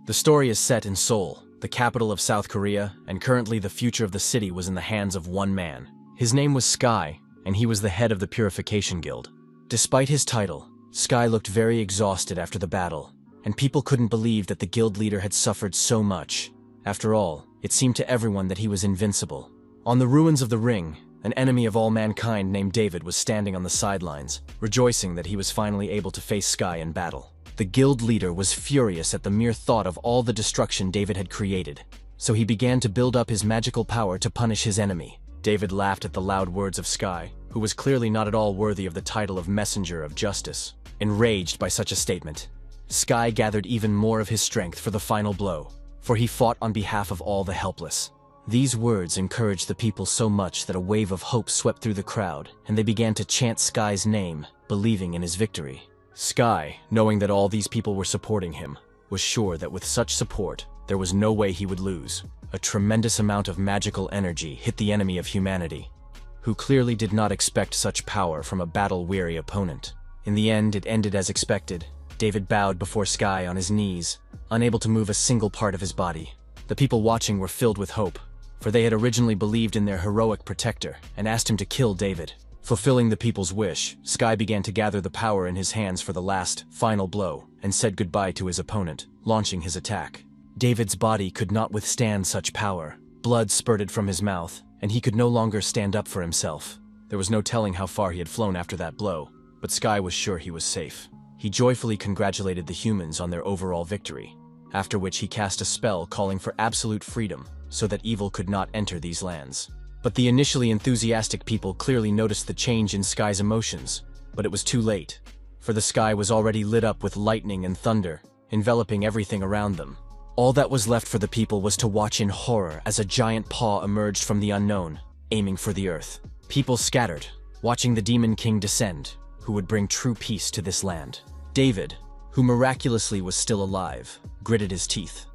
The story is set in Seoul, the capital of South Korea, and currently the future of the city was in the hands of one man. His name was Sky, and he was the head of the Purification Guild. Despite his title, Sky looked very exhausted after the battle, and people couldn't believe that the guild leader had suffered so much. After all, it seemed to everyone that he was invincible. On the ruins of the ring, an enemy of all mankind named David was standing on the sidelines, rejoicing that he was finally able to face Sky in battle. The guild leader was furious at the mere thought of all the destruction David had created, so he began to build up his magical power to punish his enemy. David laughed at the loud words of Sky, who was clearly not at all worthy of the title of Messenger of Justice. Enraged by such a statement, Sky gathered even more of his strength for the final blow, for he fought on behalf of all the helpless. These words encouraged the people so much that a wave of hope swept through the crowd, and they began to chant Sky's name, believing in his victory. Sky, knowing that all these people were supporting him, was sure that with such support, there was no way he would lose. A tremendous amount of magical energy hit the enemy of humanity, who clearly did not expect such power from a battle-weary opponent. In the end, it ended as expected. David bowed before Sky on his knees, unable to move a single part of his body. The people watching were filled with hope, for they had originally believed in their heroic protector and asked him to kill David. Fulfilling the people's wish, Sky began to gather the power in his hands for the last, final blow, and said goodbye to his opponent, launching his attack. David's body could not withstand such power. Blood spurted from his mouth, and he could no longer stand up for himself. There was no telling how far he had flown after that blow, but Sky was sure he was safe. He joyfully congratulated the humans on their overall victory, after which he cast a spell calling for absolute freedom, so that evil could not enter these lands. But the initially enthusiastic people clearly noticed the change in Sky's emotions, but it was too late, for the sky was already lit up with lightning and thunder, enveloping everything around them. All that was left for the people was to watch in horror as a giant paw emerged from the unknown, aiming for the earth. People scattered, watching the Demon King descend, who would bring true peace to this land. David, who miraculously was still alive, gritted his teeth,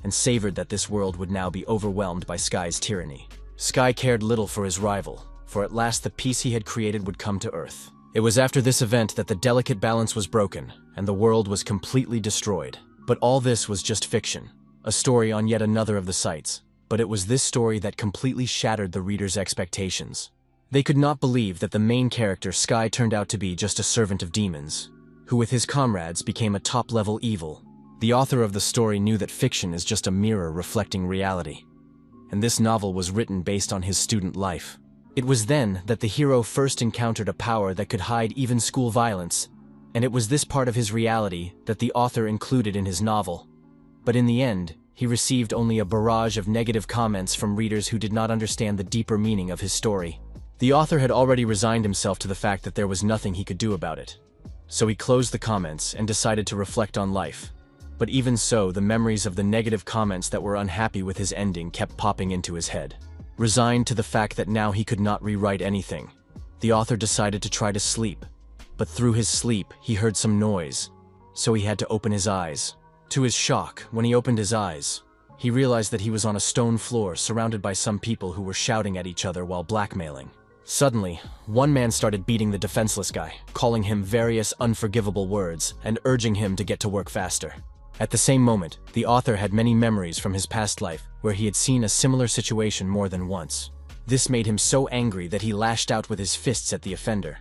and savored that this world would now be overwhelmed by Sky's tyranny. Sky cared little for his rival, for at last the peace he had created would come to Earth. It was after this event that the delicate balance was broken, and the world was completely destroyed. But all this was just fiction, a story on yet another of the sites. But it was this story that completely shattered the reader's expectations. They could not believe that the main character, Sky, turned out to be just a servant of demons, who with his comrades became a top-level evil. The author of the story knew that fiction is just a mirror reflecting reality, and this novel was written based on his student life. It was then that the hero first encountered a power that could hide even school violence, and it was this part of his reality that the author included in his novel. But in the end, he received only a barrage of negative comments from readers who did not understand the deeper meaning of his story. The author had already resigned himself to the fact that there was nothing he could do about it. So he closed the comments and decided to reflect on life. But even so, the memories of the negative comments that were unhappy with his ending kept popping into his head. Resigned to the fact that now he could not rewrite anything, the author decided to try to sleep. But through his sleep, he heard some noise, so he had to open his eyes. To his shock, when he opened his eyes, he realized that he was on a stone floor surrounded by some people who were shouting at each other while blackmailing. Suddenly, one man started beating the defenseless guy, calling him various unforgivable words and urging him to get to work faster. At the same moment, the author had many memories from his past life where he had seen a similar situation more than once. This made him so angry that he lashed out with his fists at the offender.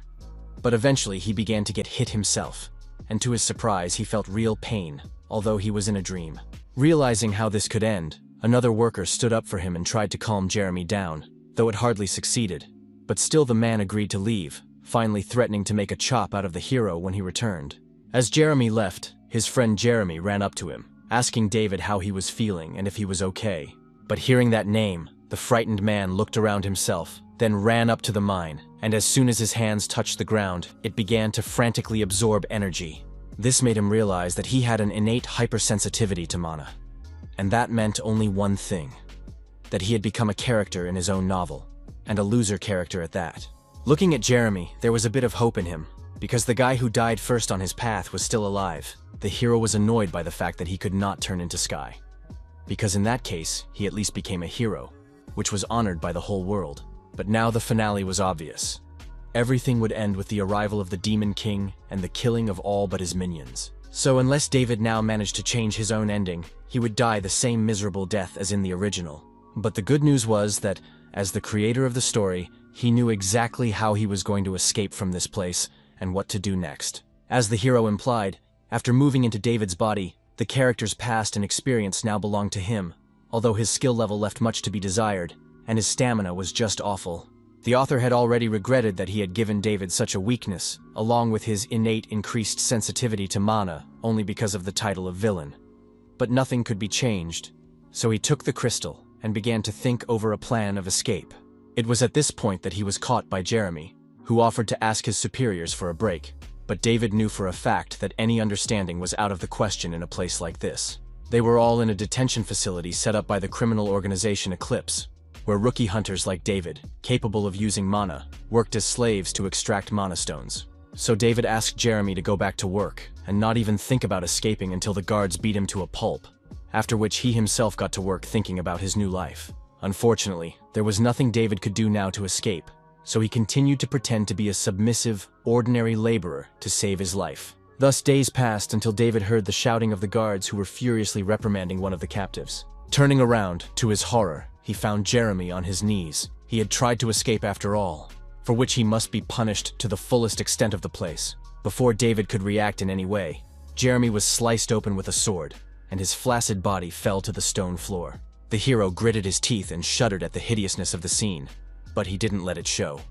But eventually he began to get hit himself, and to his surprise he felt real pain, although he was in a dream. Realizing how this could end, another worker stood up for him and tried to calm Jeremy down, though it hardly succeeded. But still the man agreed to leave, finally threatening to make a chop out of the hero when he returned. As Jeremy left, his friend Jeremy ran up to him, asking David how he was feeling and if he was okay. But hearing that name, the frightened man looked around himself, then ran up to the mine, and as soon as his hands touched the ground, it began to frantically absorb energy. This made him realize that he had an innate hypersensitivity to mana. And that meant only one thing: that he had become a character in his own novel, and a loser character at that. Looking at Jeremy, there was a bit of hope in him, because the guy who died first on his path was still alive. The hero was annoyed by the fact that he could not turn into Sky, because in that case, he at least became a hero, which was honored by the whole world. But now the finale was obvious. Everything would end with the arrival of the Demon King and the killing of all but his minions. So unless David now managed to change his own ending, he would die the same miserable death as in the original. But the good news was that, as the creator of the story, he knew exactly how he was going to escape from this place and what to do next. As the hero implied, after moving into David's body, the character's past and experience now belonged to him, although his skill level left much to be desired, and his stamina was just awful. The author had already regretted that he had given David such a weakness, along with his innate increased sensitivity to mana, only because of the title of villain. But nothing could be changed, so he took the crystal and began to think over a plan of escape. It was at this point that he was caught by Jeremy, who offered to ask his superiors for a break, but David knew for a fact that any understanding was out of the question in a place like this. They were all in a detention facility set up by the criminal organization Eclipse, where rookie hunters like David, capable of using mana, worked as slaves to extract mana stones. So David asked Jeremy to go back to work, and not even think about escaping until the guards beat him to a pulp, after which he himself got to work thinking about his new life. Unfortunately, there was nothing David could do now to escape, so he continued to pretend to be a submissive, ordinary laborer to save his life. Thus days passed until David heard the shouting of the guards who were furiously reprimanding one of the captives. Turning around, to his horror, he found Jeremy on his knees. He had tried to escape after all, for which he must be punished to the fullest extent of the place. Before David could react in any way, Jeremy was sliced open with a sword, and his flaccid body fell to the stone floor. The hero gritted his teeth and shuddered at the hideousness of the scene, but he didn't let it show.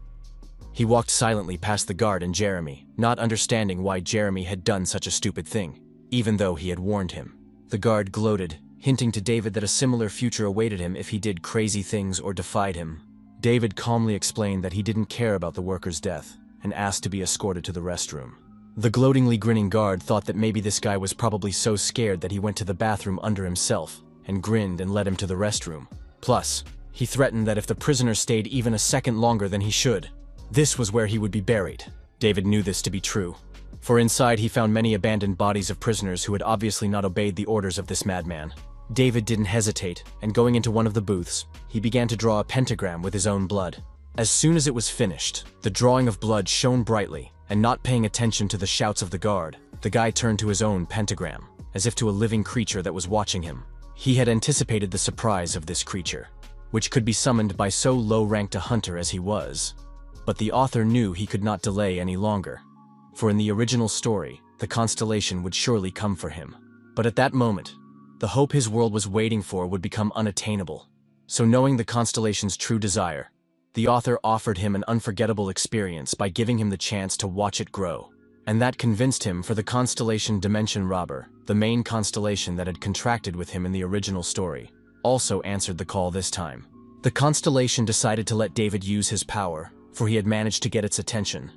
He walked silently past the guard and Jeremy, not understanding why Jeremy had done such a stupid thing, even though he had warned him. The guard gloated, hinting to David that a similar future awaited him if he did crazy things or defied him. David calmly explained that he didn't care about the worker's death, and asked to be escorted to the restroom. The gloatingly grinning guard thought that maybe this guy was probably so scared that he went to the bathroom under himself, and grinned and led him to the restroom. Plus, he threatened that if the prisoner stayed even a second longer than he should, this was where he would be buried. David knew this to be true, for inside he found many abandoned bodies of prisoners who had obviously not obeyed the orders of this madman. David didn't hesitate, and going into one of the booths, he began to draw a pentagram with his own blood. As soon as it was finished, the drawing of blood shone brightly, and not paying attention to the shouts of the guard, the guy turned to his own pentagram, as if to a living creature that was watching him. He had anticipated the surprise of this creature, which could be summoned by so low-ranked a hunter as he was. But the author knew he could not delay any longer, for in the original story, the constellation would surely come for him. But at that moment, the hope his world was waiting for would become unattainable. So knowing the constellation's true desire, the author offered him an unforgettable experience by giving him the chance to watch it grow. And that convinced him, for the constellation Dimension Robber, the main constellation that had contracted with him in the original story, also answered the call this time. The constellation decided to let David use his power, for he had managed to get its attention.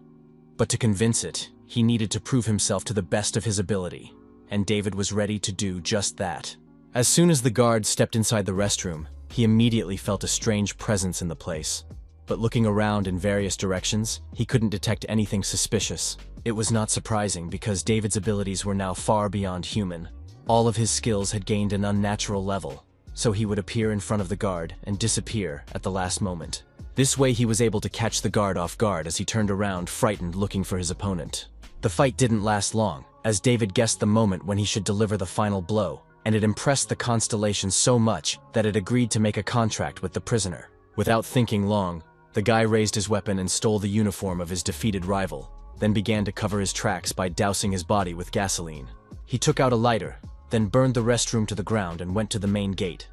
But to convince it, he needed to prove himself to the best of his ability, and David was ready to do just that. As soon as the guard stepped inside the restroom, he immediately felt a strange presence in the place. But looking around in various directions, he couldn't detect anything suspicious. It was not surprising because David's abilities were now far beyond human. All of his skills had gained an unnatural level, so he would appear in front of the guard and disappear at the last moment. This way he was able to catch the guard off guard as he turned around, frightened, looking for his opponent. The fight didn't last long, as David guessed the moment when he should deliver the final blow, and it impressed the constellation so much that it agreed to make a contract with the prisoner. Without thinking long, the guy raised his weapon and stole the uniform of his defeated rival, then began to cover his tracks by dousing his body with gasoline. He took out a lighter, then burned the restroom to the ground and went to the main gate.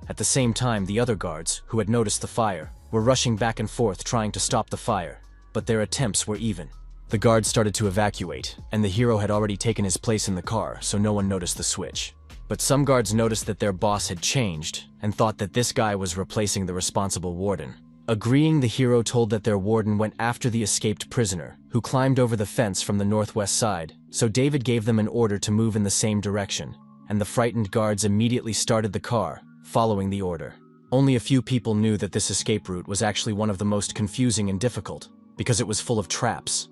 At the same time, the other guards, who had noticed the fire, were rushing back and forth trying to stop the fire, but their attempts were even. The guards started to evacuate, and the hero had already taken his place in the car, so no one noticed the switch. But some guards noticed that their boss had changed, and thought that this guy was replacing the responsible warden. Agreeing, the hero told that their warden went after the escaped prisoner, who climbed over the fence from the northwest side, so David gave them an order to move in the same direction, and the frightened guards immediately started the car, following the order. Only a few people knew that this escape route was actually one of the most confusing and difficult, because it was full of traps,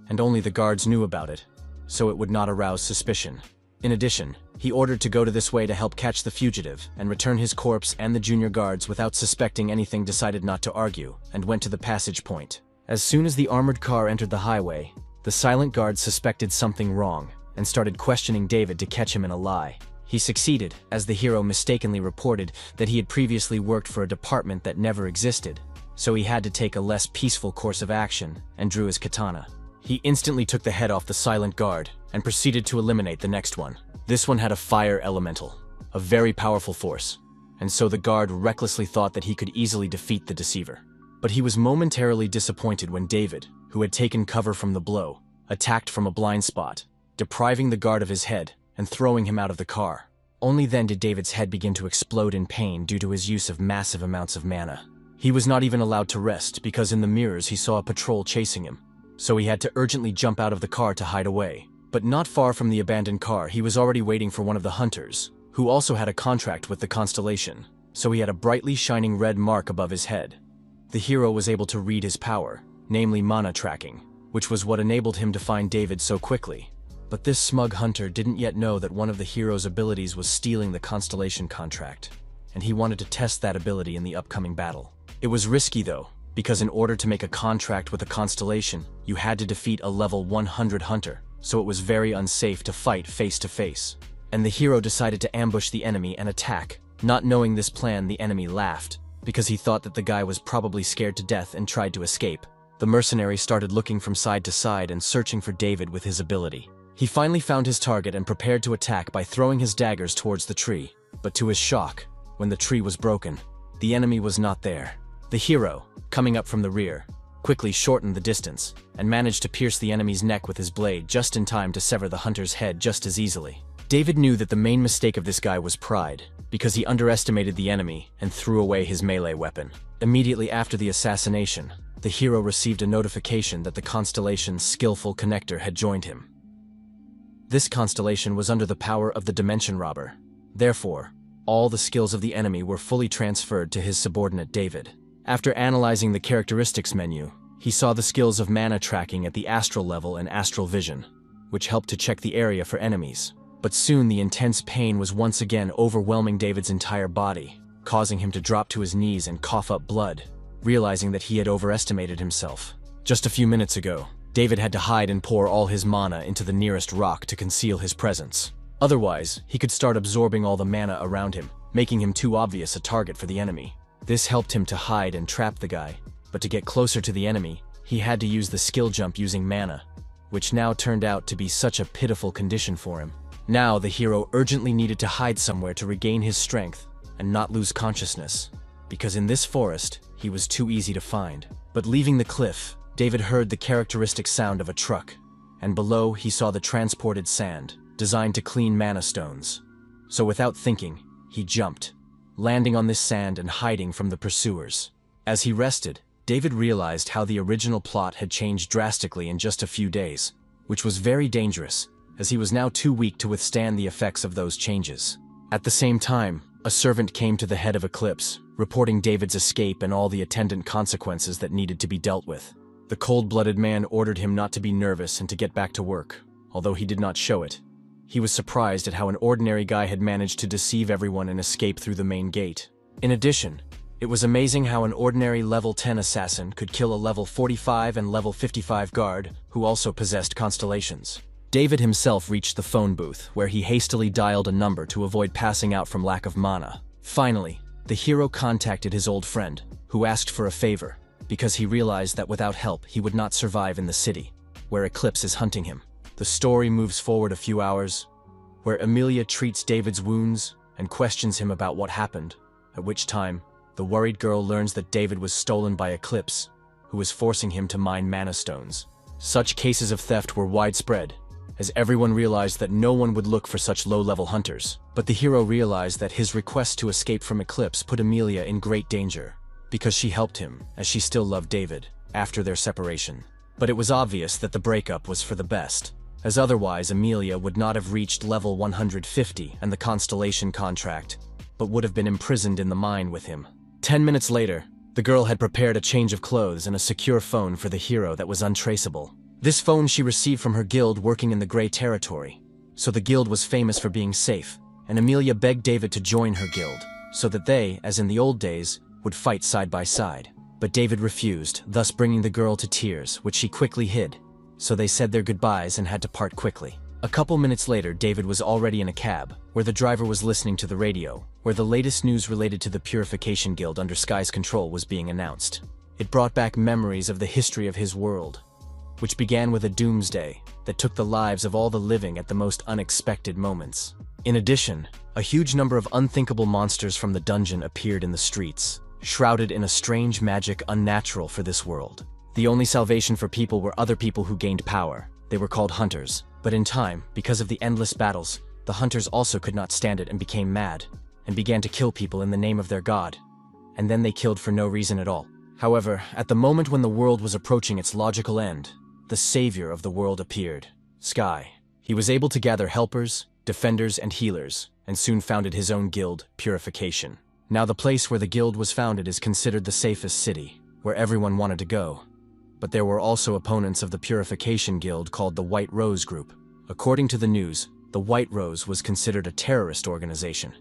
and only the guards knew about it, so it would not arouse suspicion. In addition, he ordered to go to this way to help catch the fugitive and return his corpse, and the junior guards, without suspecting anything, decided not to argue and went to the passage point. As soon as the armored car entered the highway, the silent guards suspected something wrong and started questioning David to catch him in a lie. He succeeded, as the hero mistakenly reported that he had previously worked for a department that never existed, so he had to take a less peaceful course of action and drew his katana. He instantly took the head off the silent guard and proceeded to eliminate the next one. This one had a fire elemental, a very powerful force, and so the guard recklessly thought that he could easily defeat the deceiver. But he was momentarily disappointed when David, who had taken cover from the blow, attacked from a blind spot, depriving the guard of his head and throwing him out of the car. Only then did David's head begin to explode in pain due to his use of massive amounts of mana. He was not even allowed to rest because in the mirrors he saw a patrol chasing him, so he had to urgently jump out of the car to hide away. But not far from the abandoned car, he was already waiting for one of the hunters, who also had a contract with the constellation, so he had a brightly shining red mark above his head. The hero was able to read his power, namely mana tracking, which was what enabled him to find David so quickly. But this smug hunter didn't yet know that one of the hero's abilities was stealing the constellation contract, and he wanted to test that ability in the upcoming battle. It was risky though, because in order to make a contract with a constellation, you had to defeat a level 100 hunter, so it was very unsafe to fight face to face. And the hero decided to ambush the enemy and attack. Not knowing this plan, the enemy laughed, because he thought that the guy was probably scared to death and tried to escape. The mercenary started looking from side to side and searching for David with his ability. He finally found his target and prepared to attack by throwing his daggers towards the tree. But to his shock, when the tree was broken, the enemy was not there. The hero, coming up from the rear, quickly shortened the distance and managed to pierce the enemy's neck with his blade just in time to sever the hunter's head just as easily. David knew that the main mistake of this guy was pride, because he underestimated the enemy and threw away his melee weapon. Immediately after the assassination, the hero received a notification that the constellation's skillful connector had joined him. This constellation was under the power of the Dimension Robber. Therefore, all the skills of the enemy were fully transferred to his subordinate David. After analyzing the characteristics menu, he saw the skills of mana tracking at the astral level and astral vision, which helped to check the area for enemies. But soon the intense pain was once again overwhelming David's entire body, causing him to drop to his knees and cough up blood, realizing that he had overestimated himself. Just a few minutes ago, David had to hide and pour all his mana into the nearest rock to conceal his presence. Otherwise, he could start absorbing all the mana around him, making him too obvious a target for the enemy. This helped him to hide and trap the guy, but to get closer to the enemy, he had to use the skill jump using mana, which now turned out to be such a pitiful condition for him. Now the hero urgently needed to hide somewhere to regain his strength and not lose consciousness, because in this forest, he was too easy to find. But leaving the cliff, David heard the characteristic sound of a truck, and below he saw the transported sand, designed to clean mana stones. So without thinking, he jumped, landing on this sand and hiding from the pursuers. As he rested, David realized how the original plot had changed drastically in just a few days, which was very dangerous, as he was now too weak to withstand the effects of those changes. At the same time, a servant came to the head of Eclipse, reporting David's escape and all the attendant consequences that needed to be dealt with. The cold-blooded man ordered him not to be nervous and to get back to work, although he did not show it. He was surprised at how an ordinary guy had managed to deceive everyone and escape through the main gate. In addition, it was amazing how an ordinary level 10 assassin could kill a level 45 and level 55 guard who also possessed constellations. David himself reached the phone booth, where he hastily dialed a number to avoid passing out from lack of mana. Finally, the hero contacted his old friend, who asked for a favor, because he realized that without help he would not survive in the city, where Eclipse is hunting him. The story moves forward a few hours, where Emilia treats David's wounds and questions him about what happened, at which time, the worried girl learns that David was stolen by Eclipse, who was forcing him to mine mana stones. Such cases of theft were widespread, as everyone realized that no one would look for such low-level hunters. But the hero realized that his request to escape from Eclipse put Emilia in great danger, because she helped him, as she still loved David, after their separation. But it was obvious that the breakup was for the best, as otherwise Emilia would not have reached level 150 and the constellation contract, but would have been imprisoned in the mine with him. 10 minutes later, the girl had prepared a change of clothes and a secure phone for the hero that was untraceable. This phone she received from her guild working in the Grey Territory, so the guild was famous for being safe, and Emilia begged David to join her guild, so that they, as in the old days, would fight side by side. But David refused, thus bringing the girl to tears, which she quickly hid, so they said their goodbyes and had to part quickly. A couple minutes later, David was already in a cab, where the driver was listening to the radio, where the latest news related to the Purification Guild under Sky's control was being announced. It brought back memories of the history of his world, which began with a doomsday that took the lives of all the living at the most unexpected moments. In addition, a huge number of unthinkable monsters from the dungeon appeared in the streets, shrouded in a strange magic unnatural for this world. The only salvation for people were other people who gained power. They were called hunters. But in time, because of the endless battles, the hunters also could not stand it and became mad, and began to kill people in the name of their god. And then they killed for no reason at all. However, at the moment when the world was approaching its logical end, the savior of the world appeared, Sky. He was able to gather helpers, defenders, and healers, and soon founded his own guild, Purification. Now the place where the guild was founded is considered the safest city, where everyone wanted to go. But there were also opponents of the Purification Guild called the White Rose Group. According to the news, the White Rose was considered a terrorist organization.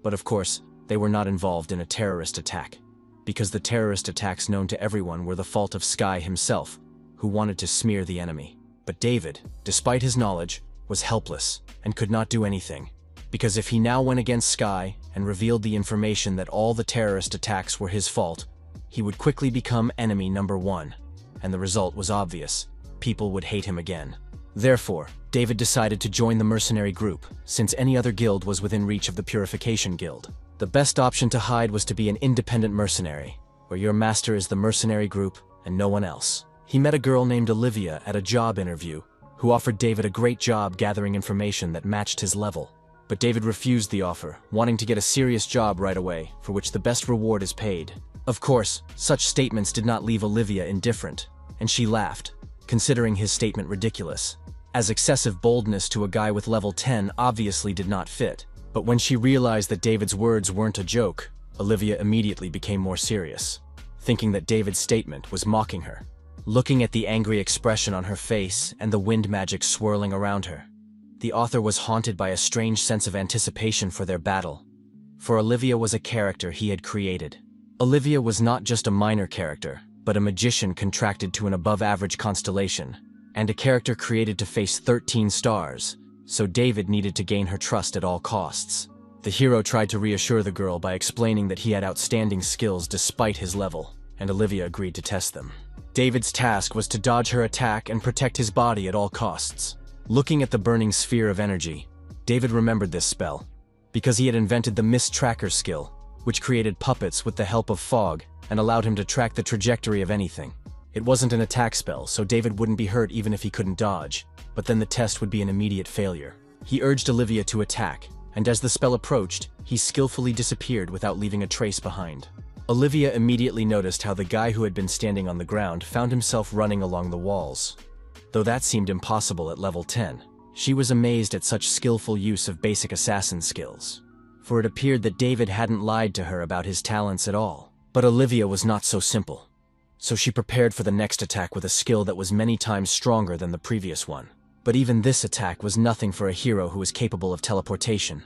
But of course, they were not involved in a terrorist attack, because the terrorist attacks known to everyone were the fault of Sky himself, who wanted to smear the enemy. But David, despite his knowledge, was helpless and could not do anything, because if he now went against Sky and revealed the information that all the terrorist attacks were his fault, he would quickly become enemy number one. And the result was obvious. People would hate him again. Therefore, David decided to join the mercenary group, since any other guild was within reach of the Purification Guild. The best option to hide was to be an independent mercenary, where your master is the mercenary group and no one else. He met a girl named Olivia at a job interview, who offered David a great job gathering information that matched his level. But David refused the offer, wanting to get a serious job right away, for which the best reward is paid. Of course, such statements did not leave Olivia indifferent, and she laughed, considering his statement ridiculous, as excessive boldness to a guy with level 10 obviously did not fit. But when she realized that David's words weren't a joke, Olivia immediately became more serious, thinking that David's statement was mocking her. Looking at the angry expression on her face and the wind magic swirling around her, the author was haunted by a strange sense of anticipation for their battle. For Olivia was a character he had created. Olivia was not just a minor character, but a magician contracted to an above-average constellation, and a character created to face 13 stars, so David needed to gain her trust at all costs. The hero tried to reassure the girl by explaining that he had outstanding skills despite his level, and Olivia agreed to test them. David's task was to dodge her attack and protect his body at all costs. Looking at the burning sphere of energy, David remembered this spell, because he had invented the Mist Tracker skill, which created puppets with the help of fog and allowed him to track the trajectory of anything. It wasn't an attack spell, so David wouldn't be hurt even if he couldn't dodge, but then the test would be an immediate failure. He urged Olivia to attack, and as the spell approached, he skillfully disappeared without leaving a trace behind. Olivia immediately noticed how the guy who had been standing on the ground found himself running along the walls. Though that seemed impossible at level 10, she was amazed at such skillful use of basic assassin skills, for it appeared that David hadn't lied to her about his talents at all. But Olivia was not so simple, so she prepared for the next attack with a skill that was many times stronger than the previous one. But even this attack was nothing for a hero who was capable of teleportation.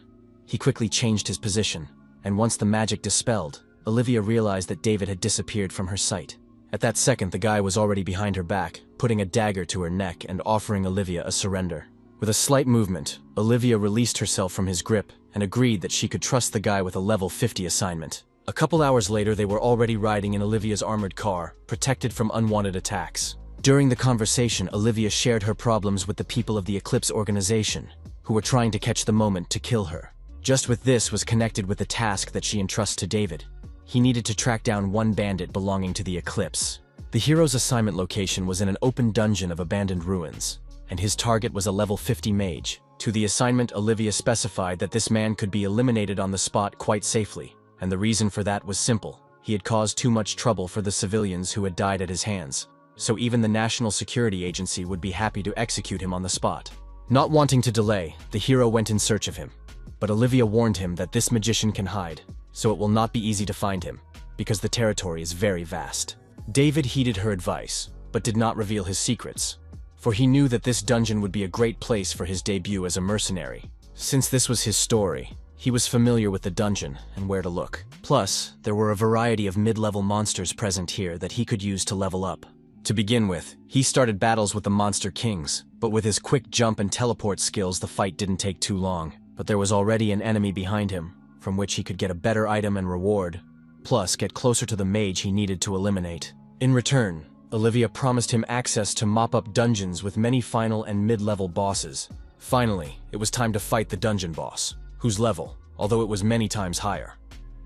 He quickly changed his position, and once the magic dispelled, Olivia realized that David had disappeared from her sight. At that second, the guy was already behind her back, putting a dagger to her neck and offering Olivia a surrender. With a slight movement, Olivia released herself from his grip and agreed that she could trust the guy with a level 50 assignment. A couple hours later, they were already riding in Olivia's armored car, protected from unwanted attacks. During the conversation, Olivia shared her problems with the people of the Eclipse organization, who were trying to catch the moment to kill her. Just with this was connected with the task that she entrusts to David. He needed to track down one bandit belonging to the Eclipse. The hero's assignment location was in an open dungeon of abandoned ruins, and his target was a level 50 mage. To the assignment, Olivia specified that this man could be eliminated on the spot quite safely. And the reason for that was simple. He had caused too much trouble for the civilians who had died at his hands, so even the National Security Agency would be happy to execute him on the spot. Not wanting to delay, the hero went in search of him. But Olivia warned him that this magician can hide, so it will not be easy to find him, because the territory is very vast. David heeded her advice, but did not reveal his secrets, for he knew that this dungeon would be a great place for his debut as a mercenary. Since this was his story, he was familiar with the dungeon and where to look. Plus, there were a variety of mid-level monsters present here that he could use to level up. To begin with, he started battles with the Monster Kings, but with his quick jump and teleport skills the fight didn't take too long. But there was already an enemy behind him, from which he could get a better item and reward, plus get closer to the mage he needed to eliminate. In return, Olivia promised him access to mop-up dungeons with many final and mid-level bosses. Finally, it was time to fight the dungeon boss, whose level, although it was many times higher.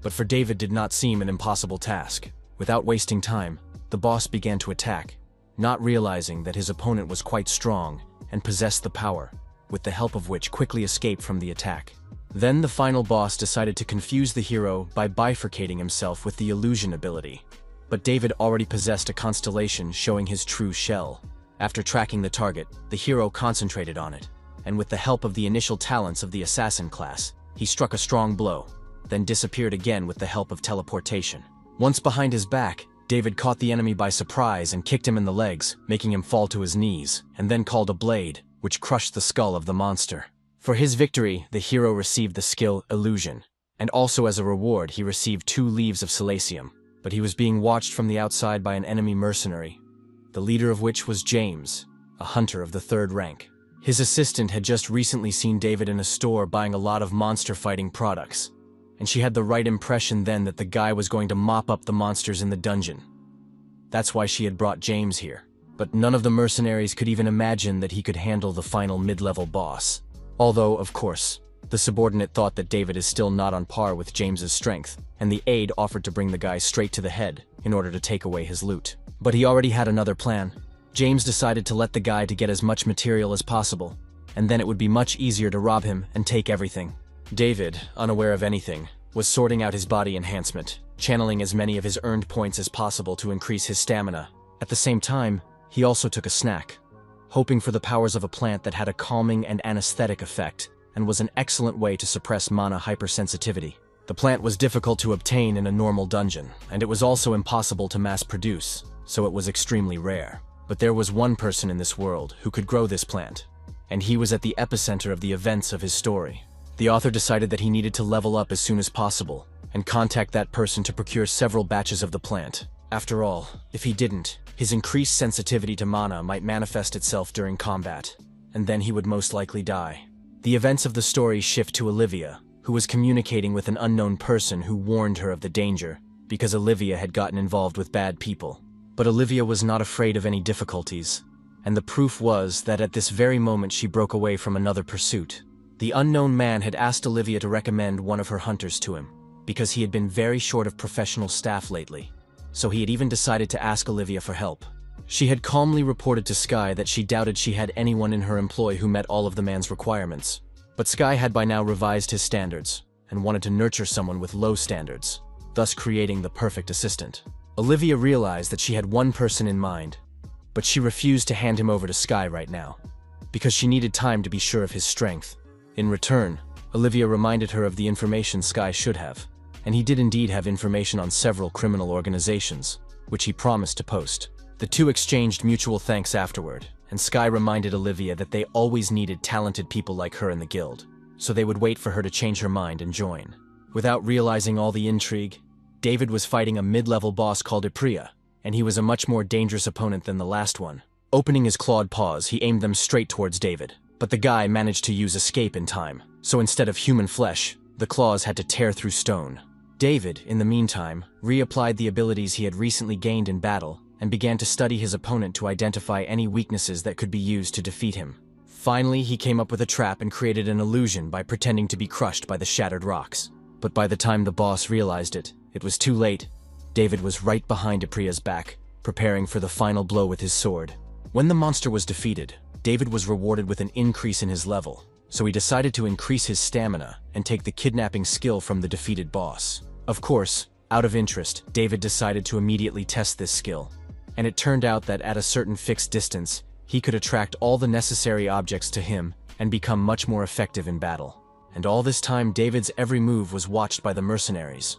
But for David did not seem an impossible task. Without wasting time, the boss began to attack, not realizing that his opponent was quite strong and possessed the power, with the help of which quickly escaped from the attack. Then the final boss decided to confuse the hero by bifurcating himself with the illusion ability. But David already possessed a constellation showing his true shell. After tracking the target, the hero concentrated on it, and with the help of the initial talents of the assassin class, he struck a strong blow, then disappeared again with the help of teleportation. Once behind his back, David caught the enemy by surprise and kicked him in the legs, making him fall to his knees, and then called a blade, which crushed the skull of the monster. For his victory, the hero received the skill Illusion, and also as a reward he received 2 leaves of Silasium. But he was being watched from the outside by an enemy mercenary, the leader of which was James, a hunter of the 3rd rank. His assistant had just recently seen David in a store buying a lot of monster fighting products, and she had the right impression then that the guy was going to mop up the monsters in the dungeon. That's why she had brought James here. But none of the mercenaries could even imagine that he could handle the final mid-level boss. Although, of course, the subordinate thought that David is still not on par with James's strength, and the aide offered to bring the guy straight to the head in order to take away his loot. But he already had another plan. James decided to let the guy to get as much material as possible, and then it would be much easier to rob him and take everything. David, unaware of anything, was sorting out his body enhancement, channeling as many of his earned points as possible to increase his stamina. At the same time, he also took a snack, hoping for the powers of a plant that had a calming and anesthetic effect, and was an excellent way to suppress mana hypersensitivity. The plant was difficult to obtain in a normal dungeon, and it was also impossible to mass produce, so it was extremely rare. But there was one person in this world who could grow this plant, and he was at the epicenter of the events of his story. The author decided that he needed to level up as soon as possible, and contact that person to procure several batches of the plant. After all, if he didn't, his increased sensitivity to mana might manifest itself during combat, and then he would most likely die. The events of the story shift to Olivia, who was communicating with an unknown person who warned her of the danger, because Olivia had gotten involved with bad people. But Olivia was not afraid of any difficulties, and the proof was that at this very moment she broke away from another pursuit. The unknown man had asked Olivia to recommend one of her hunters to him, because he had been very short of professional staff lately, so he had even decided to ask Olivia for help. She had calmly reported to Sky that she doubted she had anyone in her employ who met all of the man's requirements. But Sky had by now revised his standards, and wanted to nurture someone with low standards, thus creating the perfect assistant. Olivia realized that she had one person in mind, but she refused to hand him over to Sky right now, because she needed time to be sure of his strength. In return, Olivia reminded her of the information Sky should have, and he did indeed have information on several criminal organizations, which he promised to post. The two exchanged mutual thanks afterward, and Sky reminded Olivia that they always needed talented people like her in the guild, so they would wait for her to change her mind and join. Without realizing all the intrigue, David was fighting a mid-level boss called Ipria, and he was a much more dangerous opponent than the last one. Opening his clawed paws, he aimed them straight towards David, but the guy managed to use escape in time, so instead of human flesh, the claws had to tear through stone. David, in the meantime, reapplied the abilities he had recently gained in battle, and began to study his opponent to identify any weaknesses that could be used to defeat him. Finally, he came up with a trap and created an illusion by pretending to be crushed by the shattered rocks. But by the time the boss realized it, it was too late. David was right behind Apria's back, preparing for the final blow with his sword. When the monster was defeated, David was rewarded with an increase in his level, so he decided to increase his stamina and take the kidnapping skill from the defeated boss. Of course, out of interest, David decided to immediately test this skill, and it turned out that at a certain fixed distance, he could attract all the necessary objects to him and become much more effective in battle. And all this time, David's every move was watched by the mercenaries,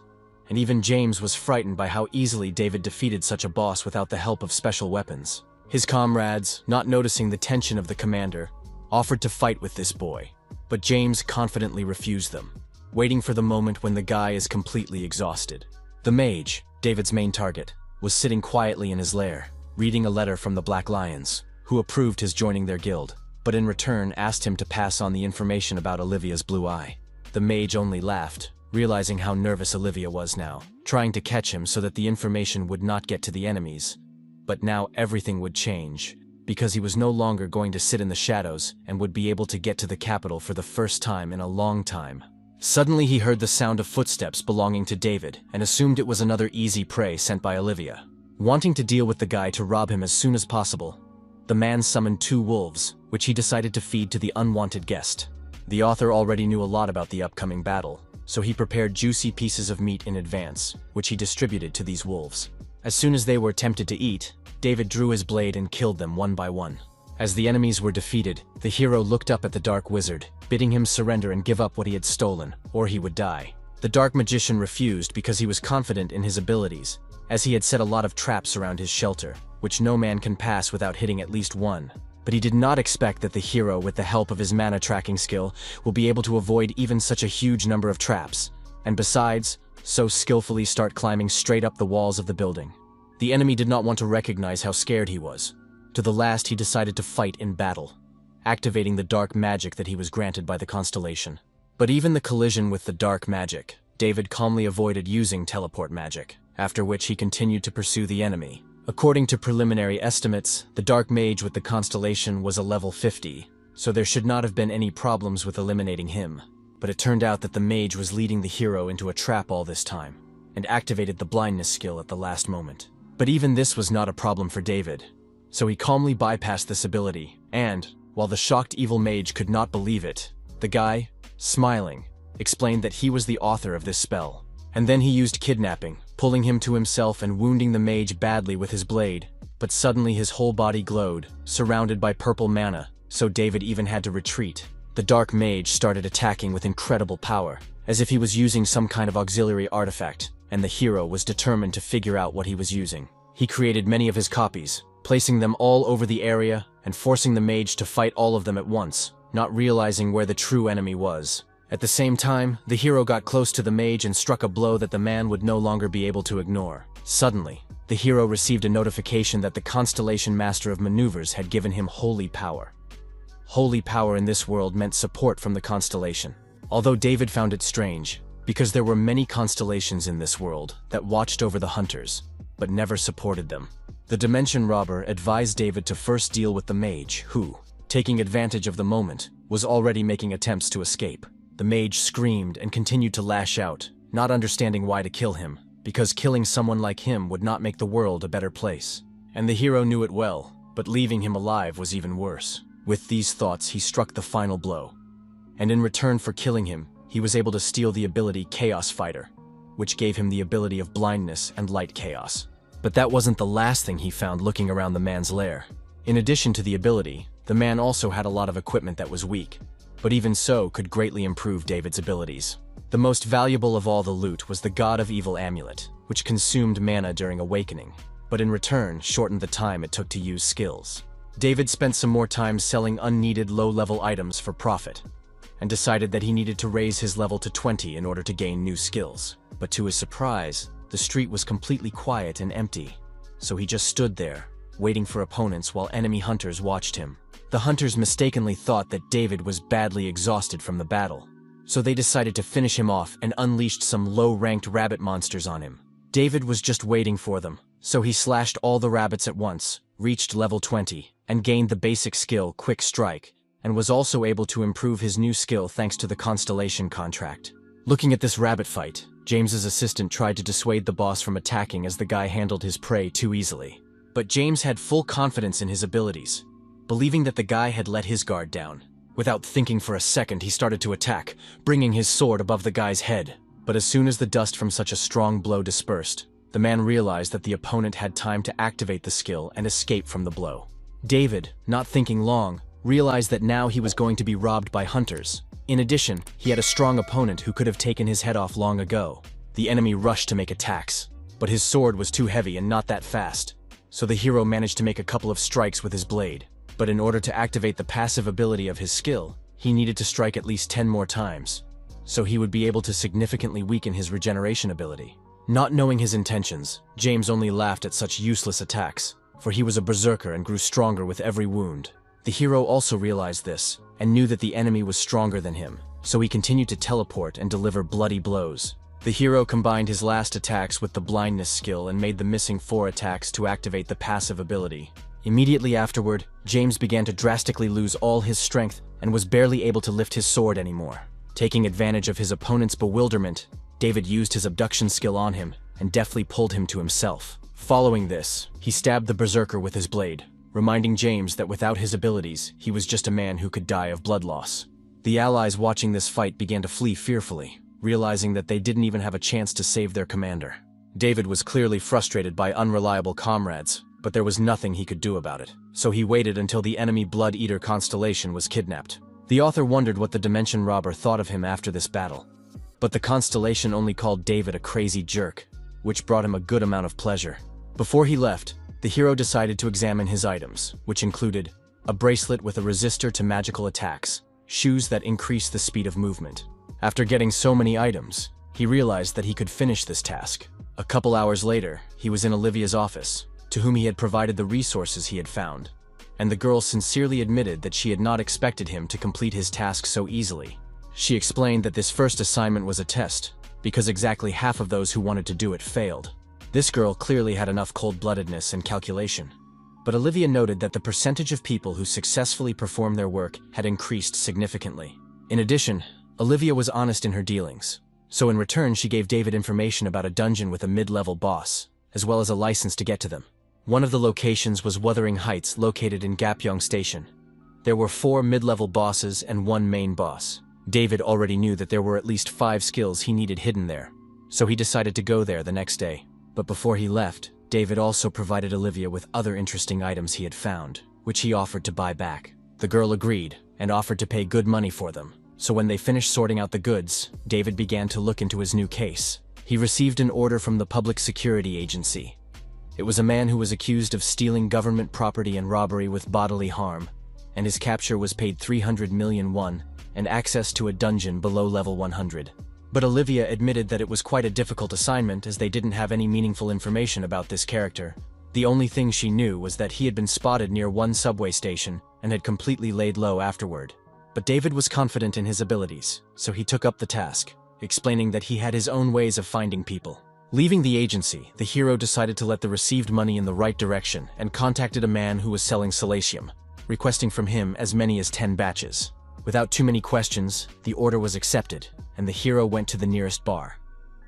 and even James was frightened by how easily David defeated such a boss without the help of special weapons. His comrades, not noticing the tension of the commander, offered to fight with this boy, but James confidently refused them, waiting for the moment when the guy is completely exhausted. The mage, David's main target, was sitting quietly in his lair, reading a letter from the Black Lions, who approved his joining their guild, but in return asked him to pass on the information about Olivia's blue eye. The mage only laughed, realizing how nervous Olivia was now, trying to catch him so that the information would not get to the enemies. But now everything would change, because he was no longer going to sit in the shadows and would be able to get to the capital for the first time in a long time. Suddenly he heard the sound of footsteps belonging to David and assumed it was another easy prey sent by Olivia. Wanting to deal with the guy to rob him as soon as possible, the man summoned 2 wolves, which he decided to feed to the unwanted guest. The author already knew a lot about the upcoming battle, so he prepared juicy pieces of meat in advance, which he distributed to these wolves. As soon as they were tempted to eat, David drew his blade and killed them one by one. As the enemies were defeated, the hero looked up at the dark wizard, bidding him surrender and give up what he had stolen, or he would die. The dark magician refused because he was confident in his abilities, as he had set a lot of traps around his shelter, which no man can pass without hitting at least one. But he did not expect that the hero, with the help of his mana tracking skill, will be able to avoid even such a huge number of traps, and besides, so skillfully start climbing straight up the walls of the building. The enemy did not want to recognize how scared he was. To the last, he decided to fight in battle, activating the dark magic that he was granted by the constellation. But even the collision with the dark magic, David calmly avoided using teleport magic, after which he continued to pursue the enemy. According to preliminary estimates, the dark mage with the constellation was a level 50, so there should not have been any problems with eliminating him. But it turned out that the mage was leading the hero into a trap all this time, and activated the blindness skill at the last moment. But even this was not a problem for David, so he calmly bypassed this ability, and, while the shocked evil mage could not believe it, the guy, smiling, explained that he was the author of this spell. And then he used kidnapping, pulling him to himself and wounding the mage badly with his blade. But suddenly his whole body glowed, surrounded by purple mana, so David even had to retreat. The dark mage started attacking with incredible power, as if he was using some kind of auxiliary artifact, and the hero was determined to figure out what he was using. He created many of his copies, placing them all over the area and forcing the mage to fight all of them at once, not realizing where the true enemy was. At the same time, the hero got close to the mage and struck a blow that the man would no longer be able to ignore. Suddenly, the hero received a notification that the Constellation Master of Maneuvers had given him holy power. Holy power in this world meant support from the constellation. Although David found it strange, because there were many constellations in this world that watched over the hunters, but never supported them. The Dimension Robber advised David to first deal with the mage, who, taking advantage of the moment, was already making attempts to escape. The mage screamed and continued to lash out, not understanding why to kill him, because killing someone like him would not make the world a better place. And the hero knew it well, but leaving him alive was even worse. With these thoughts, he struck the final blow. And in return for killing him, he was able to steal the ability Chaos Fighter, which gave him the ability of blindness and light chaos. But that wasn't the last thing he found looking around the man's lair. In addition to the ability, the man also had a lot of equipment that was weak, but even so could greatly improve David's abilities. The most valuable of all the loot was the God of Evil amulet, which consumed mana during awakening, but in return shortened the time it took to use skills. David spent some more time selling unneeded low-level items for profit, and decided that he needed to raise his level to 20 in order to gain new skills. But to his surprise, the street was completely quiet and empty, so he just stood there, waiting for opponents while enemy hunters watched him. The hunters mistakenly thought that David was badly exhausted from the battle, so they decided to finish him off and unleashed some low-ranked rabbit monsters on him. David was just waiting for them, so he slashed all the rabbits at once, reached level 20, and gained the basic skill Quick Strike, and was also able to improve his new skill thanks to the Constellation contract. Looking at this rabbit fight, James's assistant tried to dissuade the boss from attacking as the guy handled his prey too easily. But James had full confidence in his abilities, believing that the guy had let his guard down. Without thinking for a second, he started to attack, bringing his sword above the guy's head. But as soon as the dust from such a strong blow dispersed, the man realized that the opponent had time to activate the skill and escape from the blow. David, not thinking long, realized that now he was going to be robbed by hunters. In addition, he had a strong opponent who could have taken his head off long ago. The enemy rushed to make attacks, but his sword was too heavy and not that fast, so the hero managed to make a couple of strikes with his blade. But in order to activate the passive ability of his skill, he needed to strike at least 10 more times, so he would be able to significantly weaken his regeneration ability. Not knowing his intentions, James only laughed at such useless attacks, for he was a berserker and grew stronger with every wound. The hero also realized this, and knew that the enemy was stronger than him, so he continued to teleport and deliver bloody blows. The hero combined his last attacks with the blindness skill and made the missing 4 attacks to activate the passive ability. Immediately afterward, James began to drastically lose all his strength and was barely able to lift his sword anymore. Taking advantage of his opponent's bewilderment, David used his abduction skill on him and deftly pulled him to himself. Following this, he stabbed the berserker with his blade, reminding James that without his abilities, he was just a man who could die of blood loss. The allies watching this fight began to flee fearfully, realizing that they didn't even have a chance to save their commander. David was clearly frustrated by unreliable comrades, but there was nothing he could do about it, so he waited until the enemy Blood Eater constellation was kidnapped. The author wondered what the Dimension Robber thought of him after this battle, but the constellation only called David a crazy jerk, which brought him a good amount of pleasure. Before he left, the hero decided to examine his items, which included a bracelet with a resistor to magical attacks, shoes that increase the speed of movement. After getting so many items, he realized that he could finish this task. A couple hours later, he was in Olivia's office, to whom he had provided the resources he had found, and the girl sincerely admitted that she had not expected him to complete his task so easily. She explained that this first assignment was a test, because exactly half of those who wanted to do it failed. This girl clearly had enough cold-bloodedness and calculation. But Olivia noted that the percentage of people who successfully performed their work had increased significantly. In addition, Olivia was honest in her dealings, so in return she gave David information about a dungeon with a mid-level boss, as well as a license to get to them. One of the locations was Wuthering Heights, located in Gapyeong Station. There were 4 mid-level bosses and 1 main boss. David already knew that there were at least 5 skills he needed hidden there, so he decided to go there the next day. But before he left, David also provided Olivia with other interesting items he had found, which he offered to buy back. The girl agreed, and offered to pay good money for them. So when they finished sorting out the goods, David began to look into his new case. He received an order from the Public Security Agency. It was a man who was accused of stealing government property and robbery with bodily harm, and his capture was paid 300 million won and access to a dungeon below level 100. But Olivia admitted that it was quite a difficult assignment as they didn't have any meaningful information about this character. The only thing she knew was that he had been spotted near one subway station and had completely laid low afterward. But David was confident in his abilities, so he took up the task, explaining that he had his own ways of finding people. Leaving the agency, the hero decided to let the received money in the right direction and contacted a man who was selling Silatium, requesting from him as many as 10 batches. Without too many questions, the order was accepted, and the hero went to the nearest bar,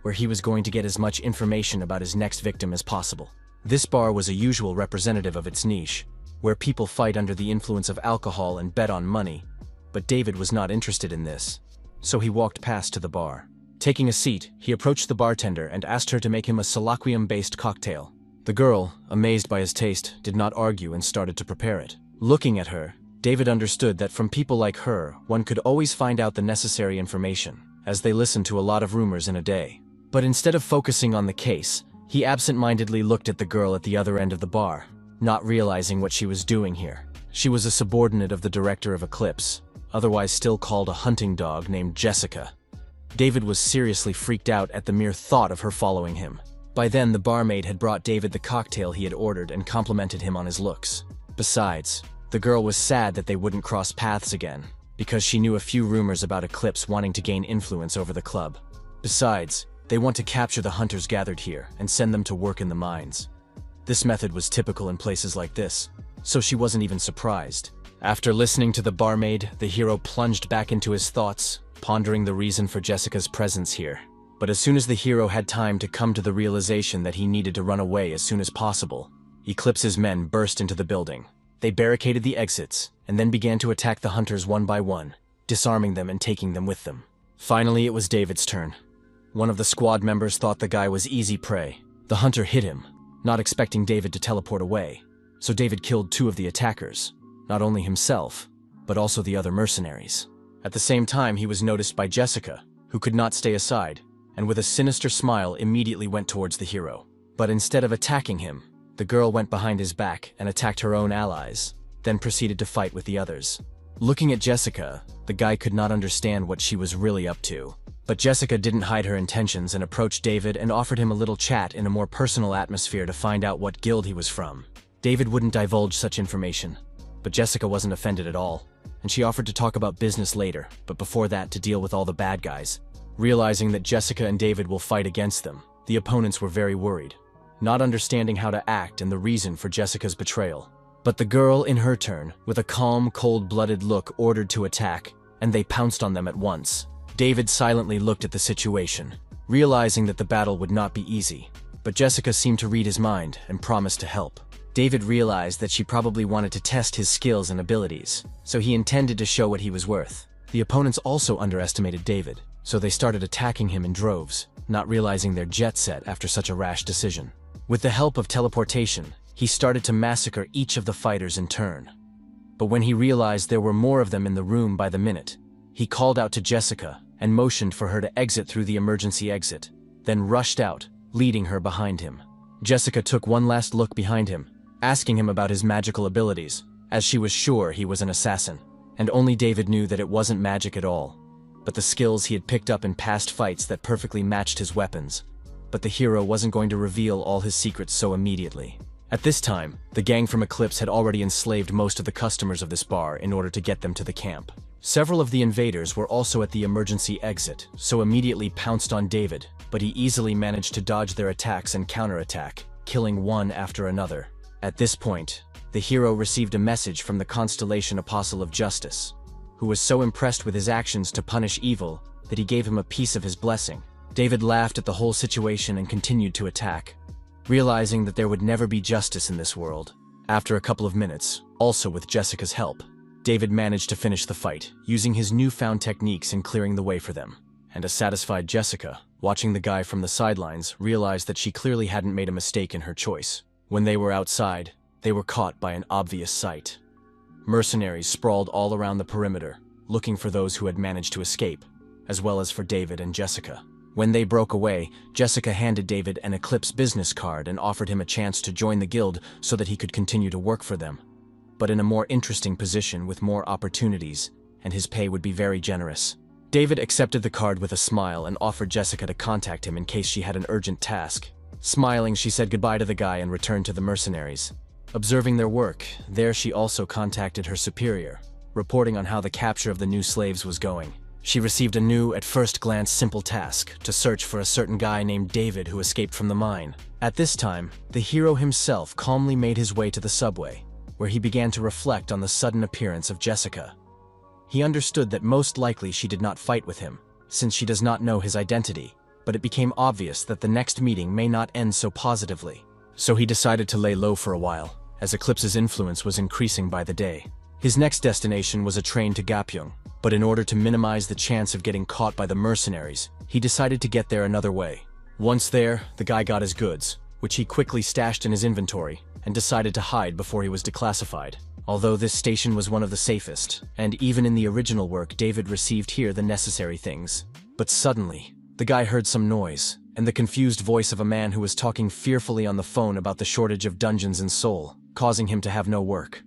where he was going to get as much information about his next victim as possible. This bar was a usual representative of its niche, where people fight under the influence of alcohol and bet on money, but David was not interested in this, so he walked past to the bar. Taking a seat, he approached the bartender and asked her to make him a Solaquium-based cocktail. The girl, amazed by his taste, did not argue and started to prepare it. Looking at her, David understood that from people like her, one could always find out the necessary information, as they listened to a lot of rumors in a day. But instead of focusing on the case, he absent-mindedly looked at the girl at the other end of the bar, not realizing what she was doing here. She was a subordinate of the director of Eclipse, otherwise still called a hunting dog, named Jessica. David was seriously freaked out at the mere thought of her following him. By then, the barmaid had brought David the cocktail he had ordered and complimented him on his looks. Besides, the girl was sad that they wouldn't cross paths again, because she knew a few rumors about Eclipse wanting to gain influence over the club. Besides, they want to capture the hunters gathered here and send them to work in the mines. This method was typical in places like this, so she wasn't even surprised. After listening to the barmaid, the hero plunged back into his thoughts, pondering the reason for Jessica's presence here. But as soon as the hero had time to come to the realization that he needed to run away as soon as possible, Eclipse's men burst into the building. They barricaded the exits, and then began to attack the hunters one by one, disarming them and taking them with them. Finally, it was David's turn. One of the squad members thought the guy was easy prey. The hunter hit him, not expecting David to teleport away, so David killed 2 of the attackers, not only himself, but also the other mercenaries. At the same time, he was noticed by Jessica, who could not stay aside, and with a sinister smile immediately went towards the hero. But instead of attacking him, the girl went behind his back and attacked her own allies, then proceeded to fight with the others. Looking at Jessica, the guy could not understand what she was really up to. But Jessica didn't hide her intentions and approached David and offered him a little chat in a more personal atmosphere to find out what guild he was from. David wouldn't divulge such information, but Jessica wasn't offended at all, and she offered to talk about business later, but before that to deal with all the bad guys. Realizing that Jessica and David will fight against them, the opponents were very worried, not understanding how to act and the reason for Jessica's betrayal. But the girl, in her turn, with a calm, cold-blooded look, ordered to attack, and they pounced on them at once. David silently looked at the situation, realizing that the battle would not be easy, but Jessica seemed to read his mind and promised to help. David realized that she probably wanted to test his skills and abilities, so he intended to show what he was worth. The opponents also underestimated David, so they started attacking him in droves, not realizing their jet set after such a rash decision. With the help of teleportation, he started to massacre each of the fighters in turn. But when he realized there were more of them in the room by the minute, he called out to Jessica and motioned for her to exit through the emergency exit, then rushed out, leading her behind him. Jessica took one last look behind him, asking him about his magical abilities, as she was sure he was an assassin, and only David knew that it wasn't magic at all, but the skills he had picked up in past fights that perfectly matched his weapons. But the hero wasn't going to reveal all his secrets so immediately. At this time, the gang from Eclipse had already enslaved most of the customers of this bar in order to get them to the camp. Several of the invaders were also at the emergency exit, so immediately pounced on David, but he easily managed to dodge their attacks and counterattack, killing one after another. At this point, the hero received a message from the Constellation Apostle of Justice, who was so impressed with his actions to punish evil that he gave him a piece of his blessing. David laughed at the whole situation and continued to attack, realizing that there would never be justice in this world. After a couple of minutes, also with Jessica's help, David managed to finish the fight, using his newfound techniques in clearing the way for them. And a satisfied Jessica, watching the guy from the sidelines, realized that she clearly hadn't made a mistake in her choice. When they were outside, they were caught by an obvious sight. Mercenaries sprawled all around the perimeter, looking for those who had managed to escape, as well as for David and Jessica. When they broke away, Jessica handed David an Eclipse business card and offered him a chance to join the guild so that he could continue to work for them, but in a more interesting position with more opportunities, and his pay would be very generous. David accepted the card with a smile and offered Jessica to contact him in case she had an urgent task. Smiling, she said goodbye to the guy and returned to the mercenaries. Observing their work, there she also contacted her superior, reporting on how the capture of the new slaves was going. She received a new, at first glance, simple task to search for a certain guy named David who escaped from the mine. At this time, the hero himself calmly made his way to the subway, where he began to reflect on the sudden appearance of Jessica. He understood that most likely she did not fight with him, since she does not know his identity, but it became obvious that the next meeting may not end so positively. So he decided to lay low for a while, as Eclipse's influence was increasing by the day. His next destination was a train to Gapyeong, but in order to minimize the chance of getting caught by the mercenaries, he decided to get there another way. Once there, the guy got his goods, which he quickly stashed in his inventory, and decided to hide before he was declassified. Although this station was one of the safest, and even in the original work David received here the necessary things. But suddenly, the guy heard some noise, and the confused voice of a man who was talking fearfully on the phone about the shortage of dungeons in Seoul, causing him to have no work.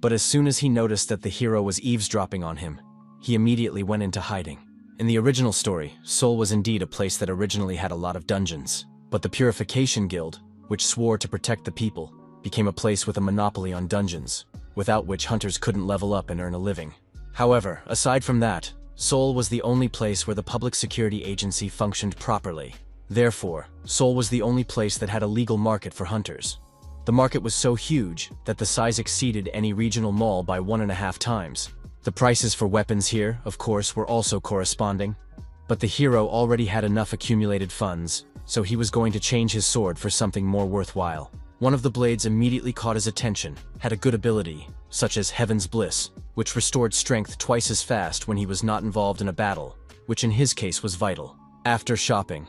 But as soon as he noticed that the hero was eavesdropping on him, he immediately went into hiding. In the original story, Seoul was indeed a place that originally had a lot of dungeons, but the Purification Guild, which swore to protect the people, became a place with a monopoly on dungeons, without which hunters couldn't level up and earn a living. However, aside from that, Seoul was the only place where the public security agency functioned properly. Therefore, Seoul was the only place that had a legal market for hunters. The market was so huge that the size exceeded any regional mall by 1.5 times. The prices for weapons here, of course, were also corresponding, but the hero already had enough accumulated funds, so he was going to change his sword for something more worthwhile. One of the blades immediately caught his attention, had a good ability, such as Heaven's Bliss, which restored strength twice as fast when he was not involved in a battle, which in his case was vital. After shopping,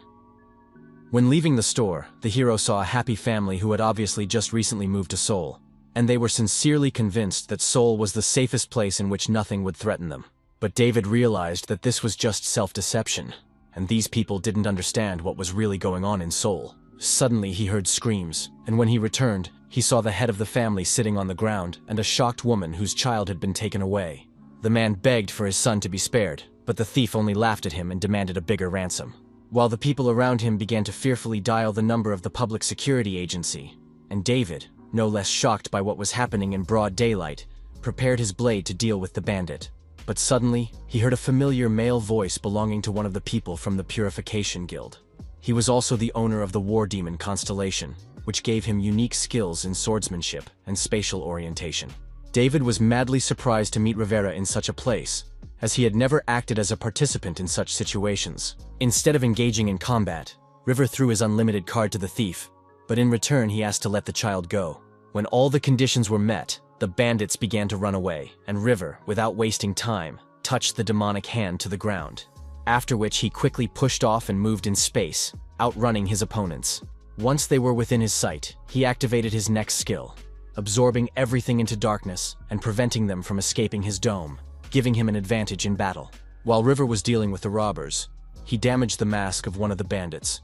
when leaving the store, the hero saw a happy family who had obviously just recently moved to Seoul, and they were sincerely convinced that Seoul was the safest place in which nothing would threaten them. But David realized that this was just self-deception, and these people didn't understand what was really going on in Seoul. Suddenly he heard screams, and when he returned, he saw the head of the family sitting on the ground and a shocked woman whose child had been taken away. The man begged for his son to be spared, but the thief only laughed at him and demanded a bigger ransom. While the people around him began to fearfully dial the number of the public security agency, and David, no less shocked by what was happening in broad daylight, prepared his blade to deal with the bandit. But suddenly, he heard a familiar male voice belonging to one of the people from the Purification Guild. He was also the owner of the War Demon constellation, which gave him unique skills in swordsmanship and spatial orientation. David was madly surprised to meet Rivera in such a place, as he had never acted as a participant in such situations. Instead of engaging in combat, River threw his unlimited card to the thief, but in return he asked to let the child go. When all the conditions were met, the bandits began to run away, and River, without wasting time, touched the demonic hand to the ground, after which he quickly pushed off and moved in space, outrunning his opponents. Once they were within his sight, he activated his next skill, absorbing everything into darkness and preventing them from escaping his dome, giving him an advantage in battle. While River was dealing with the robbers, he damaged the mask of one of the bandits,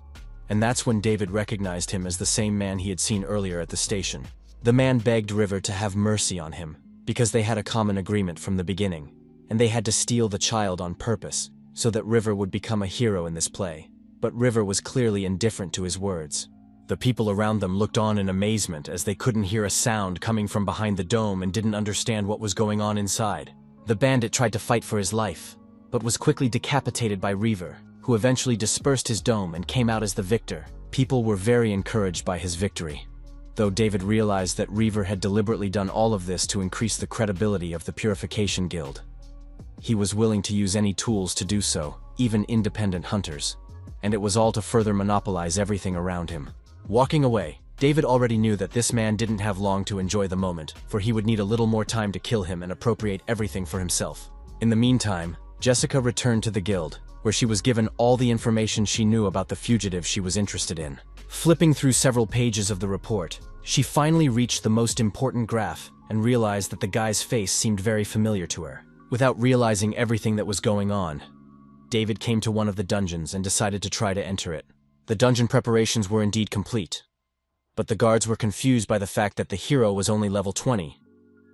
and that's when David recognized him as the same man he had seen earlier at the station. The man begged River to have mercy on him, because they had a common agreement from the beginning, and they had to steal the child on purpose, so that River would become a hero in this play. But River was clearly indifferent to his words. The people around them looked on in amazement as they couldn't hear a sound coming from behind the dome and didn't understand what was going on inside. The bandit tried to fight for his life, but was quickly decapitated by River, who eventually dispersed his dome and came out as the victor. People were very encouraged by his victory, though David realized that River had deliberately done all of this to increase the credibility of the Purification Guild. He was willing to use any tools to do so, even independent hunters, and it was all to further monopolize everything around him. Walking away, David already knew that this man didn't have long to enjoy the moment, for he would need a little more time to kill him and appropriate everything for himself. In the meantime, Jessica returned to the guild, where she was given all the information she knew about the fugitive she was interested in. Flipping through several pages of the report, she finally reached the most important graph and realized that the guy's face seemed very familiar to her. Without realizing everything that was going on, David came to one of the dungeons and decided to try to enter it. The dungeon preparations were indeed complete, but the guards were confused by the fact that the hero was only level 20,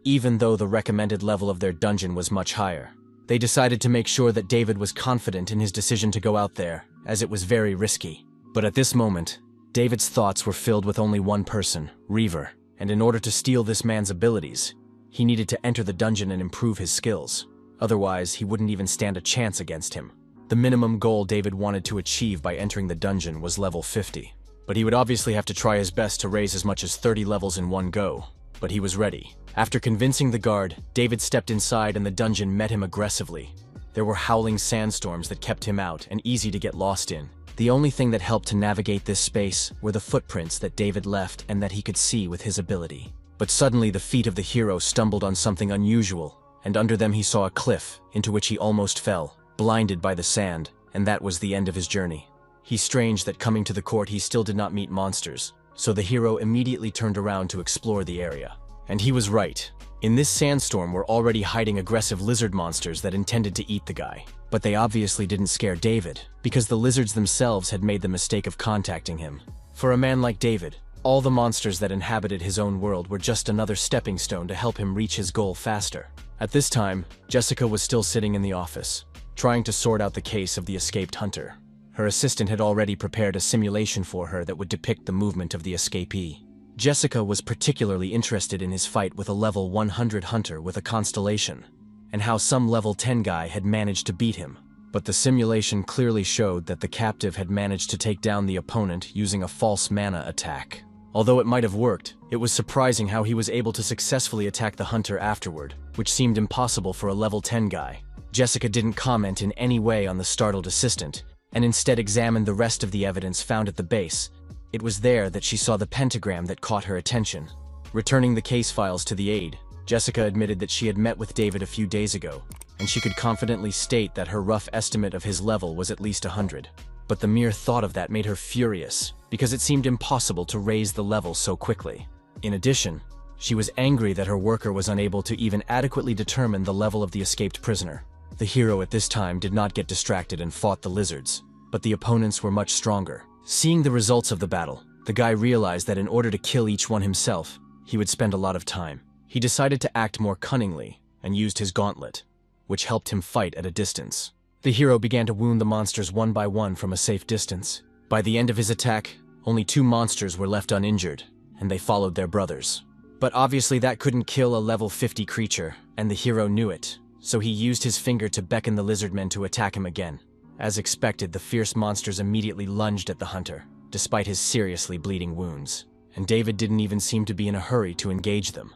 even though the recommended level of their dungeon was much higher. They decided to make sure that David was confident in his decision to go out there, as it was very risky. But at this moment, David's thoughts were filled with only one person, River, and in order to steal this man's abilities, he needed to enter the dungeon and improve his skills. Otherwise, he wouldn't even stand a chance against him. The minimum goal David wanted to achieve by entering the dungeon was level 50. But he would obviously have to try his best to raise as much as 30 levels in one go. But he was ready. After convincing the guard, David stepped inside and the dungeon met him aggressively. There were howling sandstorms that kept him out and easy to get lost in. The only thing that helped to navigate this space were the footprints that David left and that he could see with his ability. But suddenly the feet of the hero stumbled on something unusual, and under them he saw a cliff, into which he almost fell, blinded by the sand, and that was the end of his journey. He's strange that coming to the court he still did not meet monsters, so the hero immediately turned around to explore the area. And he was right. In this sandstorm were already hiding aggressive lizard monsters that intended to eat the guy. But they obviously didn't scare David, because the lizards themselves had made the mistake of contacting him. For a man like David, all the monsters that inhabited his own world were just another stepping stone to help him reach his goal faster. At this time, Jessica was still sitting in the office, trying to sort out the case of the escaped hunter. Her assistant had already prepared a simulation for her that would depict the movement of the escapee. Jessica was particularly interested in his fight with a level 100 hunter with a constellation, and how some level 10 guy had managed to beat him. But the simulation clearly showed that the captive had managed to take down the opponent using a false mana attack. Although it might have worked, it was surprising how he was able to successfully attack the hunter afterward, which seemed impossible for a level 10 guy. Jessica didn't comment in any way on the startled assistant, and instead examined the rest of the evidence found at the base. It was there that she saw the pentagram that caught her attention. Returning the case files to the aide, Jessica admitted that she had met with David a few days ago, and she could confidently state that her rough estimate of his level was at least 100. But the mere thought of that made her furious, because it seemed impossible to raise the level so quickly. In addition, she was angry that her worker was unable to even adequately determine the level of the escaped prisoner. The hero at this time did not get distracted and fought the lizards, but the opponents were much stronger. Seeing the results of the battle, the guy realized that in order to kill each one himself, he would spend a lot of time. He decided to act more cunningly and used his gauntlet, which helped him fight at a distance. The hero began to wound the monsters one by one from a safe distance. By the end of his attack, only 2 monsters were left uninjured, and they followed their brothers. But obviously that couldn't kill a level 50 creature, and the hero knew it, so he used his finger to beckon the lizardmen to attack him again. As expected, the fierce monsters immediately lunged at the hunter, despite his seriously bleeding wounds, and David didn't even seem to be in a hurry to engage them,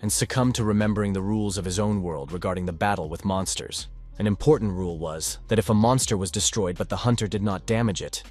and succumbed to remembering the rules of his own world regarding the battle with monsters. An important rule was that if a monster was destroyed but the hunter did not damage it,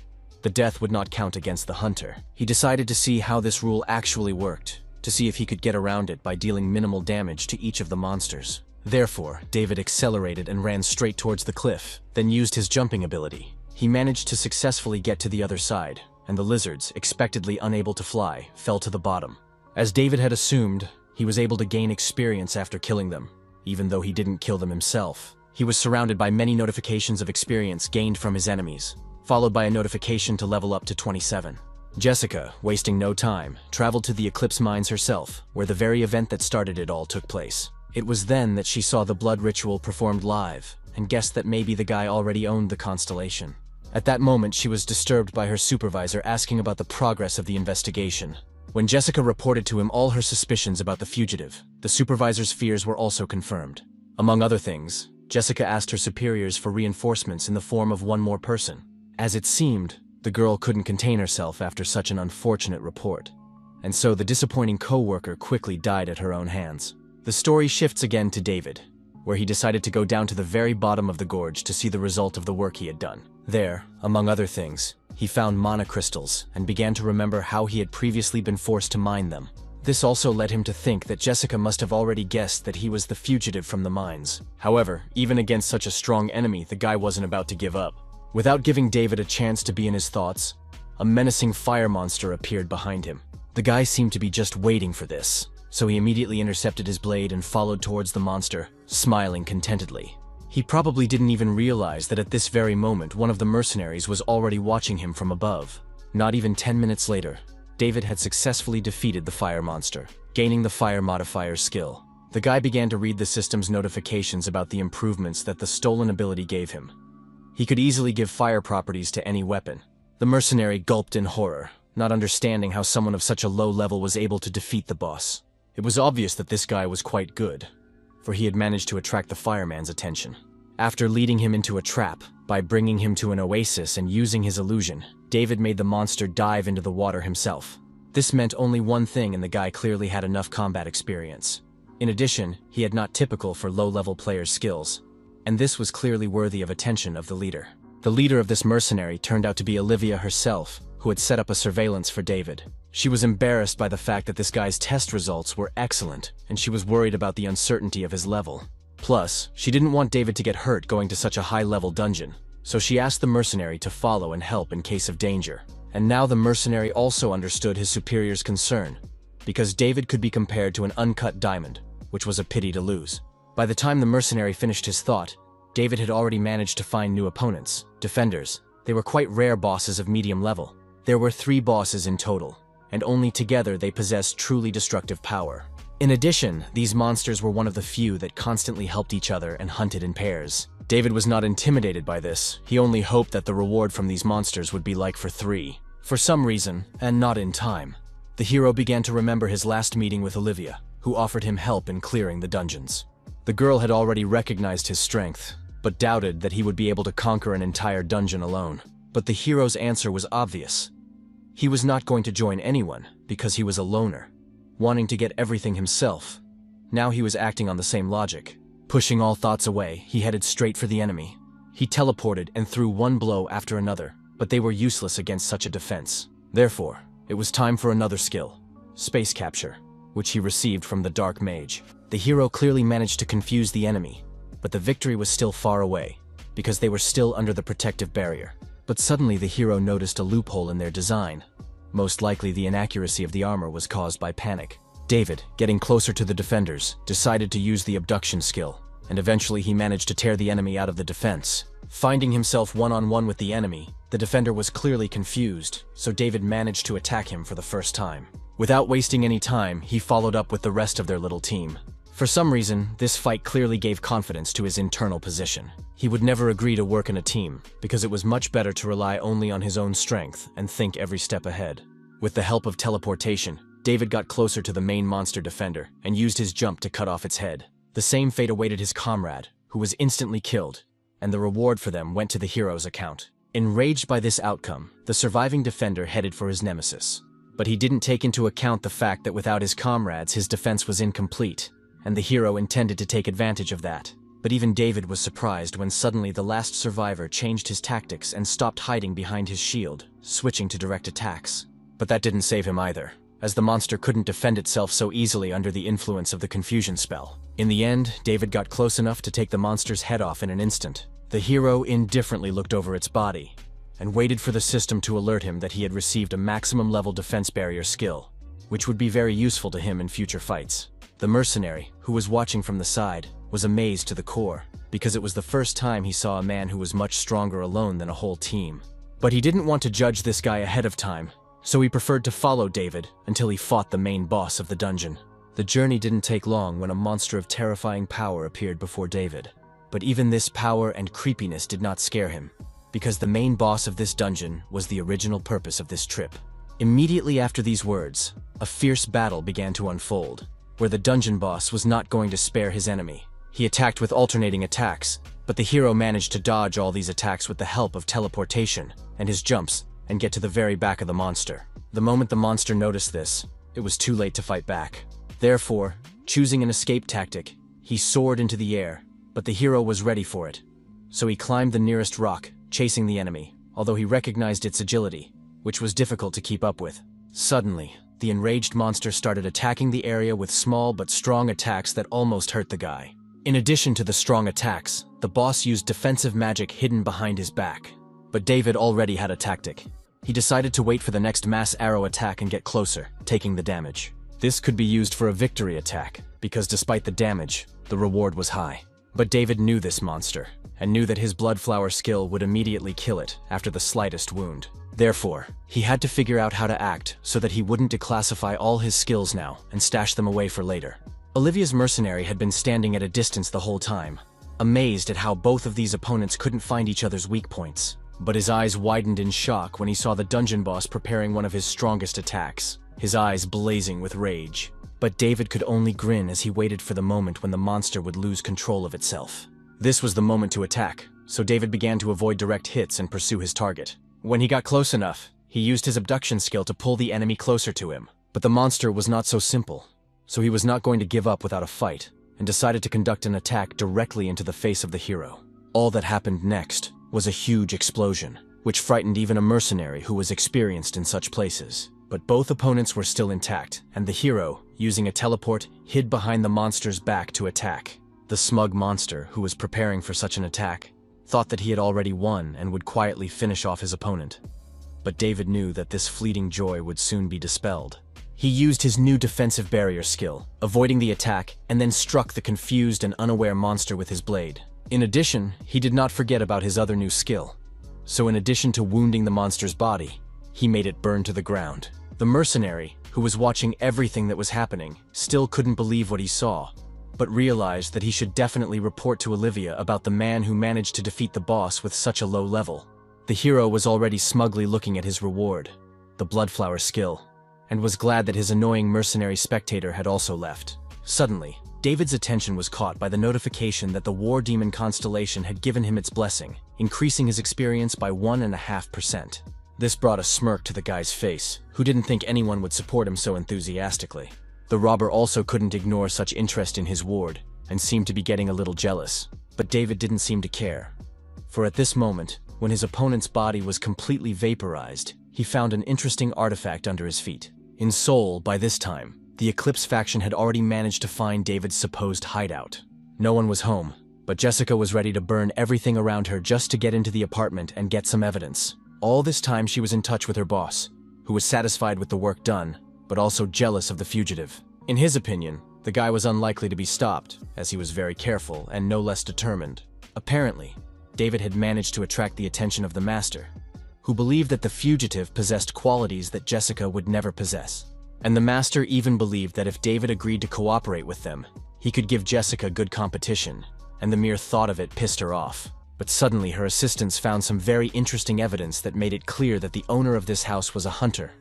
the death would not count against the hunter. He decided to see how this rule actually worked, to see if he could get around it by dealing minimal damage to each of the monsters. Therefore, David accelerated and ran straight towards the cliff, then used his jumping ability. He managed to successfully get to the other side, and the lizards, expectedly unable to fly, fell to the bottom. As David had assumed, he was able to gain experience after killing them, even though he didn't kill them himself. He was surrounded by many notifications of experience gained from his enemies, followed by a notification to level up to 27. Jessica, wasting no time, traveled to the Eclipse Mines herself, where the very event that started it all took place. It was then that she saw the blood ritual performed live, and guessed that maybe the guy already owned the constellation. At that moment, she was disturbed by her supervisor asking about the progress of the investigation. When Jessica reported to him all her suspicions about the fugitive, the supervisor's fears were also confirmed. Among other things, Jessica asked her superiors for reinforcements in the form of one more person. As it seemed, the girl couldn't contain herself after such an unfortunate report, and so the disappointing co-worker quickly died at her own hands. The story shifts again to David, where he decided to go down to the very bottom of the gorge to see the result of the work he had done. There, among other things, he found mana crystals and began to remember how he had previously been forced to mine them. This also led him to think that Jessica must have already guessed that he was the fugitive from the mines. However, even against such a strong enemy, the guy wasn't about to give up. Without giving David a chance to be in his thoughts, a menacing fire monster appeared behind him. The guy seemed to be just waiting for this, so he immediately intercepted his blade and followed towards the monster, smiling contentedly. He probably didn't even realize that at this very moment one of the mercenaries was already watching him from above. Not even 10 minutes later, David had successfully defeated the fire monster, gaining the fire modifier skill. The guy began to read the system's notifications about the improvements that the stolen ability gave him. He could easily give fire properties to any weapon. The mercenary gulped in horror, not understanding how someone of such a low level was able to defeat the boss. It was obvious that this guy was quite good, for he had managed to attract the fireman's attention. After leading him into a trap, by bringing him to an oasis and using his illusion, David made the monster dive into the water himself. This meant only one thing, and the guy clearly had enough combat experience. In addition, he had not typical for low-level players' skills, and this was clearly worthy of attention of the leader. The leader of this mercenary turned out to be Olivia herself, who had set up a surveillance for David. She was embarrassed by the fact that this guy's test results were excellent, and she was worried about the uncertainty of his level. Plus, she didn't want David to get hurt going to such a high-level dungeon, so she asked the mercenary to follow and help in case of danger. And now the mercenary also understood his superior's concern, because David could be compared to an uncut diamond, which was a pity to lose. By the time the mercenary finished his thought, David had already managed to find new opponents, defenders. They were quite rare bosses of medium level. There were 3 bosses in total, and only together they possessed truly destructive power. In addition, these monsters were one of the few that constantly helped each other and hunted in pairs. David was not intimidated by this. He only hoped that the reward from these monsters would be like for 3. For some reason, and not in time, the hero began to remember his last meeting with Olivia, who offered him help in clearing the dungeons. The girl had already recognized his strength, but doubted that he would be able to conquer an entire dungeon alone. But the hero's answer was obvious. He was not going to join anyone because he was a loner, wanting to get everything himself. Now he was acting on the same logic. Pushing all thoughts away, he headed straight for the enemy. He teleported and threw one blow after another, but they were useless against such a defense. Therefore, it was time for another skill, space capture, which he received from the Dark Mage. The hero clearly managed to confuse the enemy, but the victory was still far away, because they were still under the protective barrier. But suddenly the hero noticed a loophole in their design. Most likely the inaccuracy of the armor was caused by panic. David, getting closer to the defenders, decided to use the abduction skill, and eventually he managed to tear the enemy out of the defense. Finding himself one-on-one with the enemy, the defender was clearly confused, so David managed to attack him for the first time. Without wasting any time, he followed up with the rest of their little team. For some reason, this fight clearly gave confidence to his internal position. He would never agree to work in a team, because it was much better to rely only on his own strength and think every step ahead. With the help of teleportation, David got closer to the main monster defender and used his jump to cut off its head. The same fate awaited his comrade, who was instantly killed, and the reward for them went to the hero's account. Enraged by this outcome, the surviving defender headed for his nemesis. But he didn't take into account the fact that without his comrades, his defense was incomplete, and the hero intended to take advantage of that. But even David was surprised when suddenly the last survivor changed his tactics and stopped hiding behind his shield, switching to direct attacks. But that didn't save him either, as the monster couldn't defend itself so easily under the influence of the confusion spell. In the end, David got close enough to take the monster's head off in an instant. The hero indifferently looked over its body and waited for the system to alert him that he had received a maximum level defense barrier skill, which would be very useful to him in future fights. The mercenary, who was watching from the side, was amazed to the core, because it was the first time he saw a man who was much stronger alone than a whole team. But he didn't want to judge this guy ahead of time, so he preferred to follow David until he fought the main boss of the dungeon. The journey didn't take long when a monster of terrifying power appeared before David. But even this power and creepiness did not scare him, because the main boss of this dungeon was the original purpose of this trip. Immediately after these words, a fierce battle began to unfold, where the dungeon boss was not going to spare his enemy. He attacked with alternating attacks, but the hero managed to dodge all these attacks with the help of teleportation and his jumps and get to the very back of the monster. The moment the monster noticed this, it was too late to fight back. Therefore, choosing an escape tactic, he soared into the air, but the hero was ready for it. So he climbed the nearest rock, chasing the enemy, although he recognized its agility, which was difficult to keep up with. Suddenly, the enraged monster started attacking the area with small but strong attacks that almost hurt the guy. In addition to the strong attacks, the boss used defensive magic hidden behind his back. But David already had a tactic. He decided to wait for the next mass arrow attack and get closer, taking the damage. This could be used for a victory attack, because despite the damage, the reward was high. But David knew this monster, and knew that his bloodflower skill would immediately kill it after the slightest wound. Therefore, he had to figure out how to act so that he wouldn't declassify all his skills now and stash them away for later. Olivia's mercenary had been standing at a distance the whole time, amazed at how both of these opponents couldn't find each other's weak points. But his eyes widened in shock when he saw the dungeon boss preparing one of his strongest attacks, his eyes blazing with rage. But David could only grin as he waited for the moment when the monster would lose control of itself. This was the moment to attack, so David began to avoid direct hits and pursue his target. When he got close enough, he used his abduction skill to pull the enemy closer to him. But the monster was not so simple, so he was not going to give up without a fight, and decided to conduct an attack directly into the face of the hero. All that happened next was a huge explosion, which frightened even a mercenary who was experienced in such places. But both opponents were still intact, and the hero, using a teleport, hid behind the monster's back to attack. The smug monster, who was preparing for such an attack, thought that he had already won and would quietly finish off his opponent. But David knew that this fleeting joy would soon be dispelled. He used his new defensive barrier skill, avoiding the attack, and then struck the confused and unaware monster with his blade. In addition, he did not forget about his other new skill. So in addition to wounding the monster's body, he made it burn to the ground. The mercenary, who was watching everything that was happening, still couldn't believe what he saw, but realized that he should definitely report to Olivia about the man who managed to defeat the boss with such a low level. The hero was already smugly looking at his reward, the bloodflower skill, and was glad that his annoying mercenary spectator had also left. Suddenly, David's attention was caught by the notification that the War Demon constellation had given him its blessing, increasing his experience by 1.5%. This brought a smirk to the guy's face, who didn't think anyone would support him so enthusiastically. The robber also couldn't ignore such interest in his ward, and seemed to be getting a little jealous. But David didn't seem to care. For at this moment, when his opponent's body was completely vaporized, he found an interesting artifact under his feet. In Seoul, by this time, the Eclipse faction had already managed to find David's supposed hideout. No one was home, but Jessica was ready to burn everything around her just to get into the apartment and get some evidence. All this time she was in touch with her boss, who was satisfied with the work done, but also jealous of the fugitive. In his opinion, the guy was unlikely to be stopped, as he was very careful and no less determined. Apparently, David had managed to attract the attention of the master, who believed that the fugitive possessed qualities that Jessica would never possess. And the master even believed that if David agreed to cooperate with them, he could give Jessica good competition, and the mere thought of it pissed her off. But suddenly her assistants found some very interesting evidence that made it clear that the owner of this house was a hunter,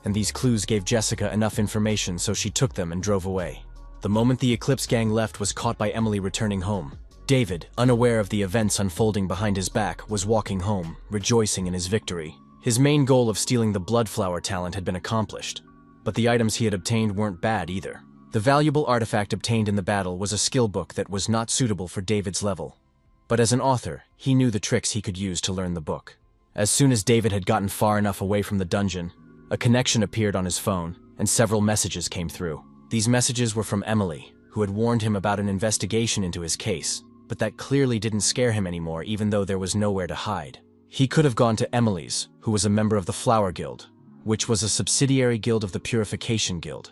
and these clues gave Jessica enough information so she took them and drove away. The moment the Eclipse gang left was caught by Emily returning home. David, unaware of the events unfolding behind his back, was walking home, rejoicing in his victory. His main goal of stealing the Bloodflower talent had been accomplished, but the items he had obtained weren't bad either. The valuable artifact obtained in the battle was a skill book that was not suitable for David's level. But as an author, he knew the tricks he could use to learn the book. As soon as David had gotten far enough away from the dungeon, a connection appeared on his phone, and several messages came through. These messages were from Emily, who had warned him about an investigation into his case, but that clearly didn't scare him anymore, even though there was nowhere to hide. He could have gone to Emily's, who was a member of the Flower Guild, which was a subsidiary guild of the Purification Guild.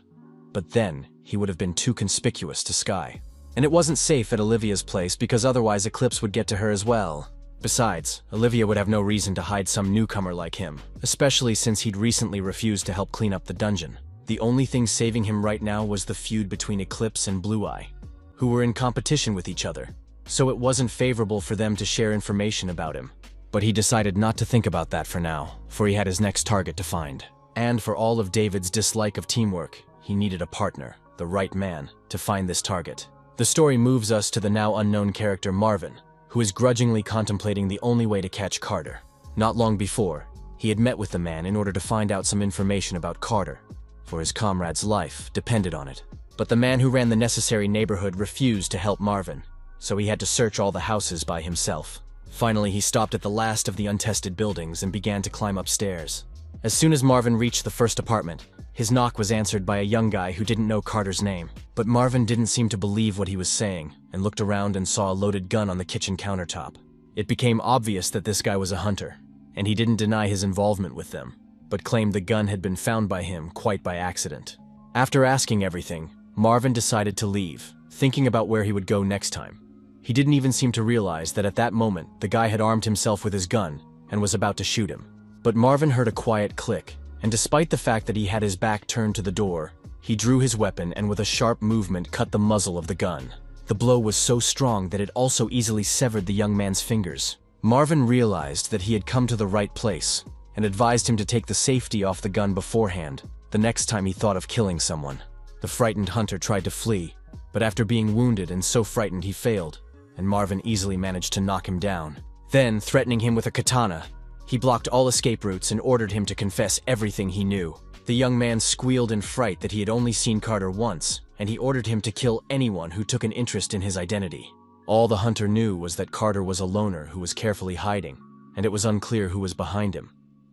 But then, he would have been too conspicuous to Sky. And it wasn't safe at Olivia's place because otherwise Eclipse would get to her as well. Besides, Olivia would have no reason to hide some newcomer like him, especially since he'd recently refused to help clean up the dungeon. The only thing saving him right now was the feud between Eclipse and Blue Eye, who were in competition with each other, so it wasn't favorable for them to share information about him. But he decided not to think about that for now, for he had his next target to find. And for all of David's dislike of teamwork, he needed a partner, the right man, to find this target. The story moves us to the now unknown character Marvin, who is grudgingly contemplating the only way to catch Carter. Not long before, he had met with the man in order to find out some information about Carter, for his comrade's life depended on it. But the man who ran the necessary neighborhood refused to help Marvin, so he had to search all the houses by himself. Finally, he stopped at the last of the untested buildings and began to climb upstairs. As soon as Marvin reached the first apartment, his knock was answered by a young guy who didn't know Carter's name. But Marvin didn't seem to believe what he was saying, and looked around and saw a loaded gun on the kitchen countertop. It became obvious that this guy was a hunter, and he didn't deny his involvement with them, but claimed the gun had been found by him quite by accident. After asking everything, Marvin decided to leave, thinking about where he would go next time. He didn't even seem to realize that at that moment, the guy had armed himself with his gun and was about to shoot him. But Marvin heard a quiet click, and despite the fact that he had his back turned to the door, he drew his weapon and with a sharp movement cut the muzzle of the gun. The blow was so strong that it also easily severed the young man's fingers. Marvin realized that he had come to the right place, and advised him to take the safety off the gun beforehand, the next time he thought of killing someone. The frightened hunter tried to flee, but after being wounded and so frightened he failed, and Marvin easily managed to knock him down. Then, threatening him with a katana, he blocked all escape routes and ordered him to confess everything he knew. The young man squealed in fright that he had only seen Carter once, and he ordered him to kill anyone who took an interest in his identity. All the hunter knew was that Carter was a loner who was carefully hiding, and it was unclear who was behind him.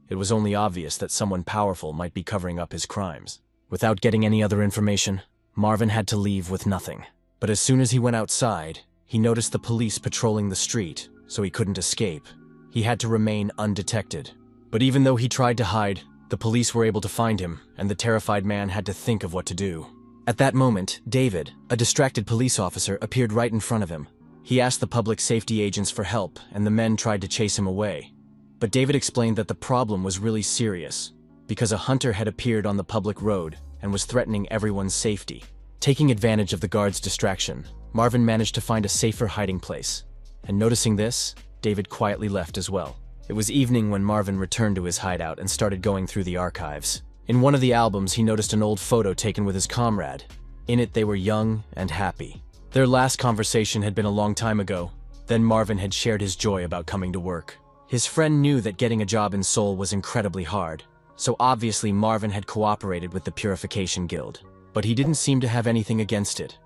It was only obvious that someone powerful might be covering up his crimes. Without getting any other information, Marvin had to leave with nothing. But as soon as he went outside, he noticed the police patrolling the street, so he couldn't escape. He had to remain undetected. But even though he tried to hide, the police were able to find him, and the terrified man had to think of what to do. At that moment, David, a distracted police officer, appeared right in front of him. He asked the public safety agents for help, and the men tried to chase him away. But David explained that the problem was really serious, because a hunter had appeared on the public road and was threatening everyone's safety. Taking advantage of the guard's distraction, Marvin managed to find a safer hiding place. And noticing this, David quietly left as well. It was evening when Marvin returned to his hideout and started going through the archives. In one of the albums, he noticed an old photo taken with his comrade. In it, they were young and happy. Their last conversation had been a long time ago. Then Marvin had shared his joy about coming to work. His friend knew that getting a job in Seoul was incredibly hard, so obviously Marvin had cooperated with the Purification Guild. But he didn't seem to have anything against it.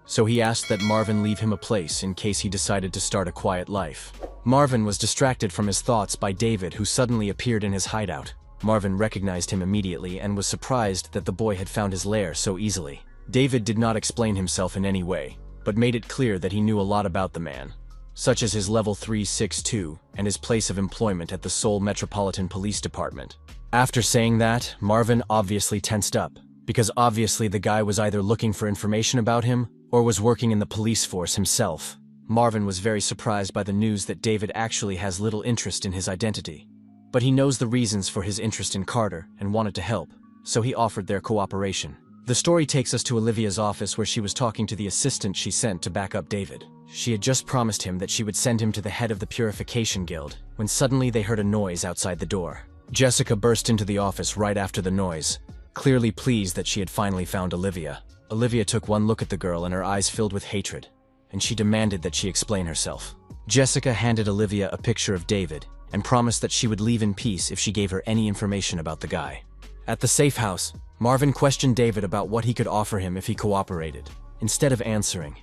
So he asked that Marvin leave him a place in case he decided to start a quiet life. Marvin was distracted from his thoughts by David, who suddenly appeared in his hideout. Marvin recognized him immediately and was surprised that the boy had found his lair so easily. David did not explain himself in any way, but made it clear that he knew a lot about the man, such as his level 362 and his place of employment at the Seoul Metropolitan Police Department. After saying that, Marvin obviously tensed up, because obviously the guy was either looking for information about him or was working in the police force himself. Marvin was very surprised by the news that David actually has little interest in his identity. But he knows the reasons for his interest in Carter and wanted to help, so he offered their cooperation. The story takes us to Olivia's office where she was talking to the assistant she sent to back up David. She had just promised him that she would send him to the head of the Purification Guild, when suddenly they heard a noise outside the door. Jessica burst into the office right after the noise, clearly pleased that she had finally found Olivia. Olivia took one look at the girl and her eyes filled with hatred, and she demanded that she explain herself. Jessica handed Olivia a picture of David and promised that she would leave in peace if she gave her any information about the guy. At the safe house, Marvin questioned David about what he could offer him if he cooperated. Instead of answering,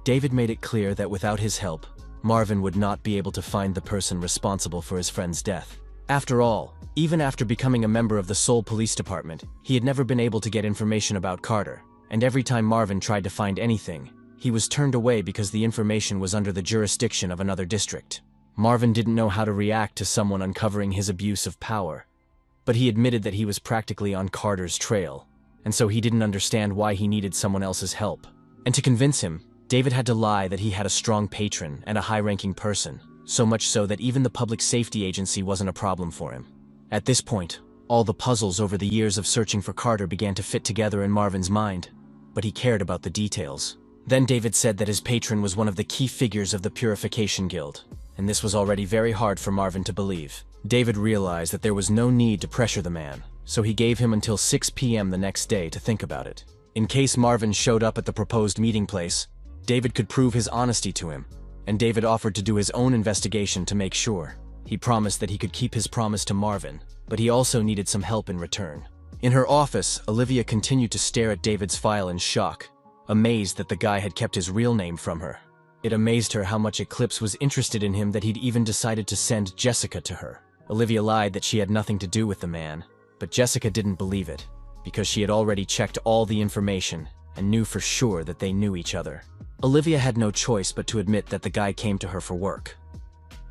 David made it clear that without his help, Marvin would not be able to find the person responsible for his friend's death. After all, even after becoming a member of the Seoul Police Department, he had never been able to get information about Carter, and every time Marvin tried to find anything, he was turned away because the information was under the jurisdiction of another district. Marvin didn't know how to react to someone uncovering his abuse of power, but he admitted that he was practically on Carter's trail, and so he didn't understand why he needed someone else's help. And to convince him, David had to lie that he had a strong patron and a high-ranking person, so much so that even the public safety agency wasn't a problem for him. At this point, all the puzzles over the years of searching for Carter began to fit together in Marvin's mind, but he cared about the details. Then David said that his patron was one of the key figures of the Purification Guild, and this was already very hard for Marvin to believe. David realized that there was no need to pressure the man, so he gave him until 6 p.m. the next day to think about it. In case Marvin showed up at the proposed meeting place, David could prove his honesty to him, and David offered to do his own investigation to make sure. He promised that he could keep his promise to Marvin, but he also needed some help in return. In her office, Olivia continued to stare at David's file in shock, amazed that the guy had kept his real name from her. It amazed her how much Eclipse was interested in him that he'd even decided to send Jessica to her. Olivia lied that she had nothing to do with the man, but Jessica didn't believe it, because she had already checked all the information and knew for sure that they knew each other. Olivia had no choice but to admit that the guy came to her for work.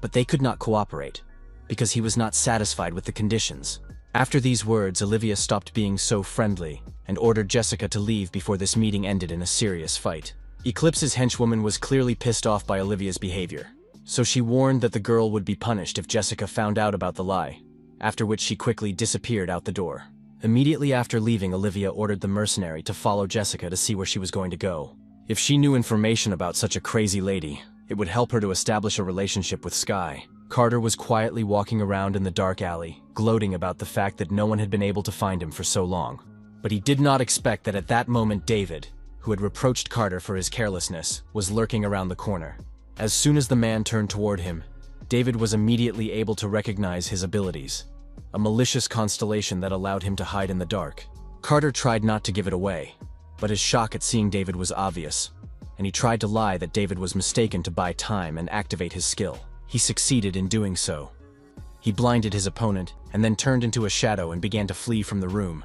But they could not cooperate, because he was not satisfied with the conditions. After these words, Olivia stopped being so friendly and ordered Jessica to leave before this meeting ended in a serious fight. Eclipse's henchwoman was clearly pissed off by Olivia's behavior, so she warned that the girl would be punished if Jessica found out about the lie, after which she quickly disappeared out the door. Immediately after leaving, Olivia ordered the mercenary to follow Jessica to see where she was going to go. If she knew information about such a crazy lady, it would help her to establish a relationship with Sky. Carter was quietly walking around in the dark alley, gloating about the fact that no one had been able to find him for so long. But he did not expect that at that moment David, who had reproached Carter for his carelessness, was lurking around the corner. As soon as the man turned toward him, David was immediately able to recognize his abilities, a malicious constellation that allowed him to hide in the dark. Carter tried not to give it away, but his shock at seeing David was obvious, and he tried to lie that David was mistaken to buy time and activate his skill. He succeeded in doing so. He blinded his opponent and then turned into a shadow and began to flee from the room,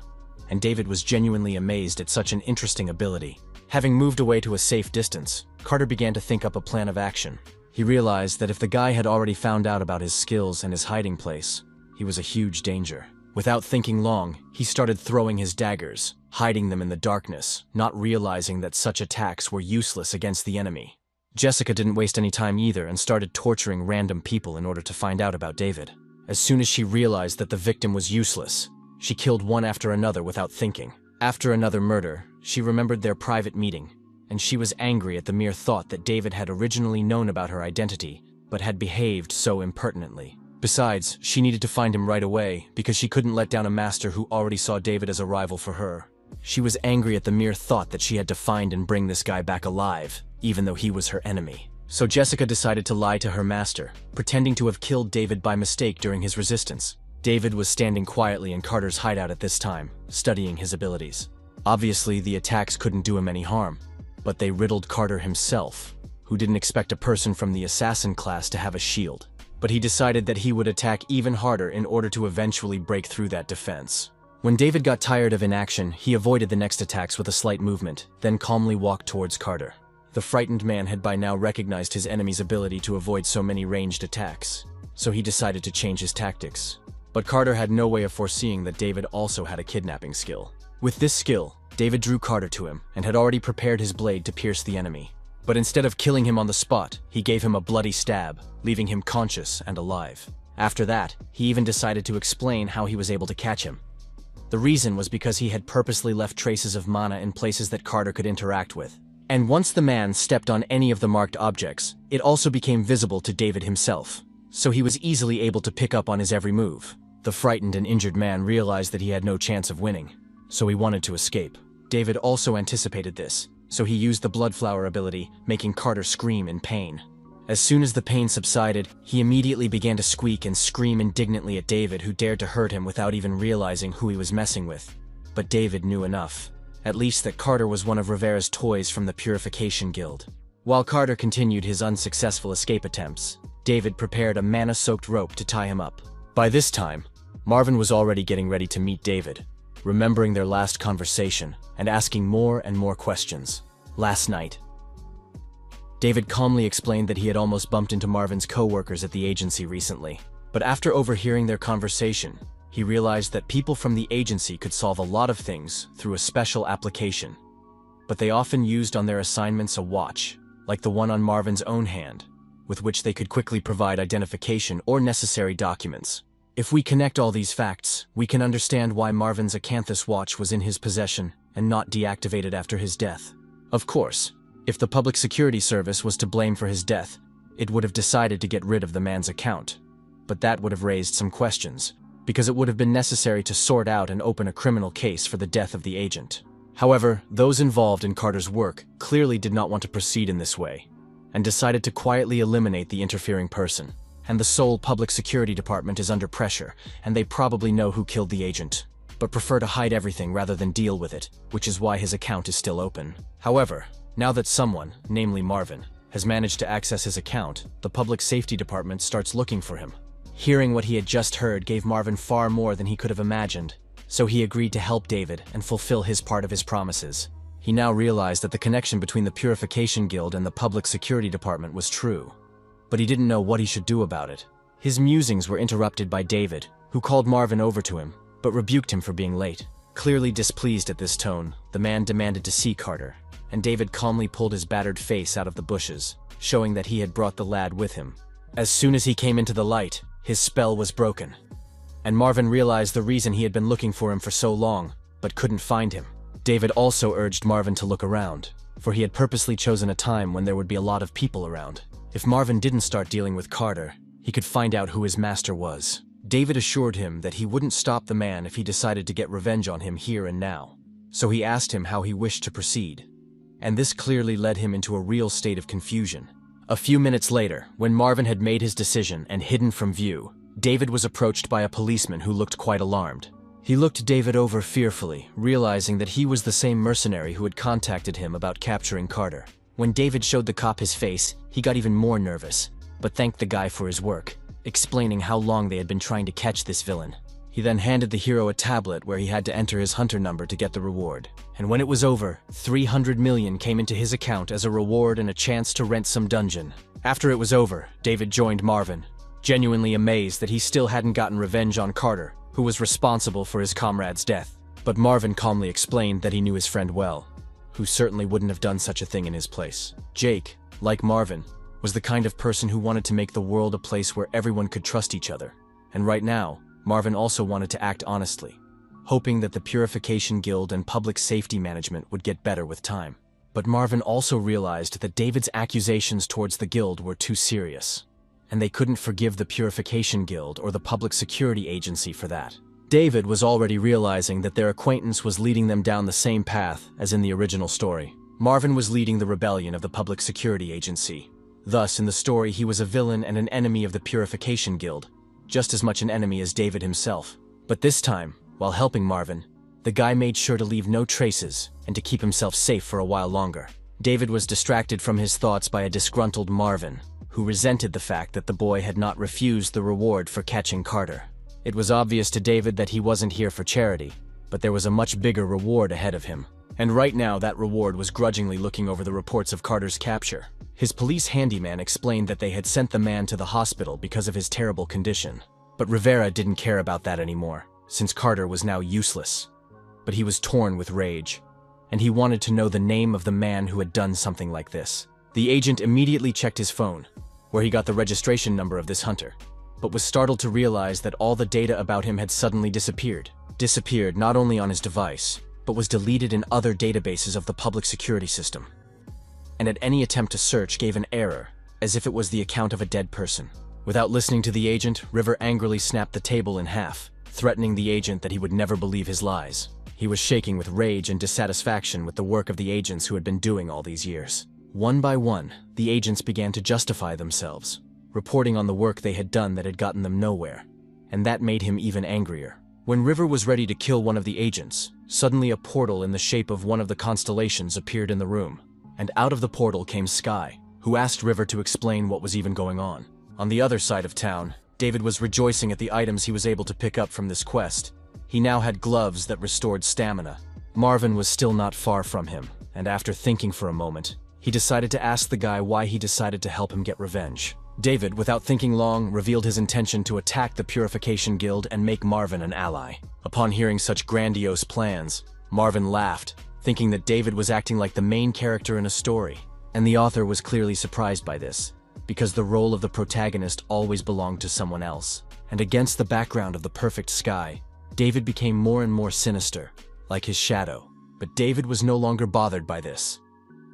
and David was genuinely amazed at such an interesting ability. Having moved away to a safe distance, Carter began to think up a plan of action. He realized that if the guy had already found out about his skills and his hiding place, he was a huge danger. Without thinking long, he started throwing his daggers, hiding them in the darkness, not realizing that such attacks were useless against the enemy. Jessica didn't waste any time either and started torturing random people in order to find out about David. As soon as she realized that the victim was useless, she killed one after another without thinking. After another murder, she remembered their private meeting, and she was angry at the mere thought that David had originally known about her identity, but had behaved so impertinently. Besides, she needed to find him right away, because she couldn't let down a master who already saw David as a rival for her. She was angry at the mere thought that she had to find and bring this guy back alive, even though he was her enemy. So Jessica decided to lie to her master, pretending to have killed David by mistake during his resistance. David was standing quietly in Carter's hideout at this time, studying his abilities. Obviously, the attacks couldn't do him any harm, but they riddled Carter himself, who didn't expect a person from the assassin class to have a shield. But he decided that he would attack even harder in order to eventually break through that defense. When David got tired of inaction, he avoided the next attacks with a slight movement, then calmly walked towards Carter. The frightened man had by now recognized his enemy's ability to avoid so many ranged attacks, so he decided to change his tactics. But Carter had no way of foreseeing that David also had a kidnapping skill. With this skill, David drew Carter to him and had already prepared his blade to pierce the enemy. But instead of killing him on the spot, he gave him a bloody stab, leaving him conscious and alive. After that, he even decided to explain how he was able to catch him. The reason was because he had purposely left traces of mana in places that Carter could interact with. And once the man stepped on any of the marked objects, it also became visible to David himself, so he was easily able to pick up on his every move. The frightened and injured man realized that he had no chance of winning. so he wanted to escape. David also anticipated this, so he used the blood flower ability, making Carter scream in pain. As soon as the pain subsided, he immediately began to squeak and scream indignantly at David, who dared to hurt him without even realizing who he was messing with. But David knew enough, at least that Carter was one of Rivera's toys from the Purification Guild. While Carter continued his unsuccessful escape attempts, David prepared a mana-soaked rope to tie him up. By this time, Marvin was already getting ready to meet David, remembering their last conversation and asking more and more questions. Last night, David calmly explained that he had almost bumped into Marvin's co-workers at the agency recently. But after overhearing their conversation, he realized that people from the agency could solve a lot of things through a special application. But they often used on their assignments a watch, like the one on Marvin's own hand, with which they could quickly provide identification or necessary documents. If we connect all these facts, we can understand why Marvin's Acanthus watch was in his possession and not deactivated after his death. Of course, if the Public Security Service was to blame for his death, it would have decided to get rid of the man's account. But that would have raised some questions, because it would have been necessary to sort out and open a criminal case for the death of the agent. However, those involved in Carter's work clearly did not want to proceed in this way, and decided to quietly eliminate the interfering person. And the Seoul Public Security Department is under pressure, and they probably know who killed the agent, but prefer to hide everything rather than deal with it, which is why his account is still open. However, now that someone, namely Marvin, has managed to access his account, the Public Safety Department starts looking for him. Hearing what he had just heard gave Marvin far more than he could have imagined, so he agreed to help David and fulfill his part of his promises. He now realized that the connection between the Purification Guild and the Public Security Department was true, but he didn't know what he should do about it. His musings were interrupted by David, who called Marvin over to him, but rebuked him for being late. Clearly displeased at this tone, the man demanded to see Carter, and David calmly pulled his battered face out of the bushes, showing that he had brought the lad with him. As soon as he came into the light, his spell was broken, and Marvin realized the reason he had been looking for him for so long, but couldn't find him. David also urged Marvin to look around, for he had purposely chosen a time when there would be a lot of people around. If Marvin didn't start dealing with Carter, he could find out who his master was. David assured him that he wouldn't stop the man if he decided to get revenge on him here and now, so he asked him how he wished to proceed. And this clearly led him into a real state of confusion. A few minutes later, when Marvin had made his decision and hidden from view, David was approached by a policeman who looked quite alarmed. He looked David over fearfully, realizing that he was the same mercenary who had contacted him about capturing Carter. When David showed the cop his face, he got even more nervous, but thanked the guy for his work, explaining how long they had been trying to catch this villain. He then handed the hero a tablet where he had to enter his hunter number to get the reward. And when it was over, 300 million came into his account as a reward and a chance to rent some dungeon. After it was over, David joined Marvin, genuinely amazed that he still hadn't gotten revenge on Carter, who was responsible for his comrade's death. But Marvin calmly explained that he knew his friend well, who certainly wouldn't have done such a thing in his place. Jake, like Marvin, was the kind of person who wanted to make the world a place where everyone could trust each other. And right now, Marvin also wanted to act honestly, hoping that the Purification Guild and public safety management would get better with time. But Marvin also realized that David's accusations towards the guild were too serious, and they couldn't forgive the Purification Guild or the Public Security Agency for that. David was already realizing that their acquaintance was leading them down the same path as in the original story. Marvin was leading the rebellion of the Public Security Agency. Thus, in the story, he was a villain and an enemy of the Purification Guild, just as much an enemy as David himself. But this time, while helping Marvin, the guy made sure to leave no traces and to keep himself safe for a while longer. David was distracted from his thoughts by a disgruntled Marvin, who resented the fact that the boy had not refused the reward for catching Carter. It was obvious to David that he wasn't here for charity, but there was a much bigger reward ahead of him. And right now, that reward was grudgingly looking over the reports of Carter's capture. His police handyman explained that they had sent the man to the hospital because of his terrible condition. But Rivera didn't care about that anymore, since Carter was now useless. But he was torn with rage, and he wanted to know the name of the man who had done something like this. The agent immediately checked his phone, where he got the registration number of this hunter, but was startled to realize that all the data about him had suddenly disappeared. Disappeared not only on his device, but was deleted in other databases of the public security system. And at any attempt to search gave an error, as if it was the account of a dead person. Without listening to the agent, River angrily snapped the table in half, threatening the agent that he would never believe his lies. He was shaking with rage and dissatisfaction with the work of the agents who had been doing all these years. One by one, the agents began to justify themselves, reporting on the work they had done that had gotten them nowhere, and that made him even angrier. When River was ready to kill one of the agents, suddenly a portal in the shape of one of the constellations appeared in the room, and out of the portal came Sky, who asked River to explain what was even going on. On the other side of town, David was rejoicing at the items he was able to pick up from this quest. He now had gloves that restored stamina. Marvin was still not far from him, and after thinking for a moment, he decided to ask the guy why he decided to help him get revenge. David, without thinking long, revealed his intention to attack the Purification Guild and make Marvin an ally. Upon hearing such grandiose plans, Marvin laughed, thinking that David was acting like the main character in a story. And the author was clearly surprised by this, because the role of the protagonist always belonged to someone else. And against the background of the perfect Sky, David became more and more sinister, like his shadow. But David was no longer bothered by this.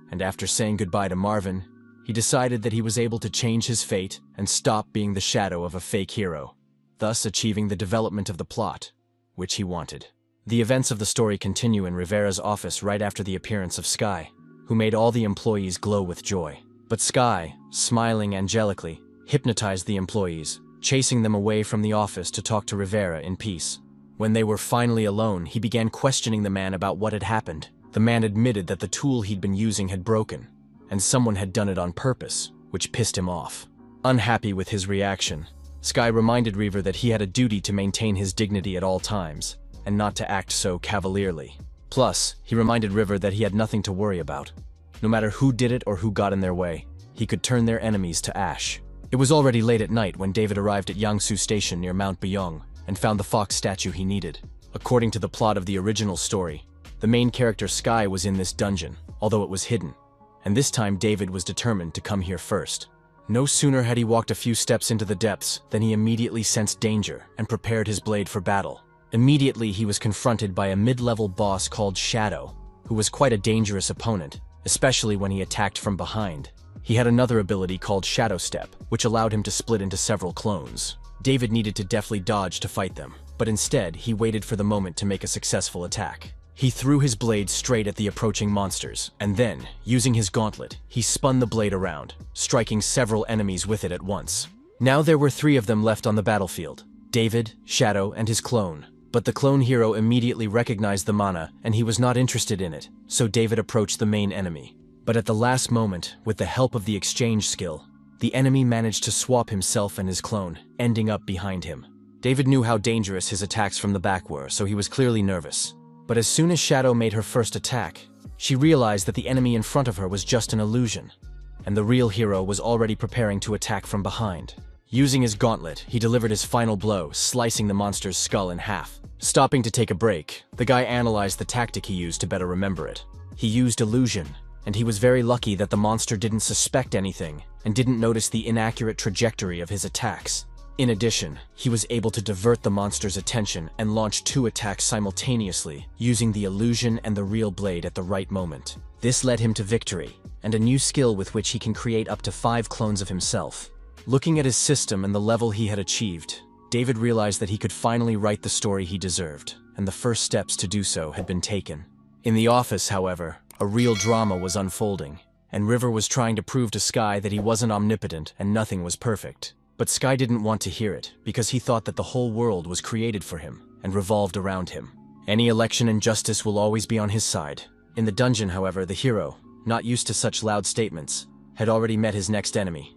And after saying goodbye to Marvin, he decided that he was able to change his fate and stop being the shadow of a fake hero, thus achieving the development of the plot, which he wanted. The events of the story continue in Rivera's office right after the appearance of Sky, who made all the employees glow with joy. But Sky, smiling angelically, hypnotized the employees, chasing them away from the office to talk to Rivera in peace. When they were finally alone, he began questioning the man about what had happened. The man admitted that the tool he'd been using had broken, and someone had done it on purpose, which pissed him off. Unhappy with his reaction, Sky reminded River that he had a duty to maintain his dignity at all times, and not to act so cavalierly. Plus, he reminded River that he had nothing to worry about. No matter who did it or who got in their way, he could turn their enemies to ash. It was already late at night when David arrived at Yangsu Station near Mount Buyong and found the fox statue he needed. According to the plot of the original story, the main character Sky was in this dungeon, although it was hidden, and this time David was determined to come here first. No sooner had he walked a few steps into the depths than he immediately sensed danger and prepared his blade for battle. Immediately he was confronted by a mid-level boss called Shadow, who was quite a dangerous opponent, especially when he attacked from behind. He had another ability called Shadow Step, which allowed him to split into several clones. David needed to deftly dodge to fight them, but instead he waited for the moment to make a successful attack. He threw his blade straight at the approaching monsters, and then, using his gauntlet, he spun the blade around, striking several enemies with it at once. Now there were 3 of them left on the battlefield: David, Shadow, and his clone. But the clone hero immediately recognized the mana, and he was not interested in it, so David approached the main enemy. But at the last moment, with the help of the exchange skill, the enemy managed to swap himself and his clone, ending up behind him. David knew how dangerous his attacks from the back were, so he was clearly nervous. But as soon as Shadow made her first attack, she realized that the enemy in front of her was just an illusion, and the real hero was already preparing to attack from behind. Using his gauntlet, he delivered his final blow, slicing the monster's skull in half. Stopping to take a break, the guy analyzed the tactic he used to better remember it. He used illusion, and he was very lucky that the monster didn't suspect anything and didn't notice the inaccurate trajectory of his attacks. In addition, he was able to divert the monster's attention and launch 2 attacks simultaneously, using the illusion and the real blade at the right moment. This led him to victory, and a new skill with which he can create up to 5 clones of himself. Looking at his system and the level he had achieved, David realized that he could finally write the story he deserved, and the first steps to do so had been taken. In the office, however, a real drama was unfolding, and River was trying to prove to Sky that he wasn't omnipotent and nothing was perfect. But Sky didn't want to hear it, because he thought that the whole world was created for him and revolved around him. Any election and justice will always be on his side. In the dungeon, however, the hero, not used to such loud statements, had already met his next enemy.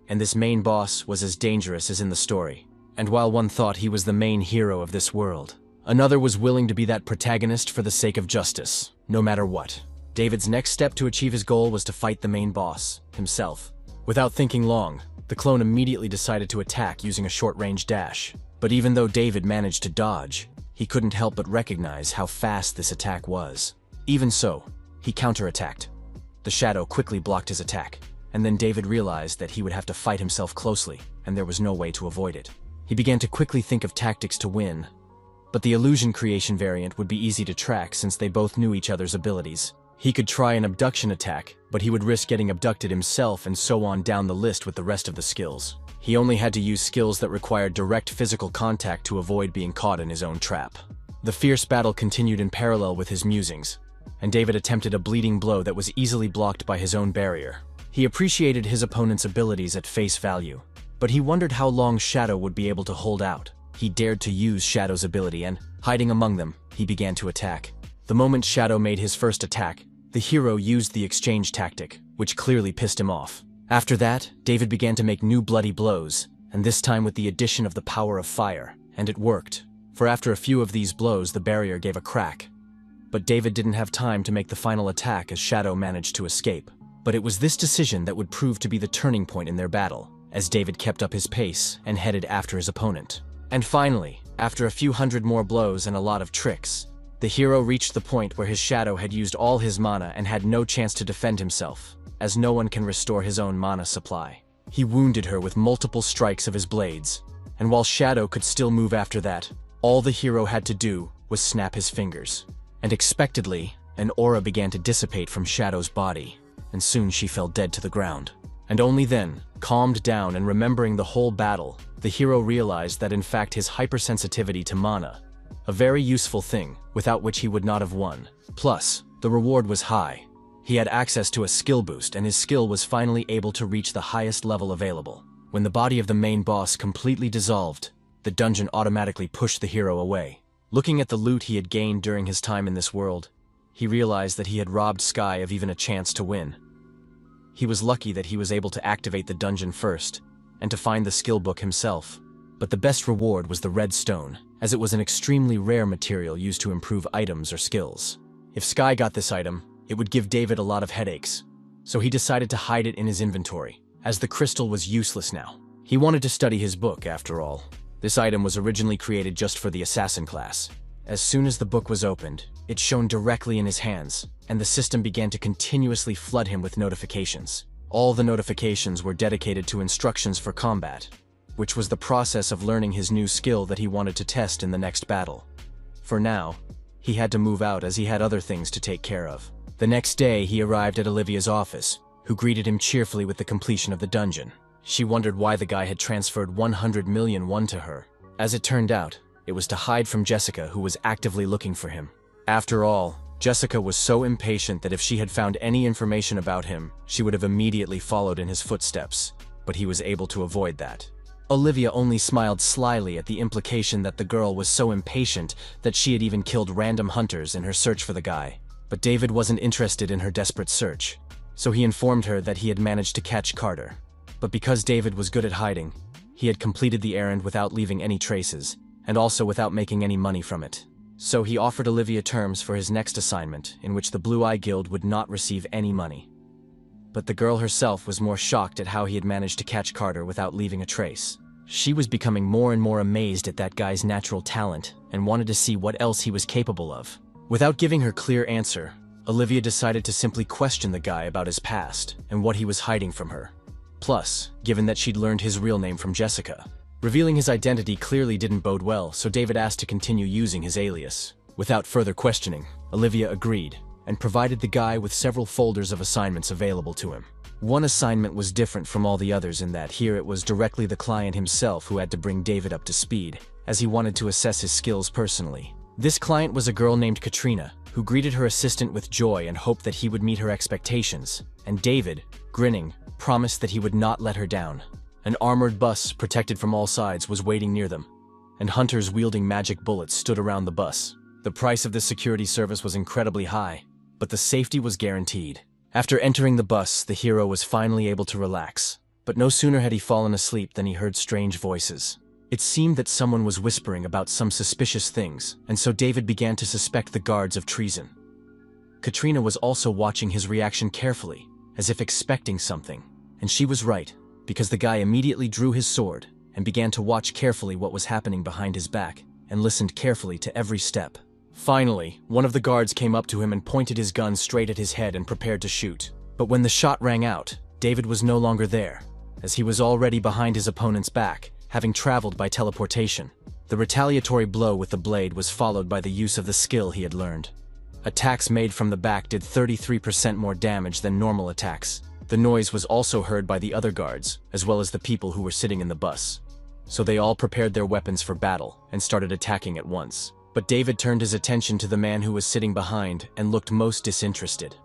And this main boss was as dangerous as in the story. And while one thought he was the main hero of this world, another was willing to be that protagonist for the sake of justice, no matter what. David's next step to achieve his goal was to fight the main boss, himself. Without thinking long, the clone immediately decided to attack using a short-range dash. But even though David managed to dodge, he couldn't help but recognize how fast this attack was. Even so, he counterattacked. The shadow quickly blocked his attack, and then David realized that he would have to fight himself closely, and there was no way to avoid it. He began to quickly think of tactics to win, but the illusion creation variant would be easy to track since they both knew each other's abilities. He could try an abduction attack, but he would risk getting abducted himself and so on down the list with the rest of the skills. He only had to use skills that required direct physical contact to avoid being caught in his own trap. The fierce battle continued in parallel with his musings, and David attempted a bleeding blow that was easily blocked by his own barrier. He appreciated his opponent's abilities at face value, but he wondered how long Shadow would be able to hold out. He dared to use Shadow's ability and, hiding among them, he began to attack. The moment Shadow made his first attack, the hero used the exchange tactic, which clearly pissed him off. After that, David began to make new bloody blows, and this time with the addition of the power of fire, and it worked. For after a few of these blows, the barrier gave a crack. But David didn't have time to make the final attack as Shadow managed to escape. But it was this decision that would prove to be the turning point in their battle, as David kept up his pace and headed after his opponent. And finally, after a few hundred more blows and a lot of tricks, the hero reached the point where his Shadow had used all his mana and had no chance to defend himself, as no one can restore his own mana supply. He wounded her with multiple strikes of his blades, and while Shadow could still move after that, all the hero had to do was snap his fingers. And expectedly, an aura began to dissipate from Shadow's body, and soon she fell dead to the ground. And only then, calmed down and remembering the whole battle, the hero realized that in fact his hypersensitivity to mana, a very useful thing, without which he would not have won. Plus, the reward was high. He had access to a skill boost, and his skill was finally able to reach the highest level available. When the body of the main boss completely dissolved, the dungeon automatically pushed the hero away. Looking at the loot he had gained during his time in this world, he realized that he had robbed Sky of even a chance to win. He was lucky that he was able to activate the dungeon first, and to find the skill book himself. But the best reward was the red stone, as it was an extremely rare material used to improve items or skills. If Sky got this item, it would give David a lot of headaches, so he decided to hide it in his inventory, as the crystal was useless now. He wanted to study his book, after all. This item was originally created just for the assassin class. As soon as the book was opened, it shone directly in his hands, and the system began to continuously flood him with notifications. All the notifications were dedicated to instructions for combat, which was the process of learning his new skill that he wanted to test in the next battle. For now, he had to move out as he had other things to take care of. The next day, he arrived at Olivia's office, who greeted him cheerfully with the completion of the dungeon. She wondered why the guy had transferred 100 million won to her. As it turned out, it was to hide from Jessica, who was actively looking for him. After all, Jessica was so impatient that if she had found any information about him, she would have immediately followed in his footsteps, but he was able to avoid that. Olivia only smiled slyly at the implication that the girl was so impatient that she had even killed random hunters in her search for the guy. But David wasn't interested in her desperate search, so he informed her that he had managed to catch Carter. But because David was good at hiding, he had completed the errand without leaving any traces, and also without making any money from it. So he offered Olivia terms for his next assignment, in which the Blue Eye Guild would not receive any money. But the girl herself was more shocked at how he had managed to catch Carter without leaving a trace. She was becoming more and more amazed at that guy's natural talent, and wanted to see what else he was capable of. Without giving her clear answer, Olivia decided to simply question the guy about his past, and what he was hiding from her. Plus, given that she'd learned his real name from Jessica, revealing his identity clearly didn't bode well, so David asked to continue using his alias. Without further questioning, Olivia agreed, and provided the guy with several folders of assignments available to him. One assignment was different from all the others in that here it was directly the client himself who had to bring David up to speed, as he wanted to assess his skills personally. This client was a girl named Katrina, who greeted her assistant with joy and hoped that he would meet her expectations, and David, grinning, promised that he would not let her down. An armored bus, protected from all sides, was waiting near them, and hunters wielding magic bullets stood around the bus. The price of this security service was incredibly high, but the safety was guaranteed. After entering the bus, the hero was finally able to relax, but no sooner had he fallen asleep than he heard strange voices. It seemed that someone was whispering about some suspicious things, and so David began to suspect the guards of treason. Katrina was also watching his reaction carefully, as if expecting something, and she was right, because the guy immediately drew his sword and began to watch carefully what was happening behind his back, and listened carefully to every step. Finally, one of the guards came up to him and pointed his gun straight at his head and prepared to shoot. But when the shot rang out, David was no longer there, as he was already behind his opponent's back, having traveled by teleportation. The retaliatory blow with the blade was followed by the use of the skill he had learned. Attacks made from the back did 33% more damage than normal attacks. The noise was also heard by the other guards, as well as the people who were sitting in the bus. So they all prepared their weapons for battle and started attacking at once. But David turned his attention to the man who was sitting behind and looked most disinterested.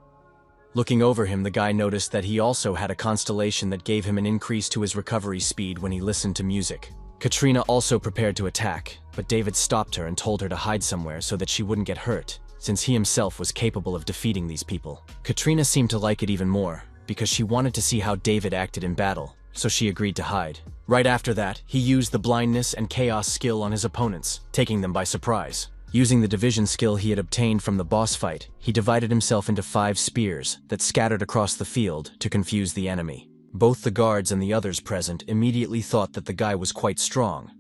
Looking over him, the guy noticed that he also had a constellation that gave him an increase to his recovery speed when he listened to music. Katrina also prepared to attack, but David stopped her and told her to hide somewhere so that she wouldn't get hurt, since he himself was capable of defeating these people. Katrina seemed to like it even more, because she wanted to see how David acted in battle, so she agreed to hide. Right after that, he used the blindness and chaos skill on his opponents, taking them by surprise. Using the division skill he had obtained from the boss fight, he divided himself into 5 spears that scattered across the field to confuse the enemy. Both the guards and the others present immediately thought that the guy was quite strong,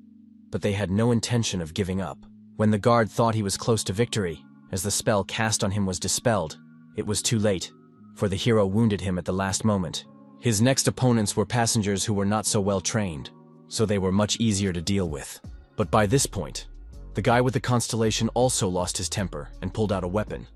but they had no intention of giving up. When the guard thought he was close to victory, as the spell cast on him was dispelled, it was too late, for the hero wounded him at the last moment. His next opponents were passengers who were not so well trained, so they were much easier to deal with. But by this point, the guy with the constellation also lost his temper and pulled out a weapon,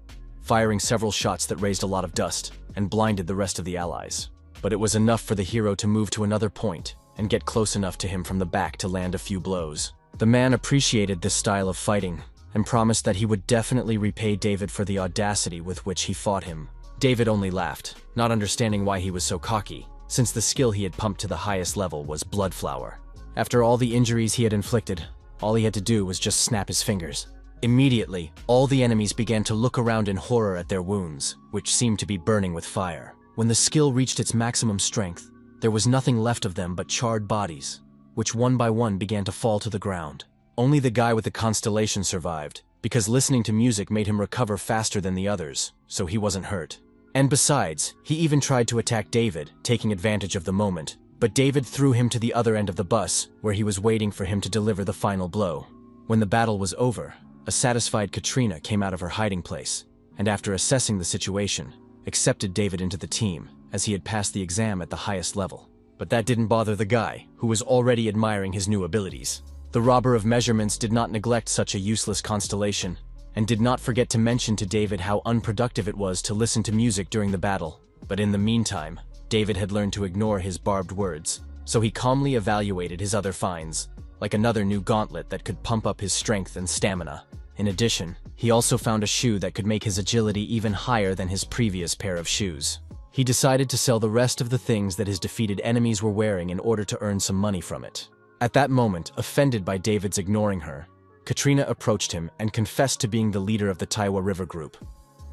firing several shots that raised a lot of dust and blinded the rest of the allies. But it was enough for the hero to move to another point and get close enough to him from the back to land a few blows. The man appreciated this style of fighting and promised that he would definitely repay David for the audacity with which he fought him. David only laughed, not understanding why he was so cocky, since the skill he had pumped to the highest level was blood flower. After all the injuries he had inflicted, all he had to do was just snap his fingers. Immediately, all the enemies began to look around in horror at their wounds, which seemed to be burning with fire. When the skill reached its maximum strength, there was nothing left of them but charred bodies, which one by one began to fall to the ground. Only the guy with the constellation survived, because listening to music made him recover faster than the others, so he wasn't hurt. And besides, he even tried to attack David, taking advantage of the moment, but David threw him to the other end of the bus, where he was waiting for him to deliver the final blow. When the battle was over, a satisfied Katrina came out of her hiding place, and after assessing the situation, accepted David into the team, as he had passed the exam at the highest level. But that didn't bother the guy, who was already admiring his new abilities. The robber of measurements did not neglect such a useless constellation, and did not forget to mention to David how unproductive it was to listen to music during the battle. But in the meantime, David had learned to ignore his barbed words, so he calmly evaluated his other finds, like another new gauntlet that could pump up his strength and stamina. In addition, he also found a shoe that could make his agility even higher than his previous pair of shoes. He decided to sell the rest of the things that his defeated enemies were wearing in order to earn some money from it. At that moment, offended by David's ignoring her, Katrina approached him and confessed to being the leader of the Taiwa River group,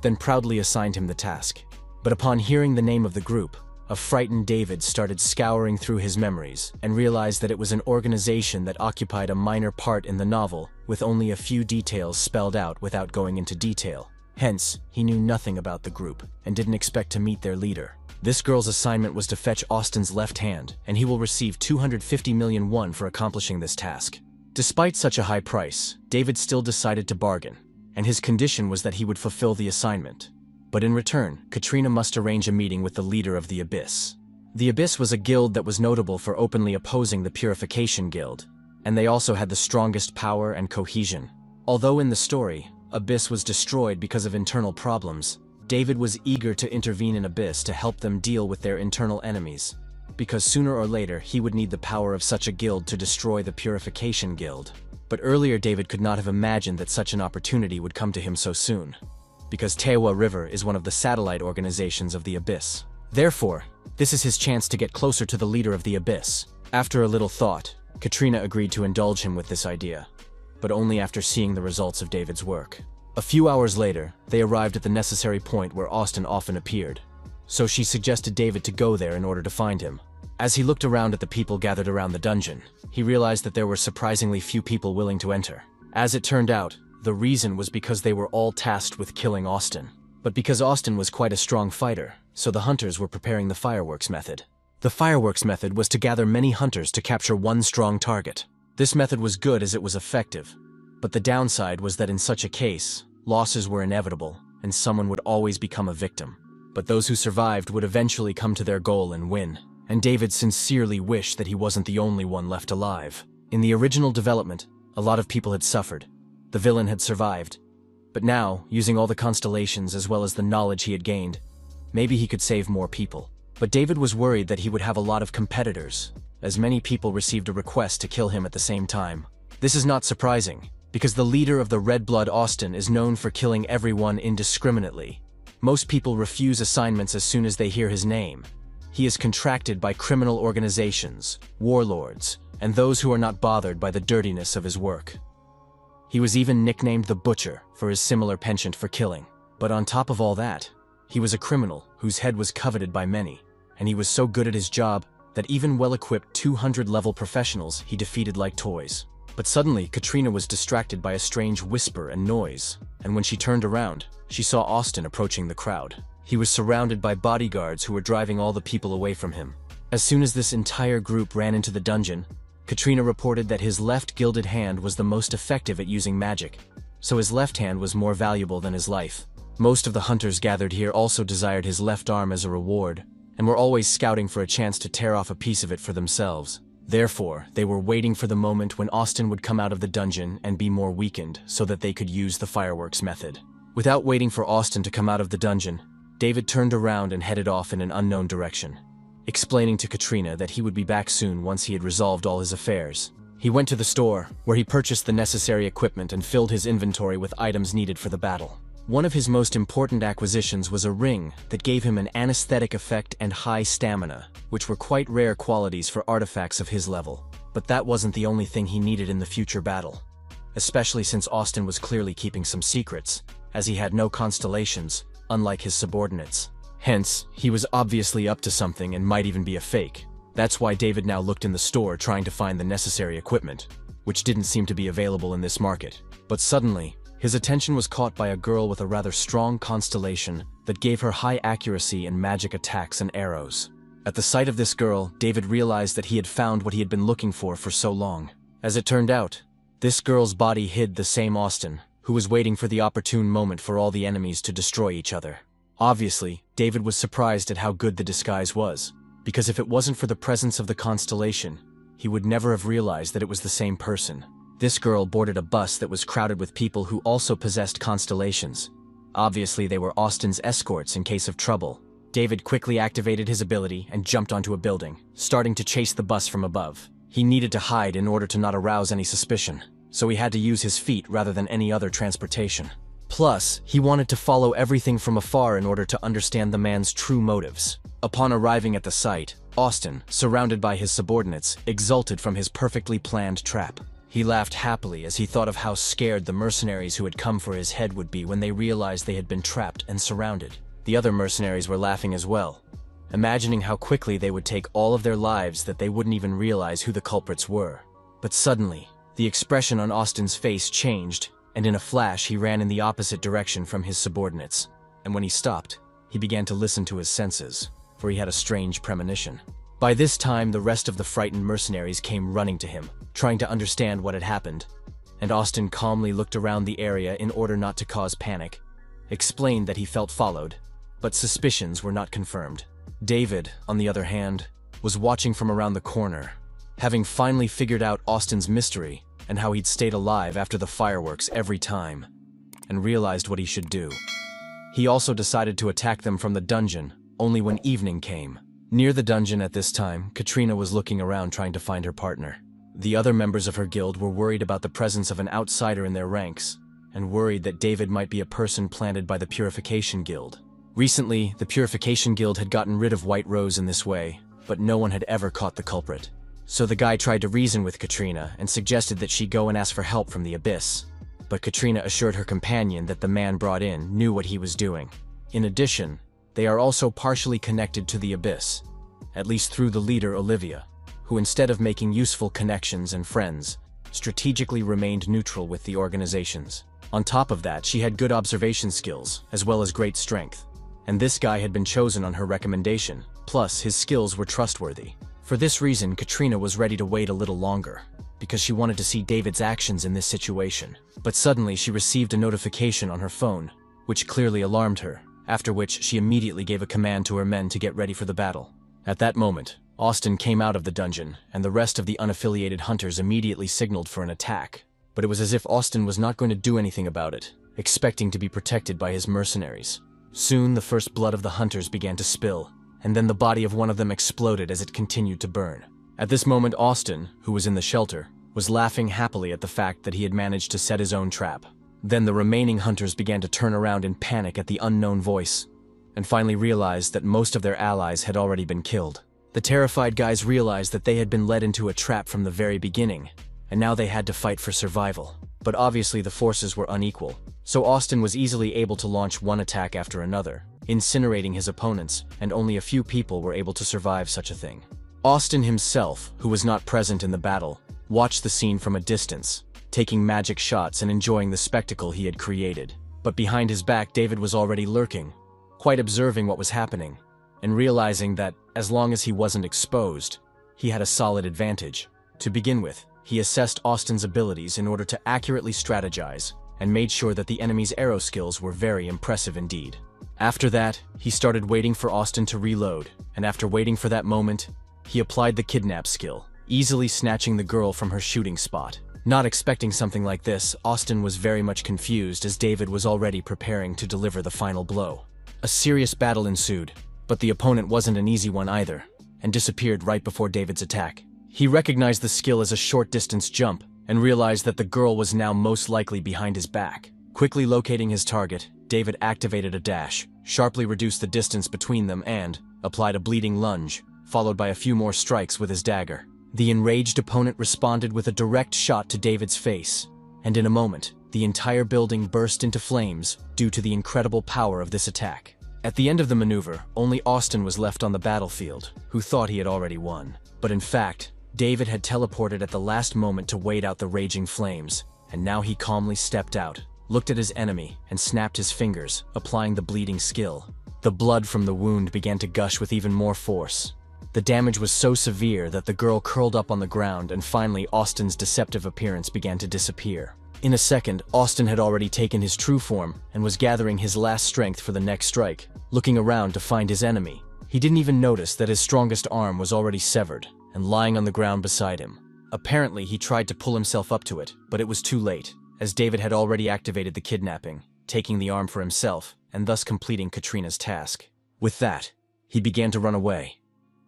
then proudly assigned him the task. But upon hearing the name of the group, a frightened David started scouring through his memories and realized that it was an organization that occupied a minor part in the novel, with only a few details spelled out without going into detail. Hence, he knew nothing about the group and didn't expect to meet their leader. This girl's assignment was to fetch Austin's left hand, and he will receive 250 million won for accomplishing this task. Despite such a high price, David still decided to bargain, and his condition was that he would fulfill the assignment. But in return, Katrina must arrange a meeting with the leader of the Abyss. The Abyss was a guild that was notable for openly opposing the Purification Guild, and they also had the strongest power and cohesion. Although in the story, Abyss was destroyed because of internal problems, David was eager to intervene in Abyss to help them deal with their internal enemies, because sooner or later he would need the power of such a guild to destroy the Purification Guild. But earlier David could not have imagined that such an opportunity would come to him so soon, because Taiwa River is one of the satellite organizations of the Abyss. Therefore, this is his chance to get closer to the leader of the Abyss. After a little thought, Katrina agreed to indulge him with this idea, but only after seeing the results of David's work. A few hours later, they arrived at the necessary point where Austin often appeared, so she suggested David to go there in order to find him. As he looked around at the people gathered around the dungeon, he realized that there were surprisingly few people willing to enter. As it turned out, the reason was because they were all tasked with killing Austin. But because Austin was quite a strong fighter, so the hunters were preparing the fireworks method. The fireworks method was to gather many hunters to capture one strong target. This method was good as it was effective, but the downside was that in such a case, losses were inevitable, and someone would always become a victim. But those who survived would eventually come to their goal and win, and David sincerely wished that he wasn't the only one left alive. In the original development, a lot of people had suffered. The villain had survived. But now, using all the constellations as well as the knowledge he had gained, maybe he could save more people. But David was worried that he would have a lot of competitors, as many people received a request to kill him at the same time. This is not surprising, because the leader of the Red Blood Austin is known for killing everyone indiscriminately. Most people refuse assignments as soon as they hear his name. He is contracted by criminal organizations, warlords, and those who are not bothered by the dirtiness of his work. He was even nicknamed the Butcher for his similar penchant for killing. But on top of all that, he was a criminal whose head was coveted by many, and he was so good at his job that even well-equipped 200-level professionals he defeated like toys. But suddenly, Katrina was distracted by a strange whisper and noise, and when she turned around, she saw Austin approaching the crowd. He was surrounded by bodyguards who were driving all the people away from him. As soon as this entire group ran into the dungeon, Katrina reported that his left gilded hand was the most effective at using magic, so his left hand was more valuable than his life. Most of the hunters gathered here also desired his left arm as a reward, and were always scouting for a chance to tear off a piece of it for themselves. Therefore, they were waiting for the moment when Austin would come out of the dungeon and be more weakened so that they could use the fireworks method. Without waiting for Austin to come out of the dungeon, David turned around and headed off in an unknown direction, explaining to Katrina that he would be back soon once he had resolved all his affairs. He went to the store, where he purchased the necessary equipment and filled his inventory with items needed for the battle. One of his most important acquisitions was a ring that gave him an anesthetic effect and high stamina, which were quite rare qualities for artifacts of his level. But that wasn't the only thing he needed in the future battle, especially since Austin was clearly keeping some secrets, as he had no constellations, unlike his subordinates. Hence, he was obviously up to something and might even be a fake. That's why David now looked in the store trying to find the necessary equipment, which didn't seem to be available in this market. But suddenly, his attention was caught by a girl with a rather strong constellation that gave her high accuracy in magic attacks and arrows. At the sight of this girl, David realized that he had found what he had been looking for so long. As it turned out, this girl's body hid the same Austin, who was waiting for the opportune moment for all the enemies to destroy each other. Obviously, David was surprised at how good the disguise was, because if it wasn't for the presence of the constellation, he would never have realized that it was the same person. This girl boarded a bus that was crowded with people who also possessed constellations. Obviously, they were Austin's escorts in case of trouble. David quickly activated his ability and jumped onto a building, starting to chase the bus from above. He needed to hide in order to not arouse any suspicion, so he had to use his feet rather than any other transportation. Plus, he wanted to follow everything from afar in order to understand the man's true motives. Upon arriving at the site, Austin, surrounded by his subordinates, exulted from his perfectly planned trap. He laughed happily as he thought of how scared the mercenaries who had come for his head would be when they realized they had been trapped and surrounded. The other mercenaries were laughing as well, imagining how quickly they would take all of their lives that they wouldn't even realize who the culprits were. But suddenly, the expression on Austin's face changed, and in a flash he ran in the opposite direction from his subordinates. And when he stopped, he began to listen to his senses, for he had a strange premonition. By this time, the rest of the frightened mercenaries came running to him, trying to understand what had happened, and Austin calmly looked around the area in order not to cause panic, explained that he felt followed, but suspicions were not confirmed. David, on the other hand, was watching from around the corner, having finally figured out Austin's mystery and how he'd stayed alive after the fireworks every time, and realized what he should do. He also decided to attack them from the dungeon, only when evening came. Near the dungeon at this time, Katrina was looking around trying to find her partner. The other members of her guild were worried about the presence of an outsider in their ranks, and worried that David might be a person planted by the Purification Guild. Recently, the Purification Guild had gotten rid of White Rose in this way, but no one had ever caught the culprit. So the guy tried to reason with Katrina and suggested that she go and ask for help from the Abyss. But Katrina assured her companion that the man brought in knew what he was doing. In addition, they are also partially connected to the Abyss, at least through the leader Olivia, who instead of making useful connections and friends, strategically remained neutral with the organizations. On top of that, she had good observation skills, as well as great strength. And this guy had been chosen on her recommendation, plus his skills were trustworthy. For this reason, Katrina was ready to wait a little longer, because she wanted to see David's actions in this situation. But suddenly she received a notification on her phone, which clearly alarmed her, after which she immediately gave a command to her men to get ready for the battle. At that moment, Austin came out of the dungeon, and the rest of the unaffiliated hunters immediately signaled for an attack. But it was as if Austin was not going to do anything about it, expecting to be protected by his mercenaries. Soon the first blood of the hunters began to spill, and then the body of one of them exploded as it continued to burn. At this moment Austin, who was in the shelter, was laughing happily at the fact that he had managed to set his own trap. Then the remaining hunters began to turn around in panic at the unknown voice, and finally realized that most of their allies had already been killed. The terrified guys realized that they had been led into a trap from the very beginning, and now they had to fight for survival. But obviously the forces were unequal, so Austin was easily able to launch one attack after another, incinerating his opponents, and only a few people were able to survive such a thing. Austin himself, who was not present in the battle, watched the scene from a distance, taking magic shots and enjoying the spectacle he had created. But behind his back, David was already lurking, quite observing what was happening, and realizing that, as long as he wasn't exposed, he had a solid advantage. To begin with, he assessed Austin's abilities in order to accurately strategize, and made sure that the enemy's arrow skills were very impressive indeed. After that, he started waiting for Austin to reload, and after waiting for that moment, he applied the kidnap skill, easily snatching the girl from her shooting spot. Not expecting something like this, Austin was very much confused as David was already preparing to deliver the final blow. A serious battle ensued, but the opponent wasn't an easy one either, and disappeared right before David's attack. He recognized the skill as a short-distance jump, and realized that the girl was now most likely behind his back. Quickly locating his target, David activated a dash, sharply reduced the distance between them and applied a bleeding lunge, followed by a few more strikes with his dagger. The enraged opponent responded with a direct shot to David's face, and in a moment, the entire building burst into flames due to the incredible power of this attack. At the end of the maneuver, only Austin was left on the battlefield, who thought he had already won. But in fact, David had teleported at the last moment to wait out the raging flames, and now he calmly stepped out, looked at his enemy, and snapped his fingers, applying the bleeding skill. The blood from the wound began to gush with even more force. The damage was so severe that the girl curled up on the ground, and finally Austin's deceptive appearance began to disappear. In a second, Austin had already taken his true form and was gathering his last strength for the next strike, looking around to find his enemy. He didn't even notice that his strongest arm was already severed and lying on the ground beside him. Apparently, he tried to pull himself up to it, but it was too late, as David had already activated the kidnapping, taking the arm for himself and thus completing Katrina's task. With that, he began to run away,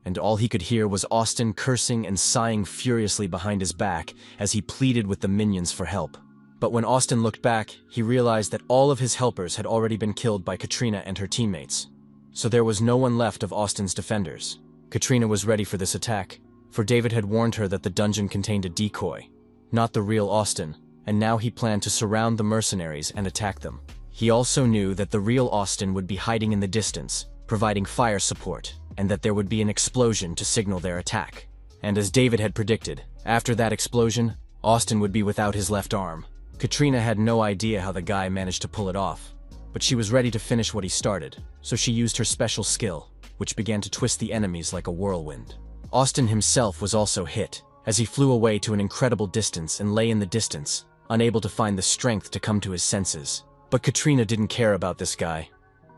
and all he could hear was Austin cursing and sighing furiously behind his back as he pleaded with the minions for help. But when Austin looked back, he realized that all of his helpers had already been killed by Katrina and her teammates. So there was no one left of Austin's defenders. Katrina was ready for this attack, for David had warned her that the dungeon contained a decoy, not the real Austin, and now he planned to surround the mercenaries and attack them. He also knew that the real Austin would be hiding in the distance, providing fire support, and that there would be an explosion to signal their attack. And as David had predicted, after that explosion, Austin would be without his left arm. Katrina had no idea how the guy managed to pull it off, but she was ready to finish what he started, so she used her special skill, which began to twist the enemies like a whirlwind. Austin himself was also hit, as he flew away to an incredible distance and lay in the distance, unable to find the strength to come to his senses. But Katrina didn't care about this guy,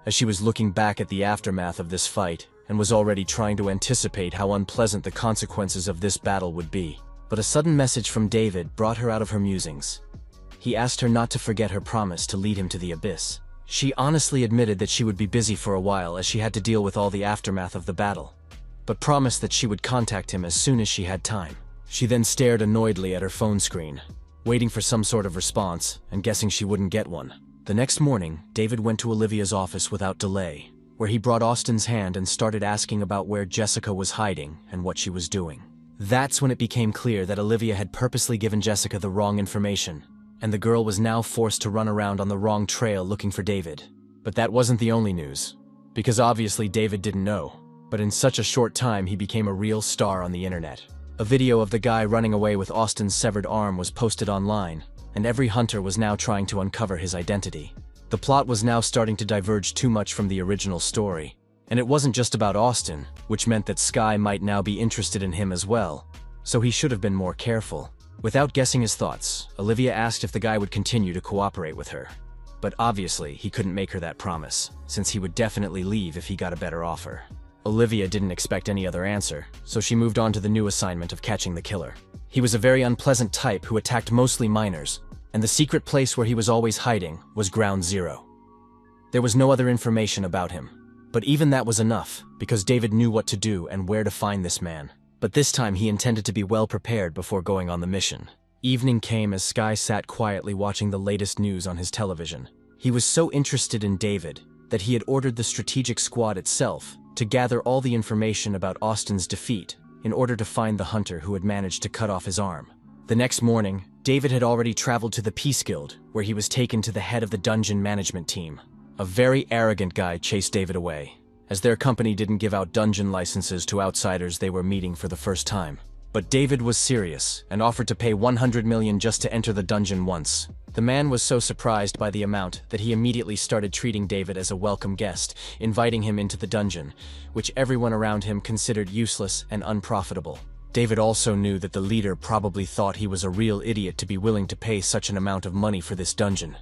as she was looking back at the aftermath of this fight and was already trying to anticipate how unpleasant the consequences of this battle would be. But a sudden message from David brought her out of her musings. He asked her not to forget her promise to lead him to the abyss. She honestly admitted that she would be busy for a while as she had to deal with all the aftermath of the battle, but promised that she would contact him as soon as she had time. She then stared annoyedly at her phone screen, waiting for some sort of response and guessing she wouldn't get one. The next morning, David went to Olivia's office without delay, where he brought Austin's hand and started asking about where Jessica was hiding and what she was doing. That's when it became clear that Olivia had purposely given Jessica the wrong information, and the girl was now forced to run around on the wrong trail looking for David. But that wasn't the only news, because obviously David didn't know, but in such a short time he became a real star on the internet. A video of the guy running away with Austin's severed arm was posted online, and every hunter was now trying to uncover his identity. The plot was now starting to diverge too much from the original story, and it wasn't just about Austin, which meant that Sky might now be interested in him as well, so he should have been more careful. Without guessing his thoughts, Olivia asked if the guy would continue to cooperate with her. But obviously, he couldn't make her that promise, since he would definitely leave if he got a better offer. Olivia didn't expect any other answer, so she moved on to the new assignment of catching the killer. He was a very unpleasant type who attacked mostly miners, and the secret place where he was always hiding was Ground Zero. There was no other information about him, but even that was enough, because David knew what to do and where to find this man. But this time he intended to be well prepared before going on the mission. Evening came as Sky sat quietly watching the latest news on his television. He was so interested in David that he had ordered the strategic squad itself to gather all the information about Austin's defeat in order to find the hunter who had managed to cut off his arm. The next morning, David had already traveled to the Peace Guild, where he was taken to the head of the dungeon management team. A very arrogant guy chased David away, as their company didn't give out dungeon licenses to outsiders they were meeting for the first time. But David was serious and offered to pay 100 million just to enter the dungeon once. The man was so surprised by the amount that he immediately started treating David as a welcome guest, inviting him into the dungeon, which everyone around him considered useless and unprofitable. David also knew that the leader probably thought he was a real idiot to be willing to pay such an amount of money for this dungeon.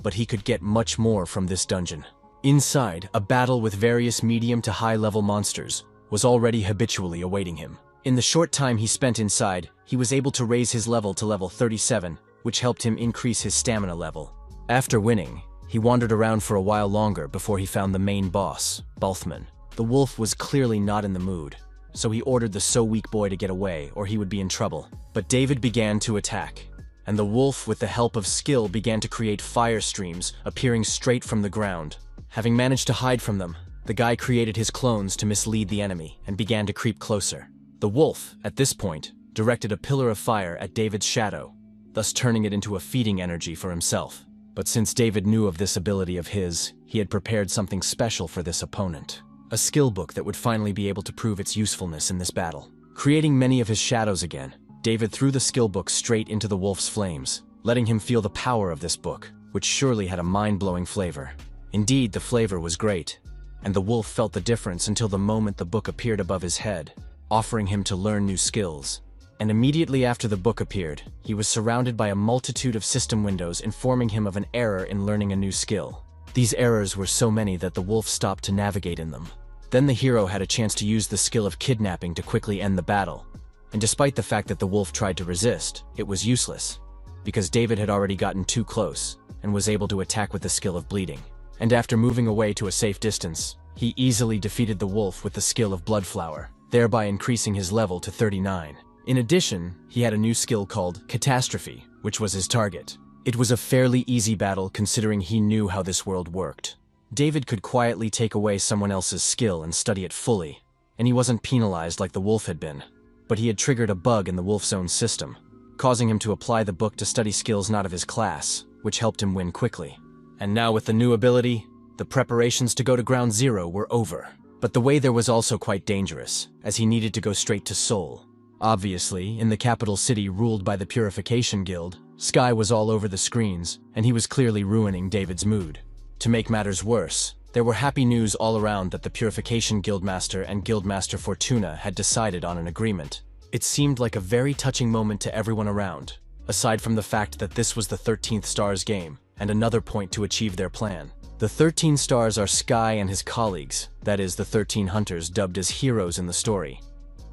But he could get much more from this dungeon. Inside, a battle with various medium to high-level monsters was already habitually awaiting him. In the short time he spent inside, he was able to raise his level to level 37, which helped him increase his stamina level. After winning, he wandered around for a while longer before he found the main boss, Balthman. The wolf was clearly not in the mood, so he ordered the so-weak boy to get away or he would be in trouble. But David began to attack, and the wolf, with the help of skill, began to create fire streams appearing straight from the ground. Having managed to hide from them, the guy created his clones to mislead the enemy and began to creep closer. The wolf, at this point, directed a pillar of fire at David's shadow, thus turning it into a feeding energy for himself. But since David knew of this ability of his, he had prepared something special for this opponent. A skill book that would finally be able to prove its usefulness in this battle. Creating many of his shadows again, David threw the skill book straight into the wolf's flames, letting him feel the power of this book, which surely had a mind-blowing flavor. Indeed, the flavor was great, and the wolf felt the difference until the moment the book appeared above his head, offering him to learn new skills. And immediately after the book appeared, he was surrounded by a multitude of system windows informing him of an error in learning a new skill. These errors were so many that the wolf stopped to navigate in them. Then the hero had a chance to use the skill of kidnapping to quickly end the battle, and despite the fact that the wolf tried to resist, it was useless, because David had already gotten too close and was able to attack with the skill of bleeding. And after moving away to a safe distance, he easily defeated the wolf with the skill of Bloodflower, thereby increasing his level to 39. In addition, he had a new skill called Catastrophe, which was his target. It was a fairly easy battle considering he knew how this world worked. David could quietly take away someone else's skill and study it fully, and he wasn't penalized like the wolf had been. But he had triggered a bug in the wolf's own system, causing him to apply the book to study skills not of his class, which helped him win quickly. And now with the new ability, the preparations to go to Ground Zero were over. But the way there was also quite dangerous, as he needed to go straight to Seoul. Obviously, in the capital city ruled by the Purification Guild, Sky was all over the screens, and he was clearly ruining David's mood. To make matters worse, there were happy news all around that the Purification Guildmaster and Guildmaster Fortuna had decided on an agreement. It seemed like a very touching moment to everyone around, aside from the fact that this was the 13th Stars game, and another point to achieve their plan. The 13 Stars are Sky and his colleagues, that is, the 13 hunters dubbed as heroes in the story.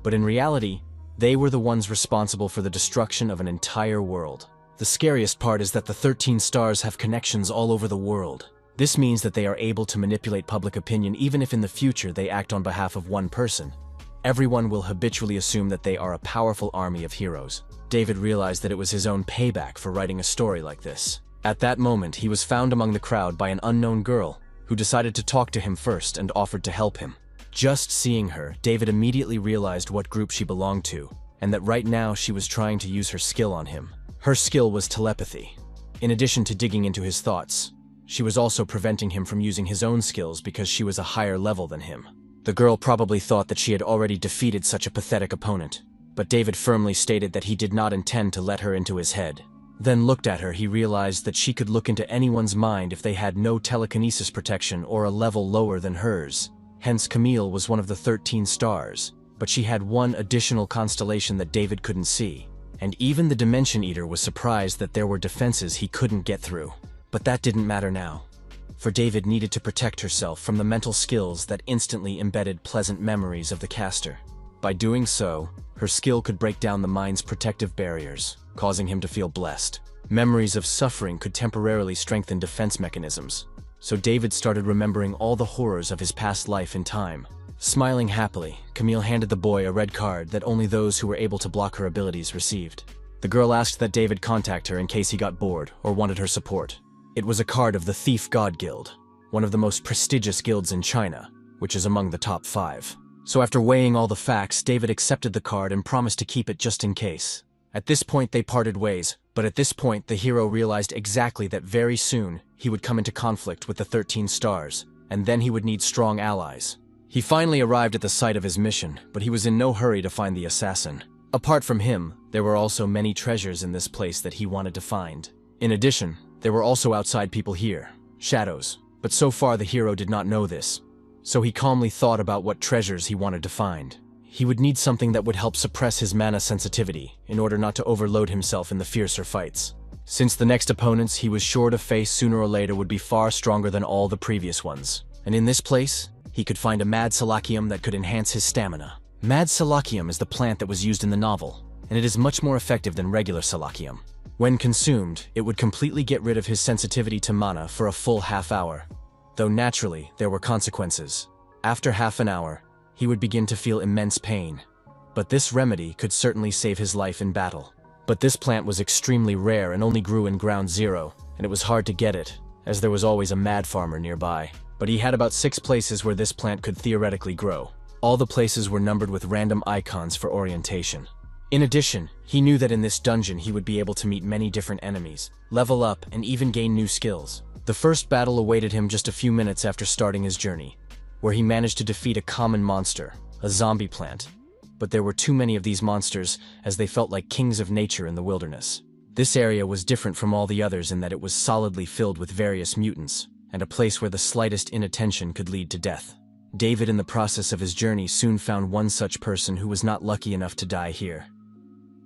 But in reality, they were the ones responsible for the destruction of an entire world. The scariest part is that the 13 Stars have connections all over the world. This means that they are able to manipulate public opinion even if in the future they act on behalf of one person. Everyone will habitually assume that they are a powerful army of heroes. David realized that it was his own payback for writing a story like this. At that moment, he was found among the crowd by an unknown girl, who decided to talk to him first and offered to help him. Just seeing her, David immediately realized what group she belonged to, and that right now she was trying to use her skill on him. Her skill was telepathy. In addition to digging into his thoughts, she was also preventing him from using his own skills because she was a higher level than him. The girl probably thought that she had already defeated such a pathetic opponent, but David firmly stated that he did not intend to let her into his head. Then looked at her, he realized that she could look into anyone's mind if they had no telekinesis protection or a level lower than hers. Hence, Camille was one of the 13 Stars, but she had one additional constellation that David couldn't see. And even the Dimension Eater was surprised that there were defenses he couldn't get through. But that didn't matter now, for David needed to protect herself from the mental skills that instantly embedded pleasant memories of the caster. By doing so, her skill could break down the mind's protective barriers, causing him to feel blessed. Memories of suffering could temporarily strengthen defense mechanisms, so David started remembering all the horrors of his past life in time. Smiling happily, Camille handed the boy a red card that only those who were able to block her abilities received. The girl asked that David contact her in case he got bored or wanted her support. It was a card of the Thief God Guild, one of the most prestigious guilds in China, which is among the top 5. So after weighing all the facts, David accepted the card and promised to keep it just in case. At this point they parted ways, but at this point the hero realized exactly that very soon he would come into conflict with the 13 stars, and then he would need strong allies. He finally arrived at the site of his mission, but he was in no hurry to find the assassin. Apart from him, there were also many treasures in this place that he wanted to find. In addition, there were also outside people here, shadows, but so far the hero did not know this. So he calmly thought about what treasures he wanted to find. He would need something that would help suppress his mana sensitivity in order not to overload himself in the fiercer fights. Since the next opponents he was sure to face sooner or later would be far stronger than all the previous ones. And in this place, he could find a mad salacium that could enhance his stamina. Mad salacium is the plant that was used in the novel, and it is much more effective than regular salacium. When consumed, it would completely get rid of his sensitivity to mana for a full half hour. Though naturally, there were consequences. After half an hour, he would begin to feel immense pain. But this remedy could certainly save his life in battle. But this plant was extremely rare and only grew in Ground Zero, and it was hard to get it, as there was always a mad farmer nearby. But he had about 6 places where this plant could theoretically grow. All the places were numbered with random icons for orientation. In addition, he knew that in this dungeon he would be able to meet many different enemies, level up, and even gain new skills. The first battle awaited him just a few minutes after starting his journey, where he managed to defeat a common monster, a zombie plant. But there were too many of these monsters, as they felt like kings of nature in the wilderness. This area was different from all the others in that it was solidly filled with various mutants, and a place where the slightest inattention could lead to death. David, in the process of his journey, soon found one such person who was not lucky enough to die here,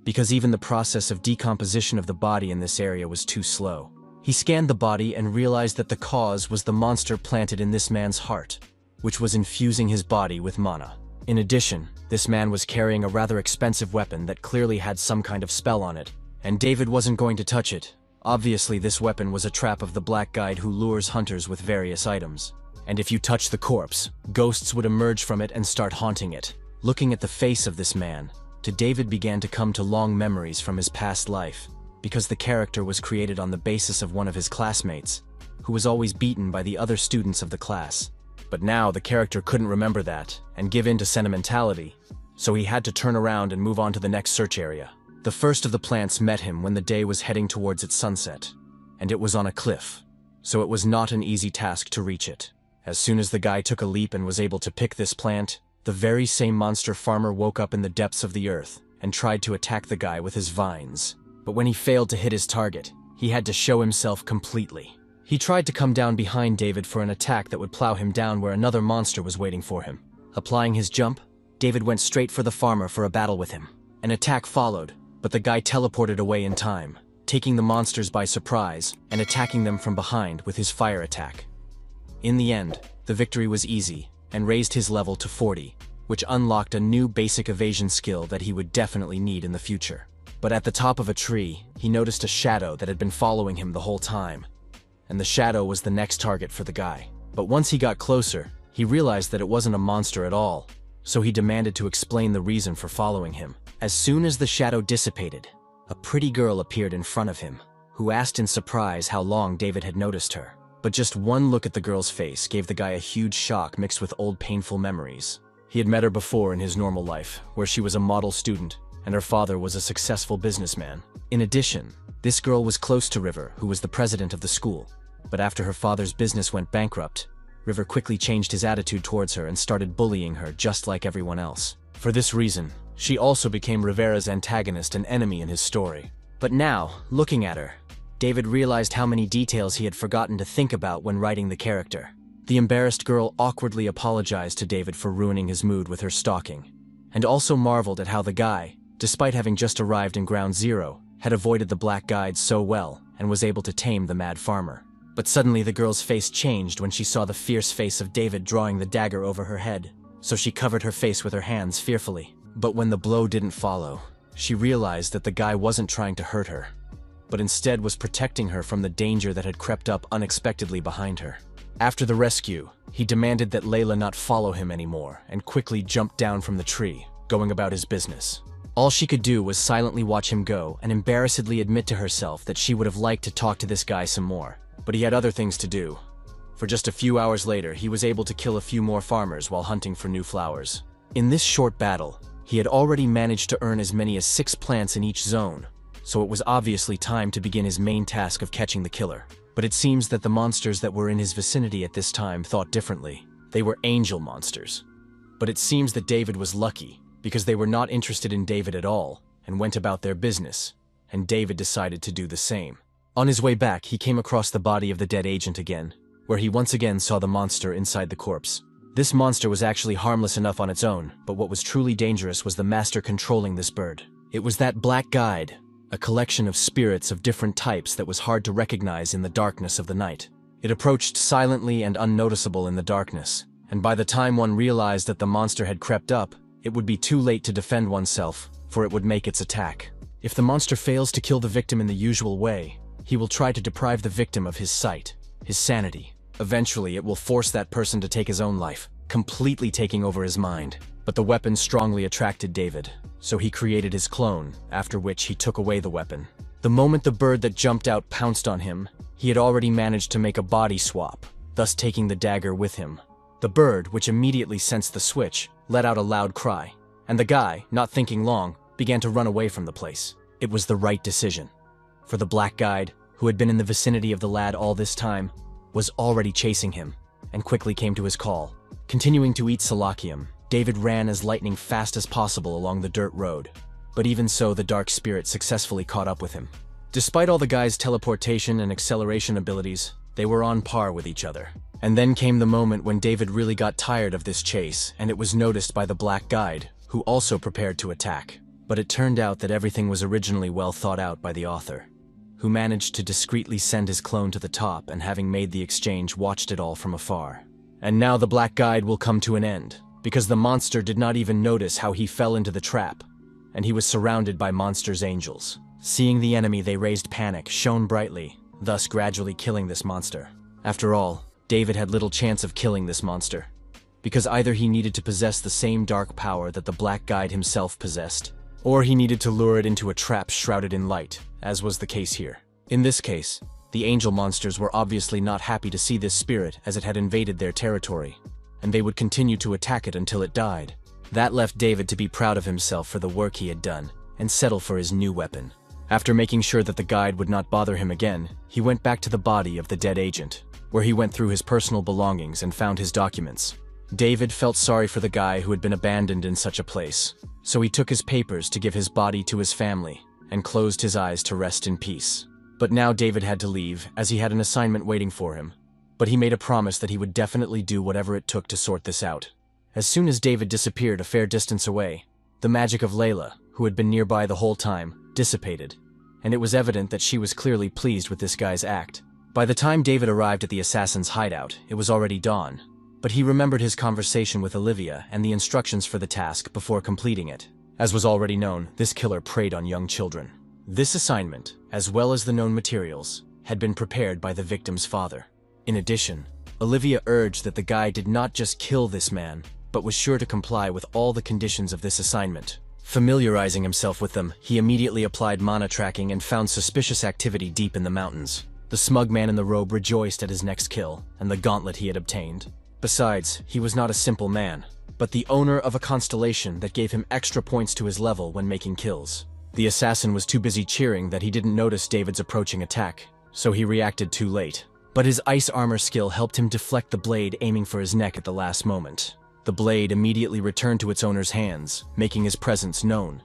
because even the process of decomposition of the body in this area was too slow. He scanned the body and realized that the cause was the monster planted in this man's heart, which was infusing his body with mana. In addition, this man was carrying a rather expensive weapon that clearly had some kind of spell on it, and David wasn't going to touch it. Obviously, this weapon was a trap of the Black Guide who lures hunters with various items. And if you touch the corpse, ghosts would emerge from it and start haunting it. Looking at the face of this man, to David began to come to long memories from his past life, because the character was created on the basis of one of his classmates, who was always beaten by the other students of the class. But now the character couldn't remember that and give in to sentimentality, so he had to turn around and move on to the next search area. The first of the plants met him when the day was heading towards its sunset, and it was on a cliff, so it was not an easy task to reach it. As soon as the guy took a leap and was able to pick this plant, the very same monster farmer woke up in the depths of the earth and tried to attack the guy with his vines. But when he failed to hit his target, he had to show himself completely. He tried to come down behind David for an attack that would plow him down where another monster was waiting for him. Applying his jump, David went straight for the farmer for a battle with him. An attack followed, but the guy teleported away in time, taking the monsters by surprise and attacking them from behind with his fire attack. In the end, the victory was easy and raised his level to 40, which unlocked a new basic evasion skill that he would definitely need in the future. But at the top of a tree, he noticed a shadow that had been following him the whole time, and the shadow was the next target for the guy. But once he got closer, he realized that it wasn't a monster at all, so he demanded to explain the reason for following him. As soon as the shadow dissipated, a pretty girl appeared in front of him, who asked in surprise how long David had noticed her. But just one look at the girl's face gave the guy a huge shock mixed with old painful memories. He had met her before in his normal life, where she was a model student, and her father was a successful businessman. In addition, this girl was close to River, who was the president of the school. But after her father's business went bankrupt, River quickly changed his attitude towards her and started bullying her just like everyone else. For this reason, she also became Rivera's antagonist and enemy in his story. But now, looking at her, David realized how many details he had forgotten to think about when writing the character. The embarrassed girl awkwardly apologized to David for ruining his mood with her stalking, and also marveled at how the guy, despite having just arrived in Ground Zero, had avoided the Black Guide so well and was able to tame the mad farmer. But suddenly the girl's face changed when she saw the fierce face of David drawing the dagger over her head, so she covered her face with her hands fearfully. But when the blow didn't follow, she realized that the guy wasn't trying to hurt her, but instead was protecting her from the danger that had crept up unexpectedly behind her. After the rescue, He demanded that Layla not follow him anymore and quickly jumped down from the tree, going about his business. All she could do was silently watch him go and embarrassedly admit to herself that she would have liked to talk to this guy some more, but he had other things to do. For just a few hours later, he was able to kill a few more farmers while hunting for new flowers. In this short battle, he had already managed to earn as many as 6 plants in each zone, so it was obviously time to begin his main task of catching the killer. But it seems that the monsters that were in his vicinity at this time thought differently. They were angel monsters. But it seems that David was lucky, because they were not interested in David at all and went about their business, and David decided to do the same. On his way back, he came across the body of the dead agent again, where he once again saw the monster inside the corpse. This monster was actually harmless enough on its own, but what was truly dangerous was the master controlling this bird. It was that black guide, a collection of spirits of different types that was hard to recognize in the darkness of the night. It approached silently and unnoticeable in the darkness, and by the time one realized that the monster had crept up, it would be too late to defend oneself, for it would make its attack. If the monster fails to kill the victim in the usual way, he will try to deprive the victim of his sight, his sanity. Eventually, it will force that person to take his own life, completely taking over his mind. But the weapon strongly attracted David, so he created his clone, after which he took away the weapon. The moment the bird that jumped out pounced on him, he had already managed to make a body swap, thus taking the dagger with him. The bird, which immediately sensed the switch, let out a loud cry, and the guy, not thinking long, began to run away from the place. It was the right decision, for the black guide, who had been in the vicinity of the lad all this time, was already chasing him, and quickly came to his call. Continuing to eat Salakium, David ran as lightning fast as possible along the dirt road, but even so the dark spirit successfully caught up with him. Despite all the guy's teleportation and acceleration abilities, they were on par with each other. And then came the moment when David really got tired of this chase, and it was noticed by the black guide, who also prepared to attack. But it turned out that everything was originally well thought out by the author, who managed to discreetly send his clone to the top and, having made the exchange, watched it all from afar. And now the black guide will come to an end, because the monster did not even notice how he fell into the trap, and he was surrounded by monsters' angels. Seeing the enemy, they raised panic, shone brightly, thus gradually killing this monster. After all, David had little chance of killing this monster, because either he needed to possess the same dark power that the black guide himself possessed, or he needed to lure it into a trap shrouded in light, as was the case here. In this case, the angel monsters were obviously not happy to see this spirit, as it had invaded their territory, and they would continue to attack it until it died. That left David to be proud of himself for the work he had done, and settle for his new weapon. After making sure that the guide would not bother him again, he went back to the body of the dead agent, where he went through his personal belongings and found his documents. David felt sorry for the guy who had been abandoned in such a place, so he took his papers to give his body to his family, and closed his eyes to rest in peace. But now David had to leave, as he had an assignment waiting for him, but he made a promise that he would definitely do whatever it took to sort this out. As soon as David disappeared a fair distance away, the magic of Layla, who had been nearby the whole time, dissipated, and it was evident that she was clearly pleased with this guy's act. By the time David arrived at the assassin's hideout, it was already dawn, but he remembered his conversation with Olivia and the instructions for the task before completing it. As was already known, this killer preyed on young children. This assignment, as well as the known materials, had been prepared by the victim's father. In addition, Olivia urged that the guy did not just kill this man, but was sure to comply with all the conditions of this assignment. Familiarizing himself with them, he immediately applied mana tracking and found suspicious activity deep in the mountains. The smug man in the robe rejoiced at his next kill and the gauntlet he had obtained. Besides, he was not a simple man, but the owner of a constellation that gave him extra points to his level when making kills. The assassin was too busy cheering that he didn't notice David's approaching attack, so he reacted too late. But his ice armor skill helped him deflect the blade aiming for his neck at the last moment. The blade immediately returned to its owner's hands, making his presence known.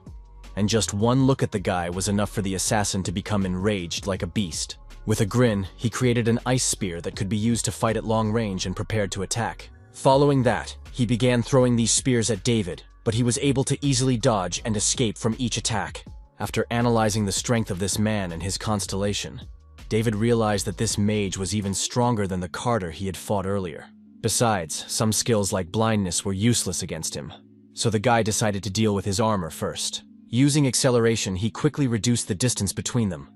And just one look at the guy was enough for the assassin to become enraged like a beast. With a grin, he created an ice spear that could be used to fight at long range and prepared to attack. Following that, he began throwing these spears at David, but he was able to easily dodge and escape from each attack. After analyzing the strength of this man and his constellation, David realized that this mage was even stronger than the Carter he had fought earlier. Besides, some skills like blindness were useless against him, so the guy decided to deal with his armor first. Using acceleration, he quickly reduced the distance between them,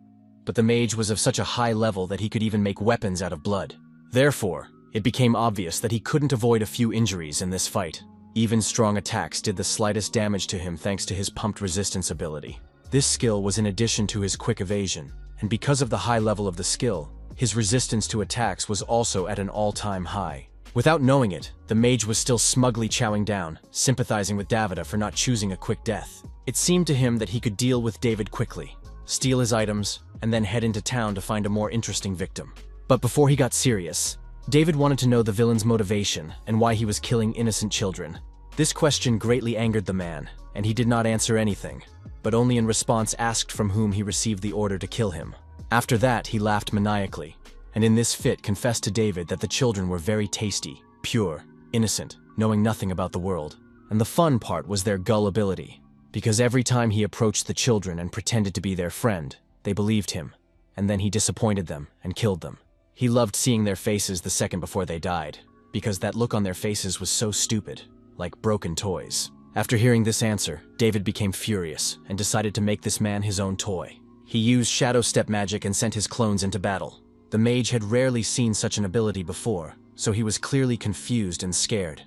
but the mage was of such a high level that he could even make weapons out of blood. Therefore, It became obvious that he couldn't avoid a few injuries in this fight. Even strong attacks did the slightest damage to him thanks to his pumped resistance ability. This skill was in addition to his quick evasion, and because of the high level of the skill, his resistance to attacks was also at an all-time high. Without knowing it, the mage was still smugly chowing down, sympathizing with Davida for not choosing a quick death. It seemed to him that he could deal with David quickly, steal his items, and then head into town to find a more interesting victim. But before he got serious, David wanted to know the villain's motivation and why he was killing innocent children. This question greatly angered the man, and he did not answer anything, but only in response asked from whom he received the order to kill him. After that, he laughed maniacally, and in this fit confessed to David that the children were very tasty, pure, innocent, knowing nothing about the world. And the fun part was their gullibility, because every time he approached the children and pretended to be their friend, they believed him, and then he disappointed them and killed them. He loved seeing their faces the second before they died, because that look on their faces was so stupid, like broken toys. After hearing this answer, David became furious and decided to make this man his own toy. He used shadow step magic and sent his clones into battle. The mage had rarely seen such an ability before, so he was clearly confused and scared.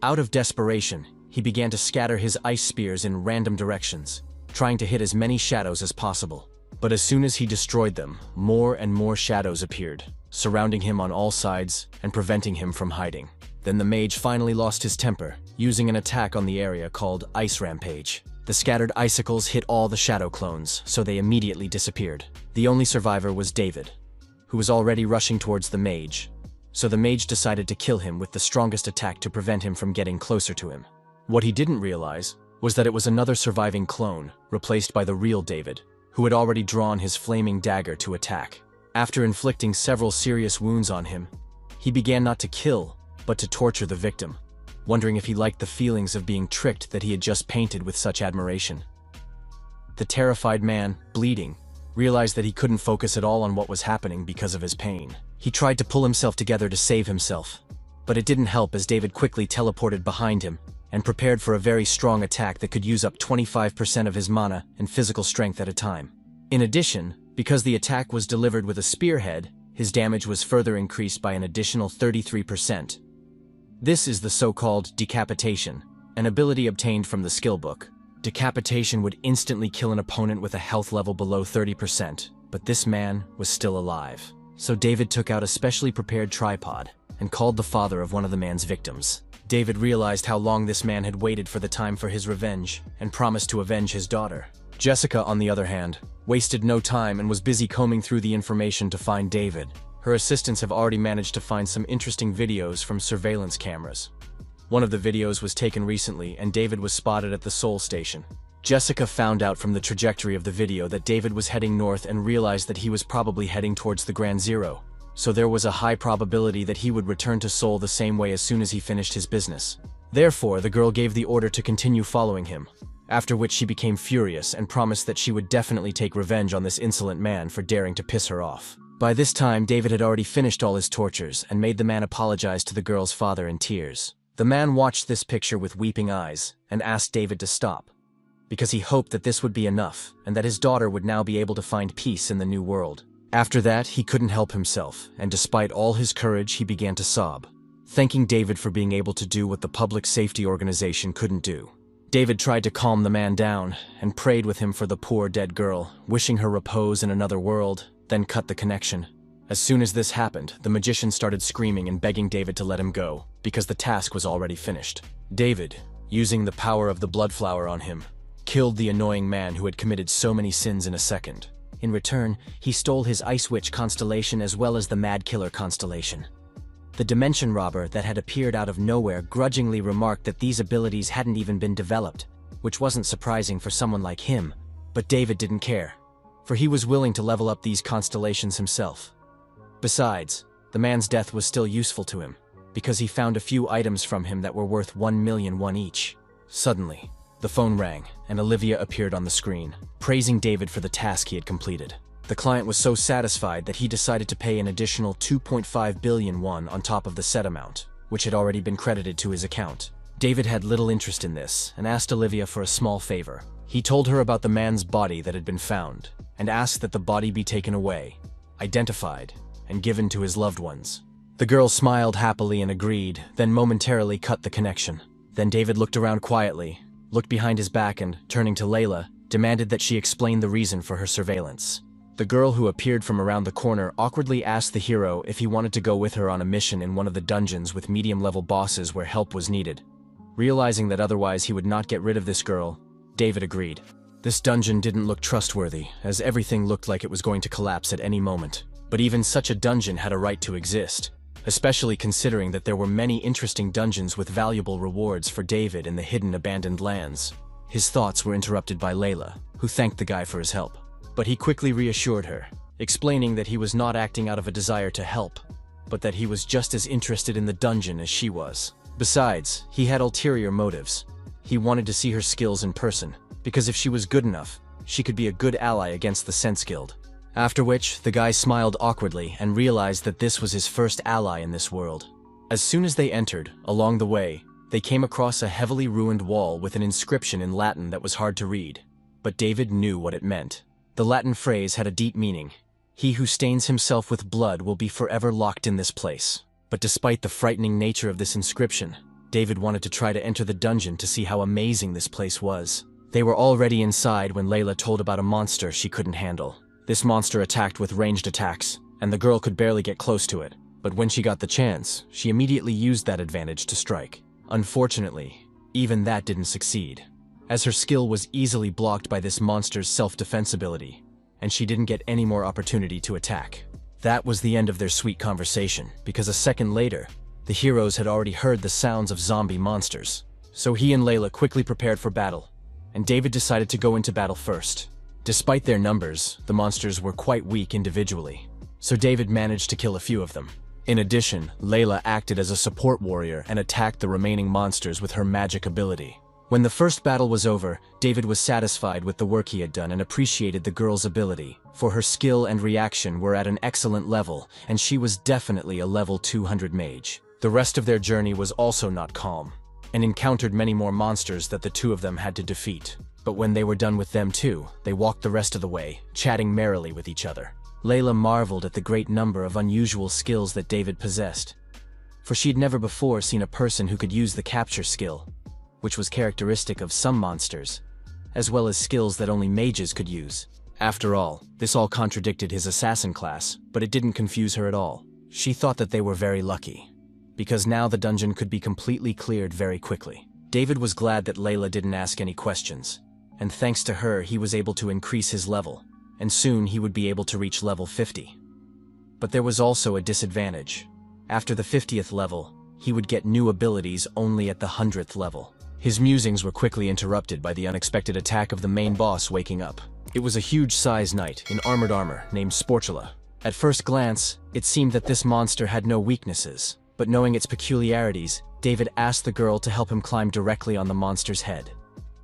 Out of desperation, he began to scatter his ice spears in random directions, trying to hit as many shadows as possible. But as soon as he destroyed them, more and more shadows appeared, surrounding him on all sides and preventing him from hiding. Then the mage finally lost his temper, using an attack on the area called Ice Rampage. The scattered icicles hit all the shadow clones, so they immediately disappeared. The only survivor was David, who was already rushing towards the mage, so the mage decided to kill him with the strongest attack to prevent him from getting closer to him. What he didn't realize was that it was another surviving clone, replaced by the real David, who had already drawn his flaming dagger to attack. After inflicting several serious wounds on him, he began not to kill, but to torture the victim, wondering if he liked the feelings of being tricked that he had just painted with such admiration. The terrified man, bleeding, realized that he couldn't focus at all on what was happening because of his pain. He tried to pull himself together to save himself, but it didn't help as David quickly teleported behind him and prepared for a very strong attack that could use up 25% of his mana and physical strength at a time. In addition, because the attack was delivered with a spearhead, his damage was further increased by an additional 33%. This is the so-called decapitation, an ability obtained from the skill book. Decapitation would instantly kill an opponent with a health level below 30%, but this man was still alive. So David took out a specially prepared tripod and called the father of one of the man's victims. David realized how long this man had waited for the time for his revenge and promised to avenge his daughter. Jessica, on the other hand, wasted no time and was busy combing through the information to find David. Her assistants have already managed to find some interesting videos from surveillance cameras. One of the videos was taken recently and David was spotted at the Seoul station. Jessica found out from the trajectory of the video that David was heading north and realized that he was probably heading towards the Ground Zero, so there was a high probability that he would return to Seoul the same way as soon as he finished his business. Therefore, the girl gave the order to continue following him, after which she became furious and promised that she would definitely take revenge on this insolent man for daring to piss her off. By this time, David had already finished all his tortures and made the man apologize to the girl's father in tears. The man watched this picture with weeping eyes and asked David to stop, because he hoped that this would be enough and that his daughter would now be able to find peace in the new world. After that, he couldn't help himself, and despite all his courage, he began to sob, thanking David for being able to do what the public safety organization couldn't do. David tried to calm the man down and prayed with him for the poor dead girl, wishing her repose in another world, then cut the connection. As soon as this happened, the magician started screaming and begging David to let him go, because the task was already finished. David, using the power of the blood flower on him, killed the annoying man who had committed so many sins in a second. In return, he stole his Ice Witch constellation as well as the Mad Killer constellation. The dimension robber that had appeared out of nowhere grudgingly remarked that these abilities hadn't even been developed, which wasn't surprising for someone like him, but David didn't care, for he was willing to level up these constellations himself. Besides, the man's death was still useful to him, because he found a few items from him that were worth 1,000,000 each. Suddenly, the phone rang, and Olivia appeared on the screen, praising David for the task he had completed. The client was so satisfied that he decided to pay an additional 2.5 billion won on top of the set amount, which had already been credited to his account. David had little interest in this, and asked Olivia for a small favor. He told her about the man's body that had been found, and asked that the body be taken away, identified, and given to his loved ones. The girl smiled happily and agreed, then momentarily cut the connection. Then David looked around quietly, looked behind his back and, turning to Layla, demanded that she explain the reason for her surveillance. The girl who appeared from around the corner awkwardly asked the hero if he wanted to go with her on a mission in one of the dungeons with medium-level bosses where help was needed. Realizing that otherwise he would not get rid of this girl, David agreed. This dungeon didn't look trustworthy, as everything looked like it was going to collapse at any moment. But even such a dungeon had a right to exist, especially considering that there were many interesting dungeons with valuable rewards for David in the hidden abandoned lands. His thoughts were interrupted by Layla, who thanked the guy for his help. But he quickly reassured her, explaining that he was not acting out of a desire to help, but that he was just as interested in the dungeon as she was. Besides, he had ulterior motives. He wanted to see her skills in person, because if she was good enough, she could be a good ally against the Sense Guild. After which, the guy smiled awkwardly and realized that this was his first ally in this world. As soon as they entered, along the way, they came across a heavily ruined wall with an inscription in Latin that was hard to read. But David knew what it meant. The Latin phrase had a deep meaning. He who stains himself with blood will be forever locked in this place. But despite the frightening nature of this inscription, David wanted to try to enter the dungeon to see how amazing this place was. They were already inside when Layla told about a monster she couldn't handle. This monster attacked with ranged attacks, and the girl could barely get close to it. But when she got the chance, she immediately used that advantage to strike. Unfortunately, even that didn't succeed, as her skill was easily blocked by this monster's self-defense ability, and she didn't get any more opportunity to attack. That was the end of their sweet conversation, because a second later, the heroes had already heard the sounds of zombie monsters. So he and Layla quickly prepared for battle, and David decided to go into battle first. Despite their numbers, the monsters were quite weak individually, so David managed to kill a few of them. In addition, Layla acted as a support warrior and attacked the remaining monsters with her magic ability. When the first battle was over, David was satisfied with the work he had done and appreciated the girl's ability, for her skill and reaction were at an excellent level, and she was definitely a level 200 mage. The rest of their journey was also not calm, and encountered many more monsters that the two of them had to defeat. But when they were done with them too, they walked the rest of the way, chatting merrily with each other. Layla marveled at the great number of unusual skills that David possessed, for she'd never before seen a person who could use the capture skill, which was characteristic of some monsters, as well as skills that only mages could use. After all, this all contradicted his assassin class, but it didn't confuse her at all. She thought that they were very lucky, because now the dungeon could be completely cleared very quickly. David was glad that Layla didn't ask any questions, and thanks to her he was able to increase his level, and soon he would be able to reach level 50. But there was also a disadvantage. After the 50th level, he would get new abilities only at the 100th level. His musings were quickly interrupted by the unexpected attack of the main boss waking up. It was a huge-sized knight in armored armor named Sportula. At first glance, it seemed that this monster had no weaknesses, but knowing its peculiarities, David asked the girl to help him climb directly on the monster's head.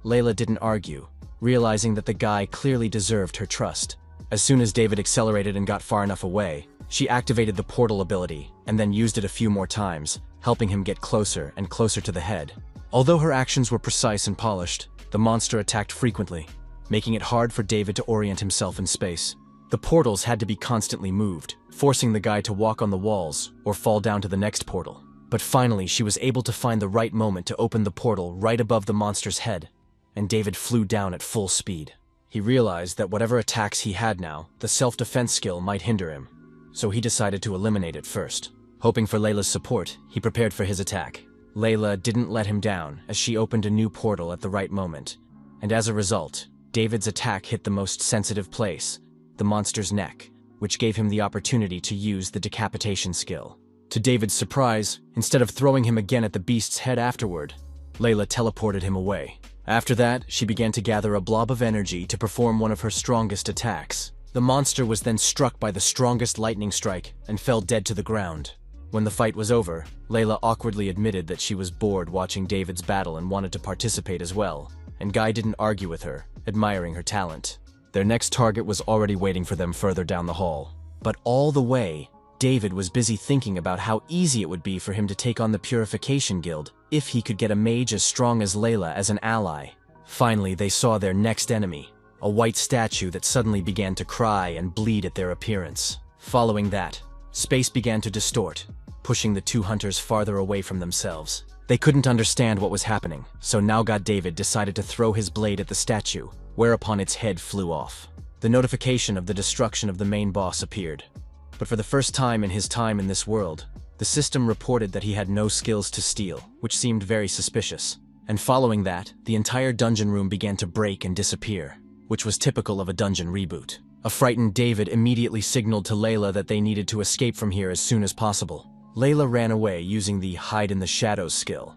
Layla didn't argue, realizing that the guy clearly deserved her trust. As soon as David accelerated and got far enough away, she activated the portal ability and then used it a few more times, helping him get closer and closer to the head. Although her actions were precise and polished, the monster attacked frequently, making it hard for David to orient himself in space. The portals had to be constantly moved, forcing the guy to walk on the walls or fall down to the next portal. But finally, she was able to find the right moment to open the portal right above the monster's head, and David flew down at full speed. He realized that whatever attacks he had now, the self-defense skill might hinder him, so he decided to eliminate it first. Hoping for Layla's support, he prepared for his attack. Layla didn't let him down as she opened a new portal at the right moment, and as a result, David's attack hit the most sensitive place, the monster's neck, which gave him the opportunity to use the decapitation skill. To David's surprise, instead of throwing him again at the beast's head afterward, Layla teleported him away. After that, she began to gather a blob of energy to perform one of her strongest attacks. The monster was then struck by the strongest lightning strike and fell dead to the ground. When the fight was over, Layla awkwardly admitted that she was bored watching David's battle and wanted to participate as well, and Guy didn't argue with her, admiring her talent. Their next target was already waiting for them further down the hall. But all the way, David was busy thinking about how easy it would be for him to take on the Purification Guild if he could get a mage as strong as Layla as an ally. Finally, they saw their next enemy, a white statue that suddenly began to cry and bleed at their appearance. Following that, space began to distort, pushing the two hunters farther away from themselves. They couldn't understand what was happening, so now God David decided to throw his blade at the statue, whereupon its head flew off. The notification of the destruction of the main boss appeared. But for the first time in his time in this world, the system reported that he had no skills to steal, which seemed very suspicious. And following that, the entire dungeon room began to break and disappear, which was typical of a dungeon reboot. A frightened David immediately signaled to Layla that they needed to escape from here as soon as possible. Layla ran away using the hide in the shadows skill.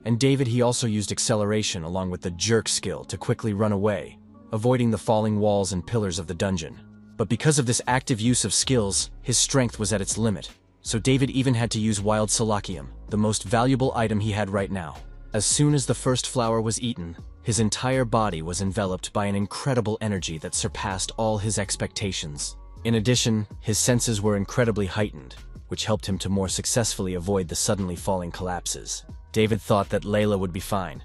And David, he also used acceleration along with the jerk skill to quickly run away, avoiding the falling walls and pillars of the dungeon. But because of this active use of skills, his strength was at its limit. So David even had to use Wild Salacium, the most valuable item he had right now. As soon as the first flower was eaten, his entire body was enveloped by an incredible energy that surpassed all his expectations. In addition, his senses were incredibly heightened, which helped him to more successfully avoid the suddenly falling collapses. David thought that Layla would be fine,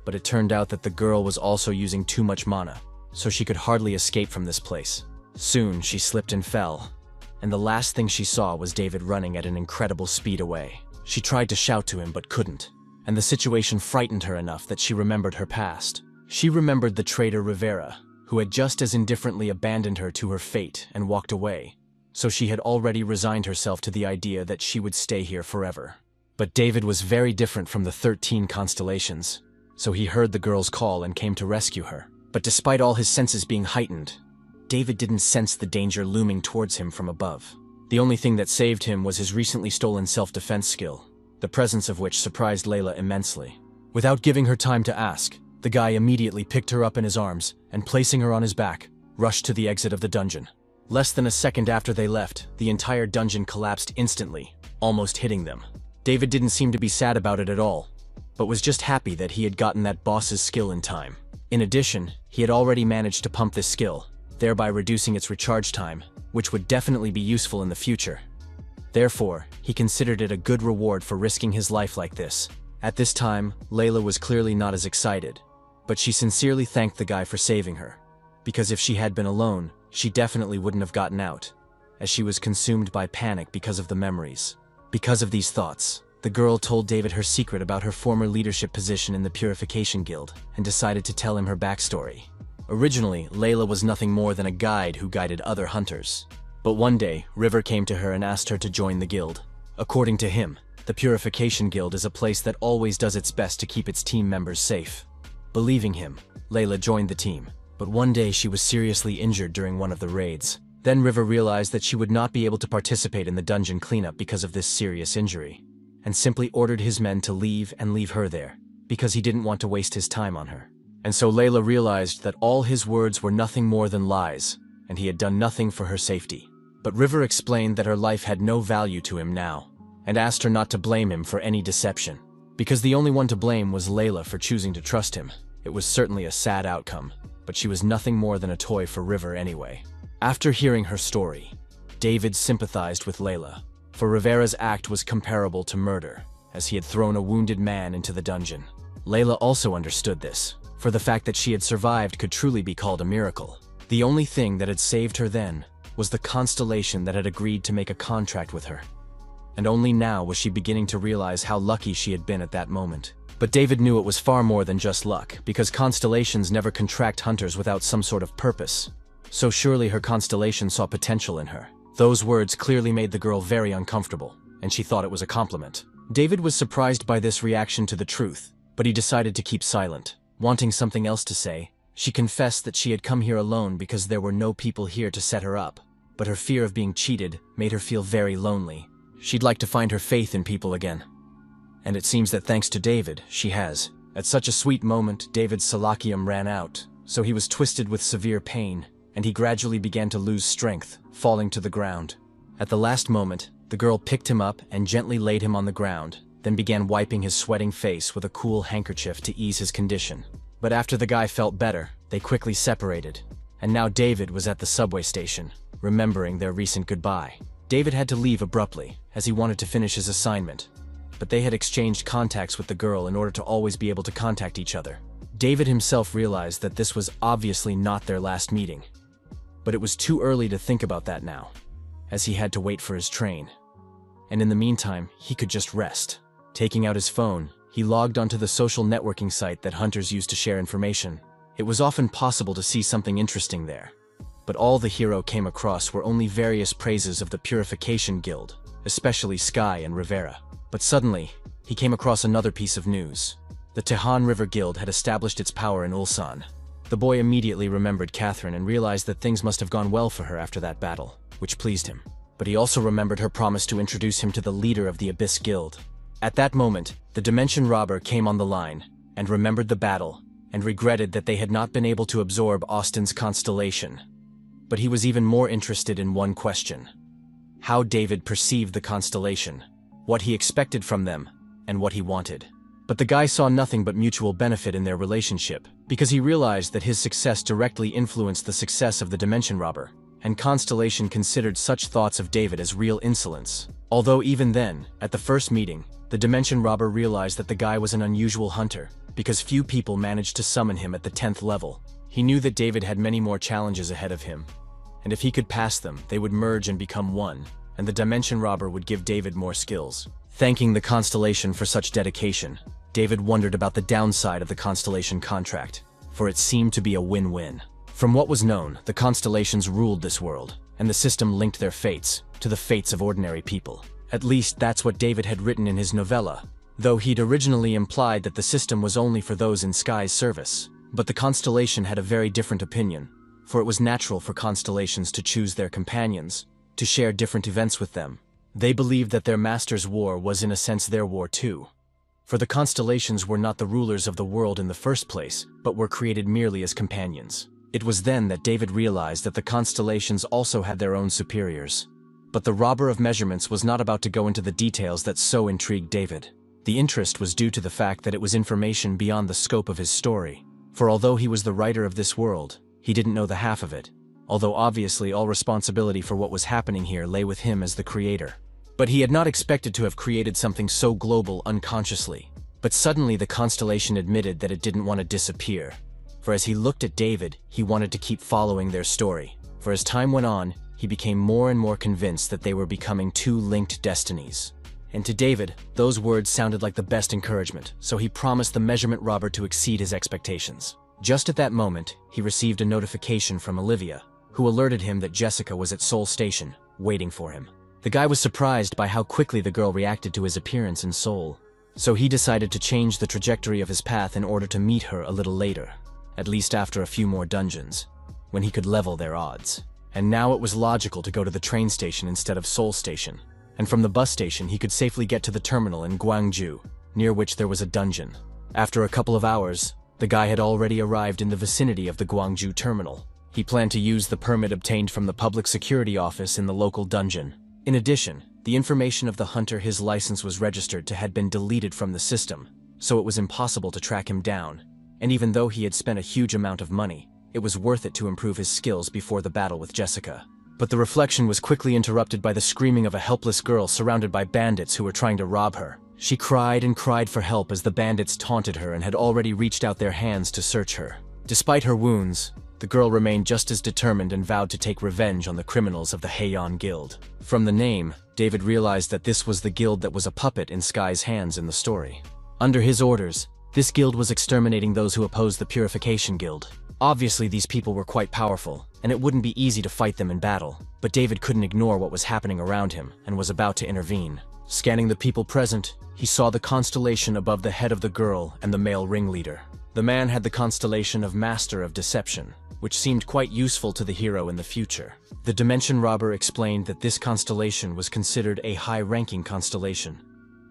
but it turned out that the girl was also using too much mana, so she could hardly escape from this place. Soon, she slipped and fell, and the last thing she saw was David running at an incredible speed away. She tried to shout to him but couldn't, and the situation frightened her enough that she remembered her past. She remembered the traitor Rivera, who had just as indifferently abandoned her to her fate and walked away, so she had already resigned herself to the idea that she would stay here forever. But David was very different from the 13 constellations, so he heard the girl's call and came to rescue her. But despite all his senses being heightened, David didn't sense the danger looming towards him from above. The only thing that saved him was his recently stolen self-defense skill, the presence of which surprised Layla immensely. Without giving her time to ask, the guy immediately picked her up in his arms and, placing her on his back, rushed to the exit of the dungeon. Less than a second after they left, the entire dungeon collapsed instantly, almost hitting them. David didn't seem to be sad about it at all, but was just happy that he had gotten that boss's skill in time. In addition, he had already managed to pump this skill, thereby reducing its recharge time, which would definitely be useful in the future. Therefore, he considered it a good reward for risking his life like this. At this time, Layla was clearly not as excited, but she sincerely thanked the guy for saving her, because if she had been alone, she definitely wouldn't have gotten out, as she was consumed by panic because of the memories. Because of these thoughts, the girl told David her secret about her former leadership position in the Purification Guild and decided to tell him her backstory. Originally, Layla was nothing more than a guide who guided other hunters. But one day, River came to her and asked her to join the guild. According to him, the Purification Guild is a place that always does its best to keep its team members safe. Believing him, Layla joined the team, but one day she was seriously injured during one of the raids. Then River realized that she would not be able to participate in the dungeon cleanup because of this serious injury, and simply ordered his men to leave and leave her there, because he didn't want to waste his time on her. And so Layla realized that all his words were nothing more than lies, and he had done nothing for her safety. But River explained that her life had no value to him now, and asked her not to blame him for any deception. Because the only one to blame was Layla for choosing to trust him. It was certainly a sad outcome, but she was nothing more than a toy for River anyway. After hearing her story, David sympathized with Layla, for Rivera's act was comparable to murder, as he had thrown a wounded man into the dungeon. Layla also understood this, for the fact that she had survived could truly be called a miracle. The only thing that had saved her then was the constellation that had agreed to make a contract with her. And only now was she beginning to realize how lucky she had been at that moment. But David knew it was far more than just luck, because constellations never contract hunters without some sort of purpose. So surely her constellation saw potential in her. Those words clearly made the girl very uncomfortable, and she thought it was a compliment. David was surprised by this reaction to the truth, but he decided to keep silent. Wanting something else to say, she confessed that she had come here alone because there were no people here to set her up, but her fear of being cheated made her feel very lonely. She'd like to find her faith in people again. And it seems that thanks to David, she has. At such a sweet moment, David's Salacium ran out, so he was twisted with severe pain, and he gradually began to lose strength, falling to the ground. At the last moment, the girl picked him up and gently laid him on the ground, then began wiping his sweating face with a cool handkerchief to ease his condition. But after the guy felt better, they quickly separated, and now David was at the subway station, remembering their recent goodbye. David had to leave abruptly, as he wanted to finish his assignment, but they had exchanged contacts with the girl in order to always be able to contact each other. David himself realized that this was obviously not their last meeting, but it was too early to think about that now, as he had to wait for his train. and in the meantime, he could just rest. Taking out his phone, he logged onto the social networking site that hunters use to share information. It was often possible to see something interesting there. But all the hero came across were only various praises of the Purification Guild, especially Sky and Rivera. But suddenly, he came across another piece of news. The Tehan River Guild had established its power in Ulsan. The boy immediately remembered Catherine and realized that things must have gone well for her after that battle, which pleased him. But he also remembered her promise to introduce him to the leader of the Abyss Guild. At that moment, the Dimension Robber came on the line, and remembered the battle, and regretted that they had not been able to absorb Austin's constellation. But he was even more interested in one question: how David perceived the constellation, what he expected from them, and what he wanted. But the guy saw nothing but mutual benefit in their relationship, because he realized that his success directly influenced the success of the Dimension Robber, and Constellation considered such thoughts of David as real insolence. Although even then, at the first meeting, the Dimension Robber realized that the guy was an unusual hunter, because few people managed to summon him at the 10th level. He knew that David had many more challenges ahead of him, and if he could pass them, they would merge and become one, and the Dimension Robber would give David more skills. Thanking the Constellation for such dedication, David wondered about the downside of the Constellation contract, for it seemed to be a win-win. From what was known, the Constellations ruled this world, and the system linked their fates to the fates of ordinary people. At least that's what David had written in his novella, though he'd originally implied that the system was only for those in Sky's service. But the Constellation had a very different opinion, for it was natural for constellations to choose their companions, to share different events with them. They believed that their master's war was in a sense their war too. For the constellations were not the rulers of the world in the first place, but were created merely as companions. It was then that David realized that the constellations also had their own superiors. But the Robber of Measurements was not about to go into the details that so intrigued David. The interest was due to the fact that it was information beyond the scope of his story. For although he was the writer of this world, he didn't know the half of it, although obviously all responsibility for what was happening here lay with him as the creator. But he had not expected to have created something so global unconsciously. But suddenly the constellation admitted that it didn't want to disappear. For as he looked at David, he wanted to keep following their story. For as time went on, he became more and more convinced that they were becoming two linked destinies. And to David, those words sounded like the best encouragement, so he promised the Measurement Robber to exceed his expectations. Just at that moment, he received a notification from Olivia, who alerted him that Jessica was at Seoul Station, waiting for him. The guy was surprised by how quickly the girl reacted to his appearance in Seoul, so he decided to change the trajectory of his path in order to meet her a little later, at least after a few more dungeons, when he could level their odds. And now it was logical to go to the train station instead of Seoul Station, and from the bus station he could safely get to the terminal in Gwangju, near which there was a dungeon. After a couple of hours, the guy had already arrived in the vicinity of the Gwangju terminal. He planned to use the permit obtained from the public security office in the local dungeon. In addition, the information of the hunter his license was registered to had been deleted from the system, so it was impossible to track him down, and even though he had spent a huge amount of money, it was worth it to improve his skills before the battle with Jessica. But the reflection was quickly interrupted by the screaming of a helpless girl surrounded by bandits who were trying to rob her. She cried and cried for help as the bandits taunted her and had already reached out their hands to search her. Despite her wounds, the girl remained just as determined and vowed to take revenge on the criminals of the Heian Guild. From the name, David realized that this was the guild that was a puppet in Sky's hands in the story. Under his orders, this guild was exterminating those who opposed the Purification Guild. Obviously, these people were quite powerful, and it wouldn't be easy to fight them in battle, but David couldn't ignore what was happening around him and was about to intervene. Scanning the people present, he saw the constellation above the head of the girl and the male ringleader. The man had the constellation of Master of Deception, which seemed quite useful to the hero in the future. The Dimension Robber explained that this constellation was considered a high-ranking constellation,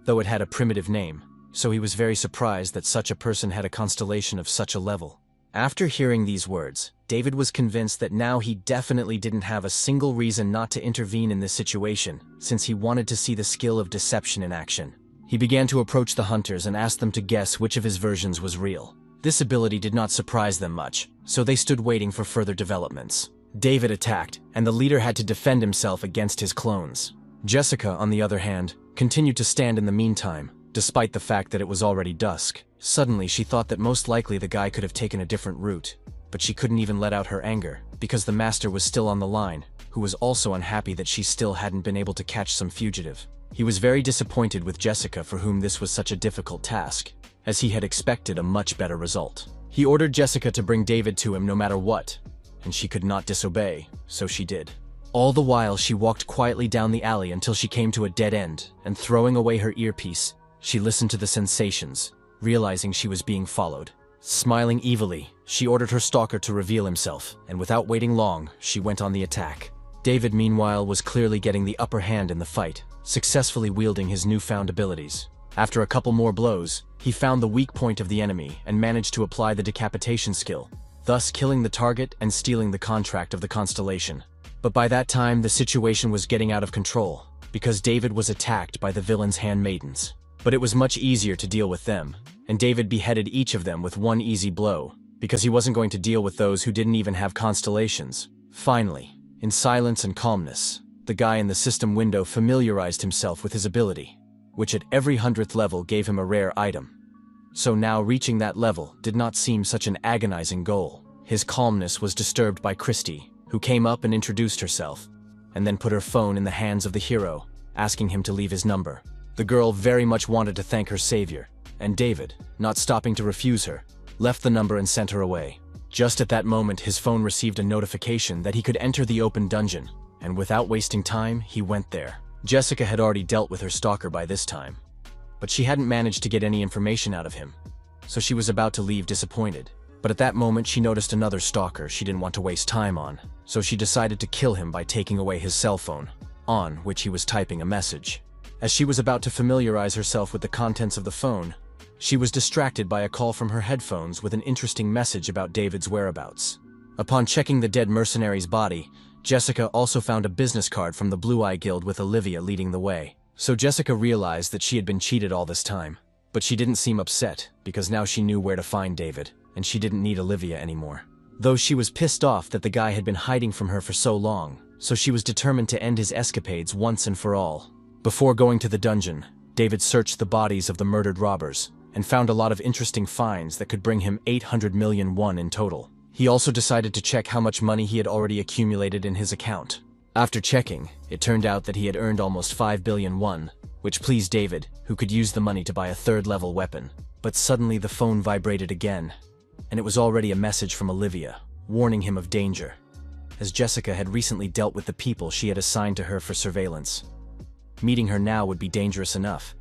though it had a primitive name, so he was very surprised that such a person had a constellation of such a level. After hearing these words, David was convinced that now he definitely didn't have a single reason not to intervene in this situation, since he wanted to see the skill of deception in action. He began to approach the hunters and ask them to guess which of his versions was real. This ability did not surprise them much, so they stood waiting for further developments. David attacked, and the leader had to defend himself against his clones. Jessica, on the other hand, continued to stand in the meantime, despite the fact that it was already dusk. Suddenly, she thought that most likely the guy could have taken a different route, but she couldn't even let out her anger, because the master was still on the line, who was also unhappy that she still hadn't been able to catch some fugitive. He was very disappointed with Jessica, for whom this was such a difficult task, as he had expected a much better result. He ordered Jessica to bring David to him no matter what, and she could not disobey, so she did. All the while, she walked quietly down the alley until she came to a dead end, and throwing away her earpiece, she listened to the sensations, realizing she was being followed. Smiling evilly, she ordered her stalker to reveal himself, and without waiting long, she went on the attack. David, meanwhile, was clearly getting the upper hand in the fight, successfully wielding his newfound abilities. After a couple more blows, he found the weak point of the enemy and managed to apply the decapitation skill, thus killing the target and stealing the contract of the constellation. But by that time, the situation was getting out of control, because David was attacked by the villain's handmaidens. But it was much easier to deal with them, and David beheaded each of them with one easy blow, because he wasn't going to deal with those who didn't even have constellations. Finally, in silence and calmness, the guy in the system window familiarized himself with his ability, which at every 100th level gave him a rare item. So now reaching that level did not seem such an agonizing goal. His calmness was disturbed by Christie, who came up and introduced herself, and then put her phone in the hands of the hero, asking him to leave his number. The girl very much wanted to thank her savior, and David, not stopping to refuse her, left the number and sent her away. Just at that moment, his phone received a notification that he could enter the open dungeon, and without wasting time, he went there. Jessica had already dealt with her stalker by this time, but she hadn't managed to get any information out of him, so she was about to leave disappointed. But at that moment, she noticed another stalker she didn't want to waste time on, so she decided to kill him by taking away his cell phone, on which he was typing a message. As she was about to familiarize herself with the contents of the phone, she was distracted by a call from her headphones with an interesting message about David's whereabouts. Upon checking the dead mercenary's body, Jessica also found a business card from the Blue Eye Guild with Olivia leading the way. So Jessica realized that she had been cheated all this time, but she didn't seem upset because now she knew where to find David, and she didn't need Olivia anymore. Though she was pissed off that the guy had been hiding from her for so long, so she was determined to end his escapades once and for all. Before going to the dungeon, David searched the bodies of the murdered robbers and found a lot of interesting finds that could bring him 800 million won in total. He also decided to check how much money he had already accumulated in his account. After checking, it turned out that he had earned almost 5 billion won, which pleased David, who could use the money to buy a third-level weapon. But suddenly the phone vibrated again, and it was already a message from Olivia, warning him of danger, as Jessica had recently dealt with the people she had assigned to her for surveillance. Meeting her now would be dangerous enough,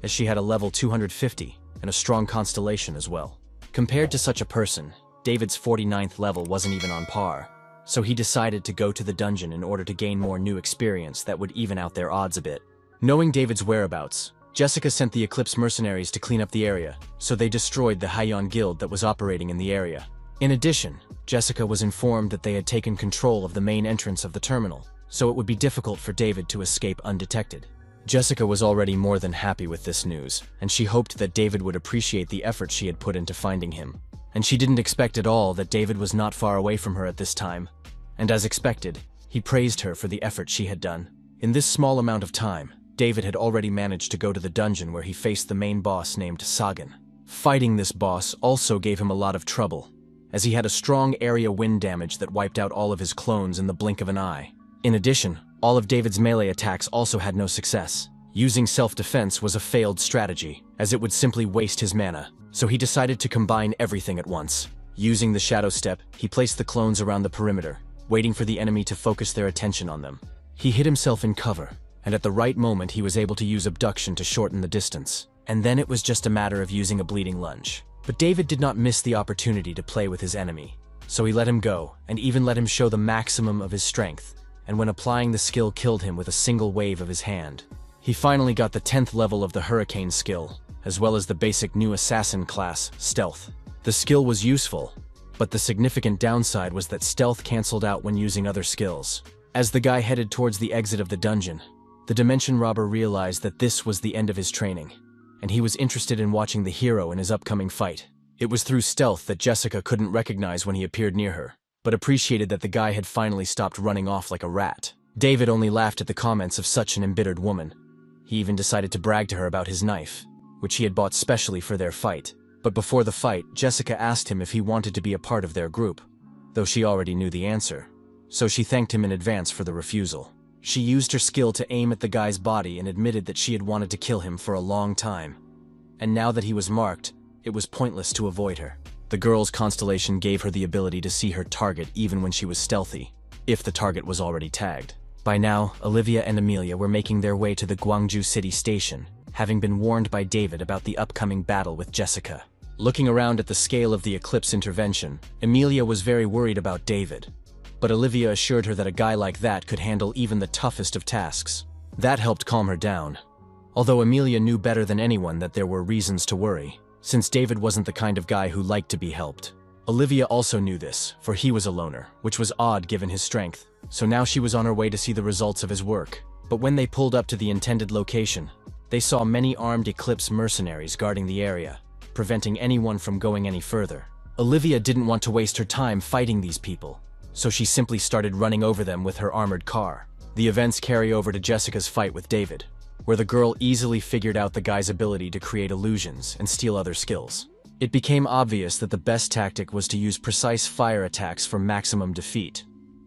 as she had a level 250 and a strong constellation as well. Compared to such a person, David's 49th level wasn't even on par, so he decided to go to the dungeon in order to gain more new experience that would even out their odds a bit. Knowing David's whereabouts, Jessica sent the Eclipse mercenaries to clean up the area, so they destroyed the Haiyan Guild that was operating in the area. In addition, Jessica was informed that they had taken control of the main entrance of the terminal, so it would be difficult for David to escape undetected. Jessica was already more than happy with this news, and she hoped that David would appreciate the effort she had put into finding him. And she didn't expect at all that David was not far away from her at this time, and as expected, he praised her for the effort she had done. In this small amount of time, David had already managed to go to the dungeon where he faced the main boss named Sagan. Fighting this boss also gave him a lot of trouble, as he had a strong area wind damage that wiped out all of his clones in the blink of an eye. In addition, all of David's melee attacks also had no success. Using self-defense was a failed strategy, as it would simply waste his mana, so he decided to combine everything at once. Using the Shadow Step, he placed the clones around the perimeter, waiting for the enemy to focus their attention on them. He hid himself in cover, and at the right moment he was able to use Abduction to shorten the distance. And then it was just a matter of using a Bleeding Lunge. But David did not miss the opportunity to play with his enemy, so he let him go, and even let him show the maximum of his strength, and when applying the skill killed him with a single wave of his hand. He finally got the 10th level of the Hurricane skill, as well as the basic new Assassin class, Stealth. The skill was useful, but the significant downside was that Stealth cancelled out when using other skills. As the guy headed towards the exit of the dungeon, the Dimension Robber realized that this was the end of his training, and he was interested in watching the hero in his upcoming fight. It was through Stealth that Jessica couldn't recognize when he appeared near her, but appreciated that the guy had finally stopped running off like a rat. David only laughed at the comments of such an embittered woman. He even decided to brag to her about his knife, which he had bought specially for their fight. But before the fight, Jessica asked him if he wanted to be a part of their group, though she already knew the answer, so she thanked him in advance for the refusal. She used her skill to aim at the guy's body and admitted that she had wanted to kill him for a long time. And now that he was marked, it was pointless to avoid her. The girl's constellation gave her the ability to see her target even when she was stealthy, if the target was already tagged. By now, Olivia and Amelia were making their way to the Gwangju City station, having been warned by David about the upcoming battle with Jessica. Looking around at the scale of the Eclipse intervention, Amelia was very worried about David. But Olivia assured her that a guy like that could handle even the toughest of tasks. That helped calm her down. Although Amelia knew better than anyone that there were reasons to worry, since David wasn't the kind of guy who liked to be helped. Olivia also knew this, for he was a loner, which was odd given his strength, so now she was on her way to see the results of his work. But when they pulled up to the intended location, they saw many armed Eclipse mercenaries guarding the area, preventing anyone from going any further. Olivia didn't want to waste her time fighting these people, so she simply started running over them with her armored car. The events carry over to Jessica's fight with David, where the girl easily figured out the guy's ability to create illusions and steal other skills. It became obvious that the best tactic was to use precise fire attacks for maximum defeat,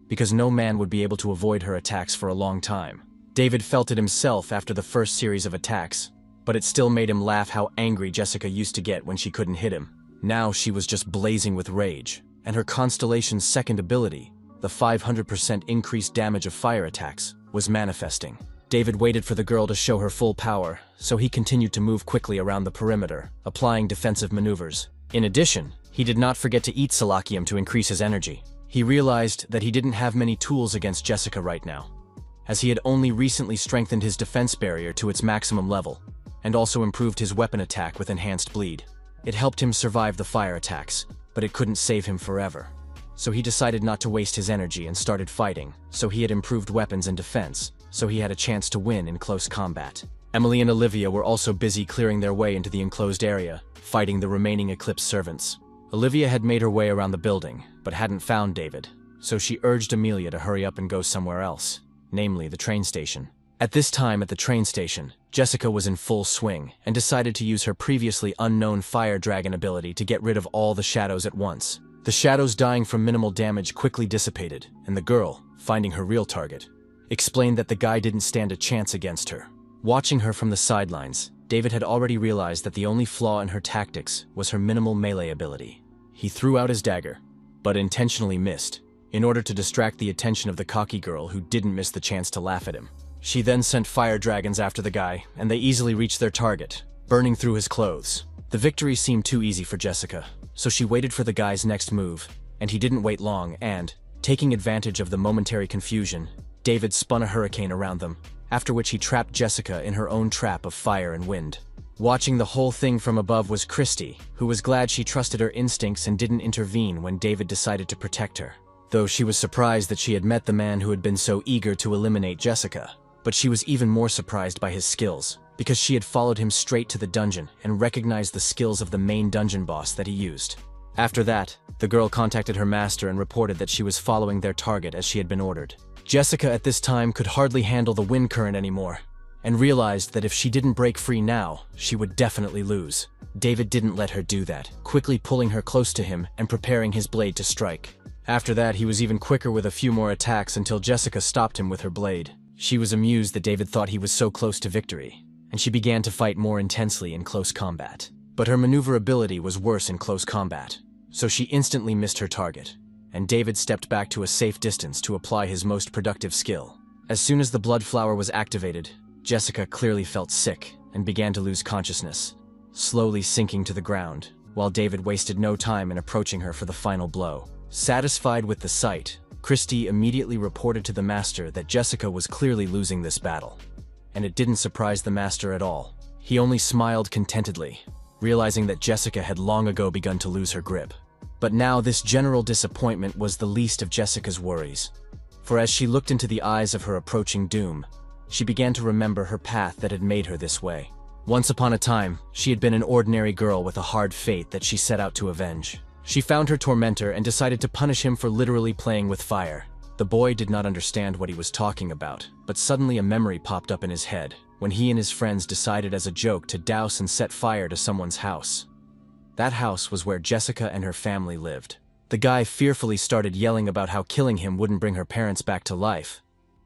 because no man would be able to avoid her attacks for a long time. David felt it himself after the first series of attacks, but it still made him laugh how angry Jessica used to get when she couldn't hit him. Now she was just blazing with rage, and her constellation's second ability, the 500% increased damage of fire attacks, was manifesting. David waited for the girl to show her full power, so he continued to move quickly around the perimeter, applying defensive maneuvers. In addition, he did not forget to eat Salacium to increase his energy. He realized that he didn't have many tools against Jessica right now, as he had only recently strengthened his defense barrier to its maximum level, and also improved his weapon attack with enhanced bleed. It helped him survive the fire attacks, but it couldn't save him forever. So he decided not to waste his energy and started fighting, so he had improved weapons and defense, so he had a chance to win in close combat. Emily and Olivia were also busy clearing their way into the enclosed area, fighting the remaining Eclipse servants. Olivia had made her way around the building, but hadn't found David, so she urged Amelia to hurry up and go somewhere else, namely the train station. At this time at the train station, Jessica was in full swing and decided to use her previously unknown Fire Dragon ability to get rid of all the shadows at once. The shadows dying from minimal damage quickly dissipated, and the girl, finding her real target, explained that the guy didn't stand a chance against her. Watching her from the sidelines, David had already realized that the only flaw in her tactics was her minimal melee ability. He threw out his dagger, but intentionally missed, in order to distract the attention of the cocky girl who didn't miss the chance to laugh at him. She then sent fire dragons after the guy, and they easily reached their target, burning through his clothes. The victory seemed too easy for Jessica, so she waited for the guy's next move, and he didn't wait long and, taking advantage of the momentary confusion, David spun a hurricane around them, after which he trapped Jessica in her own trap of fire and wind. Watching the whole thing from above was Christy, who was glad she trusted her instincts and didn't intervene when David decided to protect her. Though she was surprised that she had met the man who had been so eager to eliminate Jessica, but she was even more surprised by his skills, because she had followed him straight to the dungeon and recognized the skills of the main dungeon boss that he used. After that, the girl contacted her master and reported that she was following their target as she had been ordered. Jessica at this time could hardly handle the wind current anymore, and realized that if she didn't break free now, she would definitely lose. David didn't let her do that, quickly pulling her close to him and preparing his blade to strike. After that, he was even quicker with a few more attacks until Jessica stopped him with her blade. She was amused that David thought he was so close to victory, and she began to fight more intensely in close combat. But her maneuverability was worse in close combat, so she instantly missed her target, and David stepped back to a safe distance to apply his most productive skill. As soon as the blood flower was activated, Jessica clearly felt sick and began to lose consciousness, slowly sinking to the ground, while David wasted no time in approaching her for the final blow. Satisfied with the sight, Christy immediately reported to the master that Jessica was clearly losing this battle. And it didn't surprise the master at all. He only smiled contentedly, realizing that Jessica had long ago begun to lose her grip. But now this general disappointment was the least of Jessica's worries. For as she looked into the eyes of her approaching doom, she began to remember her path that had made her this way. Once upon a time, she had been an ordinary girl with a hard fate that she set out to avenge. She found her tormentor and decided to punish him for literally playing with fire. The boy did not understand what he was talking about, but suddenly a memory popped up in his head when he and his friends decided as a joke to douse and set fire to someone's house. That house was where Jessica and her family lived. The guy fearfully started yelling about how killing him wouldn't bring her parents back to life,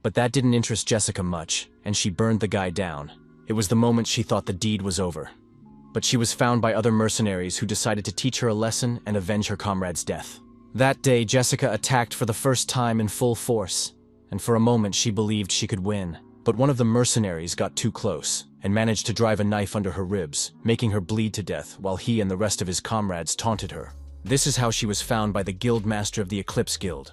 But that didn't interest Jessica much, and she burned the guy down. It was the moment she thought the deed was over. But she was found by other mercenaries who decided to teach her a lesson and avenge her comrade's death. That day, Jessica attacked for the first time in full force, and for a moment she believed she could win. But one of the mercenaries got too close and managed to drive a knife under her ribs, making her bleed to death while he and the rest of his comrades taunted her. This is how she was found by the guild master of the Eclipse Guild,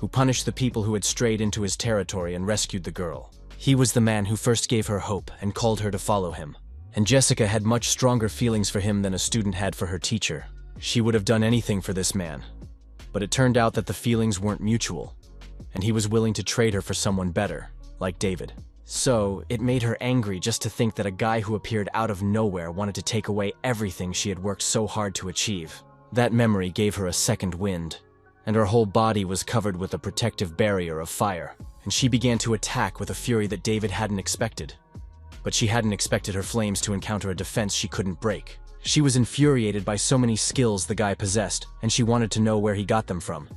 who punished the people who had strayed into his territory and rescued the girl. He was the man who first gave her hope and called her to follow him. And Jessica had much stronger feelings for him than a student had for her teacher. She would have done anything for this man. But it turned out that the feelings weren't mutual, and he was willing to trade her for someone better, like David. So, it made her angry just to think that a guy who appeared out of nowhere wanted to take away everything she had worked so hard to achieve. That memory gave her a second wind, and her whole body was covered with a protective barrier of fire, and she began to attack with a fury that David hadn't expected. But she hadn't expected her flames to encounter a defense she couldn't break. She was infuriated by so many skills the guy possessed, and she wanted to know where he got them from.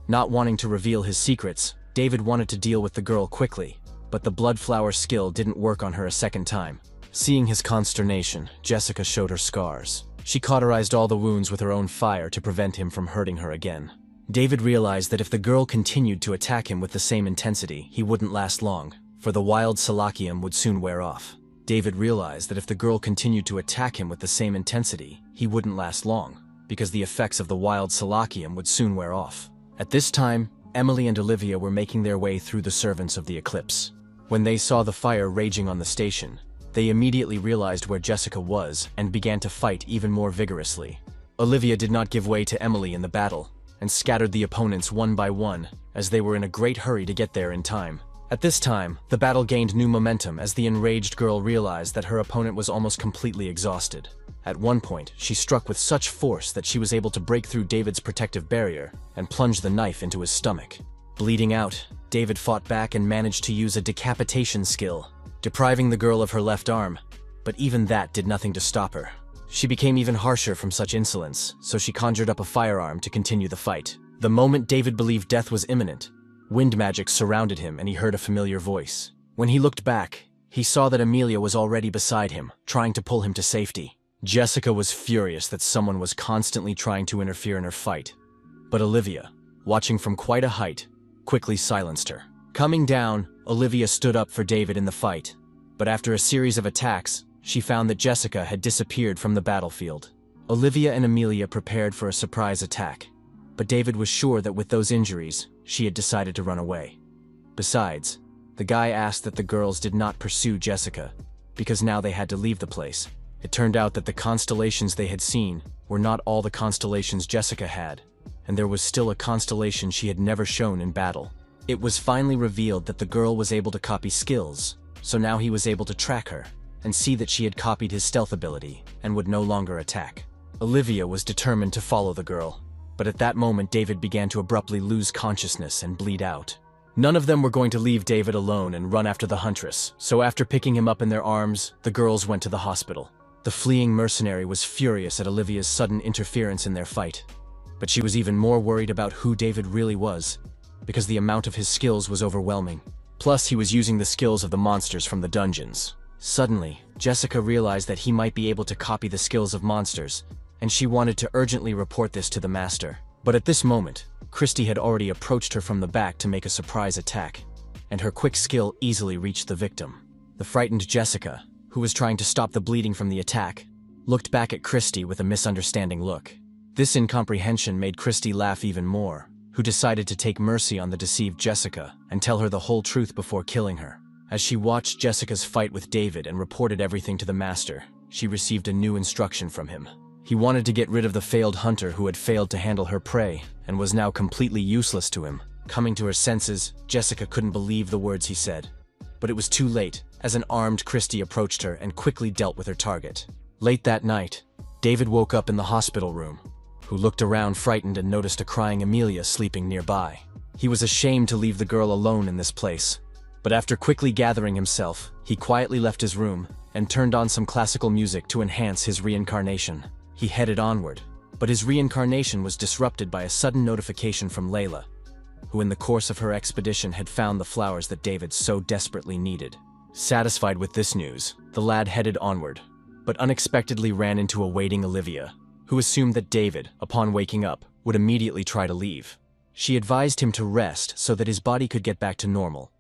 Not wanting to reveal his secrets, David wanted to deal with the girl quickly, but the blood flower skill didn't work on her a second time. Seeing his consternation, Jessica showed her scars. She cauterized all the wounds with her own fire to prevent him from hurting her again. David realized that if the girl continued to attack him with the same intensity, he wouldn't last long, for the wild Salakium would soon wear off. David realized that if the girl continued to attack him with the same intensity, he wouldn't last long, because the effects of the wild Salakium would soon wear off. At this time, Emily and Olivia were making their way through the servants of the eclipse. When they saw the fire raging on the station, they immediately realized where Jessica was and began to fight even more vigorously. Olivia did not give way to Emily in the battle, and scattered the opponents one by one, as they were in a great hurry to get there in time. At this time, the battle gained new momentum as the enraged girl realized that her opponent was almost completely exhausted. At one point, she struck with such force that she was able to break through David's protective barrier and plunge the knife into his stomach. Bleeding out, David fought back and managed to use a decapitation skill, depriving the girl of her left arm, but even that did nothing to stop her. She became even harsher from such insolence, so she conjured up a firearm to continue the fight. The moment David believed death was imminent, wind magic surrounded him and he heard a familiar voice. When he looked back, he saw that Amelia was already beside him, trying to pull him to safety. Jessica was furious that someone was constantly trying to interfere in her fight, but Olivia, watching from quite a height, quickly silenced her. Coming down, Olivia stood up for David in the fight, but after a series of attacks, she found that Jessica had disappeared from the battlefield. Olivia and Amelia prepared for a surprise attack, but David was sure that with those injuries, she had decided to run away. Besides, the guy asked that the girls did not pursue Jessica, because now they had to leave the place. It turned out that the constellations they had seen were not all the constellations Jessica had, and there was still a constellation she had never shown in battle. It was finally revealed that the girl was able to copy skills, so now he was able to track her and see that she had copied his stealth ability and would no longer attack. Olivia was determined to follow the girl, but at that moment David began to abruptly lose consciousness and bleed out. None of them were going to leave David alone and run after the huntress, so after picking him up in their arms, the girls went to the hospital. The fleeing mercenary was furious at Olivia's sudden interference in their fight, but she was even more worried about who David really was, because the amount of his skills was overwhelming. Plus, he was using the skills of the monsters from the dungeons. Suddenly, Jessica realized that he might be able to copy the skills of monsters, and she wanted to urgently report this to the master. But at this moment, Christy had already approached her from the back to make a surprise attack, and her quick skill easily reached the victim. The frightened Jessica, who was trying to stop the bleeding from the attack, looked back at Christy with a misunderstanding look. This incomprehension made Christy laugh even more, who decided to take mercy on the deceived Jessica and tell her the whole truth before killing her. As she watched Jessica's fight with David and reported everything to the master, she received a new instruction from him. He wanted to get rid of the failed hunter who had failed to handle her prey and was now completely useless to him. Coming to her senses, Jessica couldn't believe the words he said. But it was too late, as an armed Christy approached her and quickly dealt with her target. Late that night, David woke up in the hospital room, who looked around frightened and noticed a crying Amelia sleeping nearby. He was ashamed to leave the girl alone in this place, but after quickly gathering himself, he quietly left his room and turned on some classical music to enhance his reincarnation. He headed onward, but his reincarnation was disrupted by a sudden notification from Layla. who in the course of her expedition had found the flowers that David so desperately needed. Satisfied with this news, the lad headed onward, but unexpectedly ran into a waiting Olivia, who assumed that David, upon waking up, would immediately try to leave. She advised him to rest so that his body could get back to normal.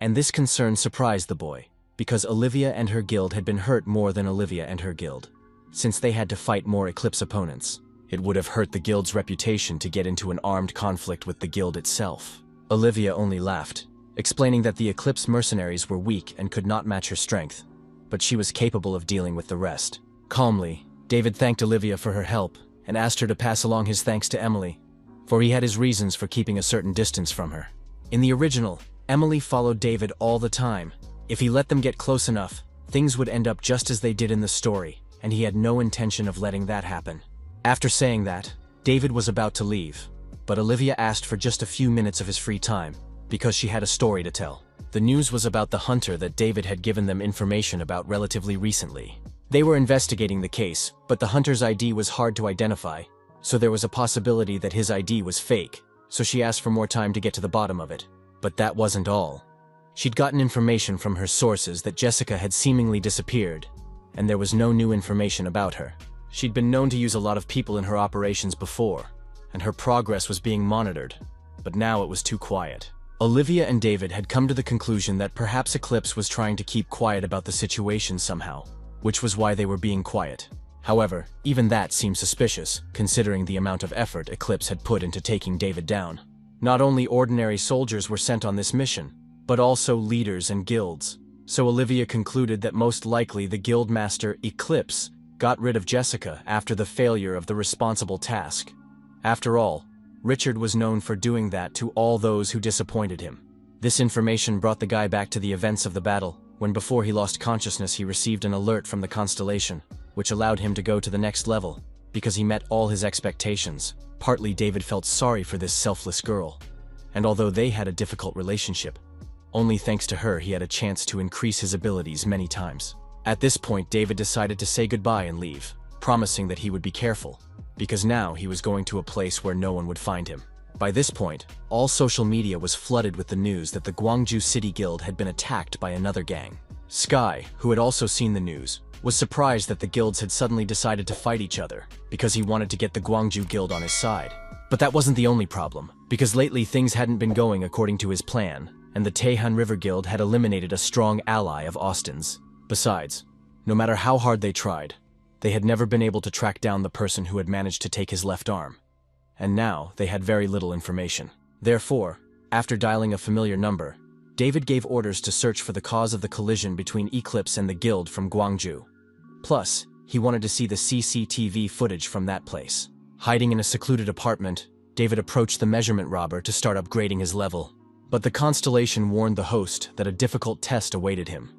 And this concern surprised the boy, because Olivia and her guild had been hurt more than Olivia and her guild. Since they had to fight more Eclipse opponents, it would have hurt the guild's reputation to get into an armed conflict with the guild itself. Olivia only laughed, explaining that the Eclipse mercenaries were weak and could not match her strength, but she was capable of dealing with the rest. Calmly, David thanked Olivia for her help and asked her to pass along his thanks to Emily, for he had his reasons for keeping a certain distance from her. In the original, Emily followed David all the time. If he let them get close enough, things would end up just as they did in the story, and he had no intention of letting that happen. After saying that, David was about to leave, but Olivia asked for just a few minutes of his free time, because she had a story to tell. The news was about the hunter that David had given them information about relatively recently. They were investigating the case, but the hunter's ID was hard to identify, so there was a possibility that his ID was fake, so she asked for more time to get to the bottom of it. But that wasn't all. She'd gotten information from her sources that Jessica had seemingly disappeared, and there was no new information about her. She'd been known to use a lot of people in her operations before, and her progress was being monitored, but now it was too quiet. Olivia and David had come to the conclusion that perhaps Eclipse was trying to keep quiet about the situation somehow, which was why they were being quiet. However, even that seemed suspicious, considering the amount of effort Eclipse had put into taking David down. Not only ordinary soldiers were sent on this mission, but also leaders and guilds. So Olivia concluded that most likely the guild master Eclipse got rid of Jessica after the failure of the responsible task. After all, Richard was known for doing that to all those who disappointed him. This information brought the guy back to the events of the battle, when before he lost consciousness he received an alert from the constellation, which allowed him to go to the next level, because he met all his expectations. Partly David felt sorry for this selfless girl, and although they had a difficult relationship, only thanks to her he had a chance to increase his abilities many times. At this point David decided to say goodbye and leave, promising that he would be careful, because now he was going to a place where no one would find him. By this point, all social media was flooded with the news that the Gwangju City Guild had been attacked by another gang. Sky, who had also seen the news, was surprised that the guilds had suddenly decided to fight each other, because he wanted to get the Gwangju Guild on his side. But that wasn't the only problem, because lately things hadn't been going according to his plan, and the Taehan River Guild had eliminated a strong ally of Austin's. Besides, no matter how hard they tried, they had never been able to track down the person who had managed to take his left arm. And now they had very little information. Therefore, after dialing a familiar number, David gave orders to search for the cause of the collision between Eclipse and the guild from Gwangju. Plus, he wanted to see the CCTV footage from that place. Hiding in a secluded apartment, David approached the measurement robber to start upgrading his level. But the constellation warned the host that a difficult test awaited him.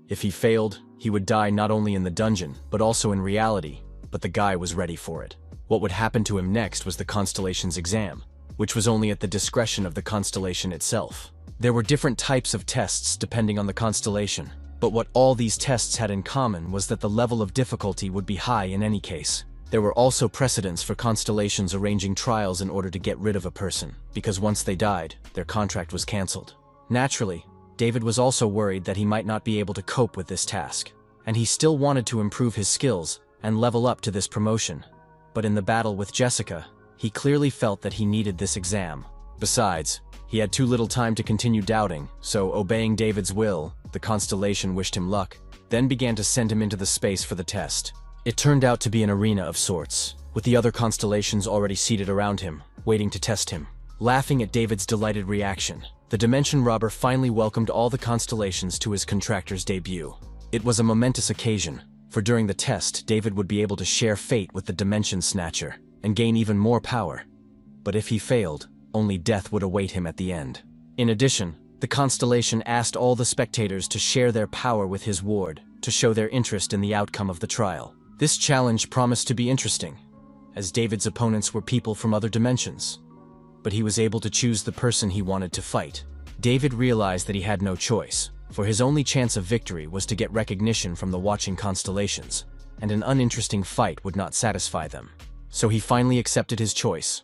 If he failed, he would die not only in the dungeon, but also in reality, but the guy was ready for it. What would happen to him next was the constellation's exam, which was only at the discretion of the constellation itself. There were different types of tests depending on the constellation, but what all these tests had in common was that the level of difficulty would be high in any case. There were also precedents for constellations arranging trials in order to get rid of a person, because once they died, their contract was cancelled. Naturally, David was also worried that he might not be able to cope with this task, and he still wanted to improve his skills and level up to this promotion. But in the battle with Jessica, he clearly felt that he needed this exam. Besides, he had too little time to continue doubting, so obeying David's will, the constellation wished him luck, then began to send him into the space for the test. It turned out to be an arena of sorts, with the other constellations already seated around him, waiting to test him. Laughing at David's delighted reaction, the Dimension Robber finally welcomed all the constellations to his contractor's debut. It was a momentous occasion, for during the test, David would be able to share fate with the Dimension Snatcher and gain even more power. But if he failed, only death would await him at the end. In addition, the constellation asked all the spectators to share their power with his ward to show their interest in the outcome of the trial. This challenge promised to be interesting, as David's opponents were people from other dimensions. But he was able to choose the person he wanted to fight. David realized that he had no choice, for his only chance of victory was to get recognition from the watching constellations, and an uninteresting fight would not satisfy them. So he finally accepted his choice,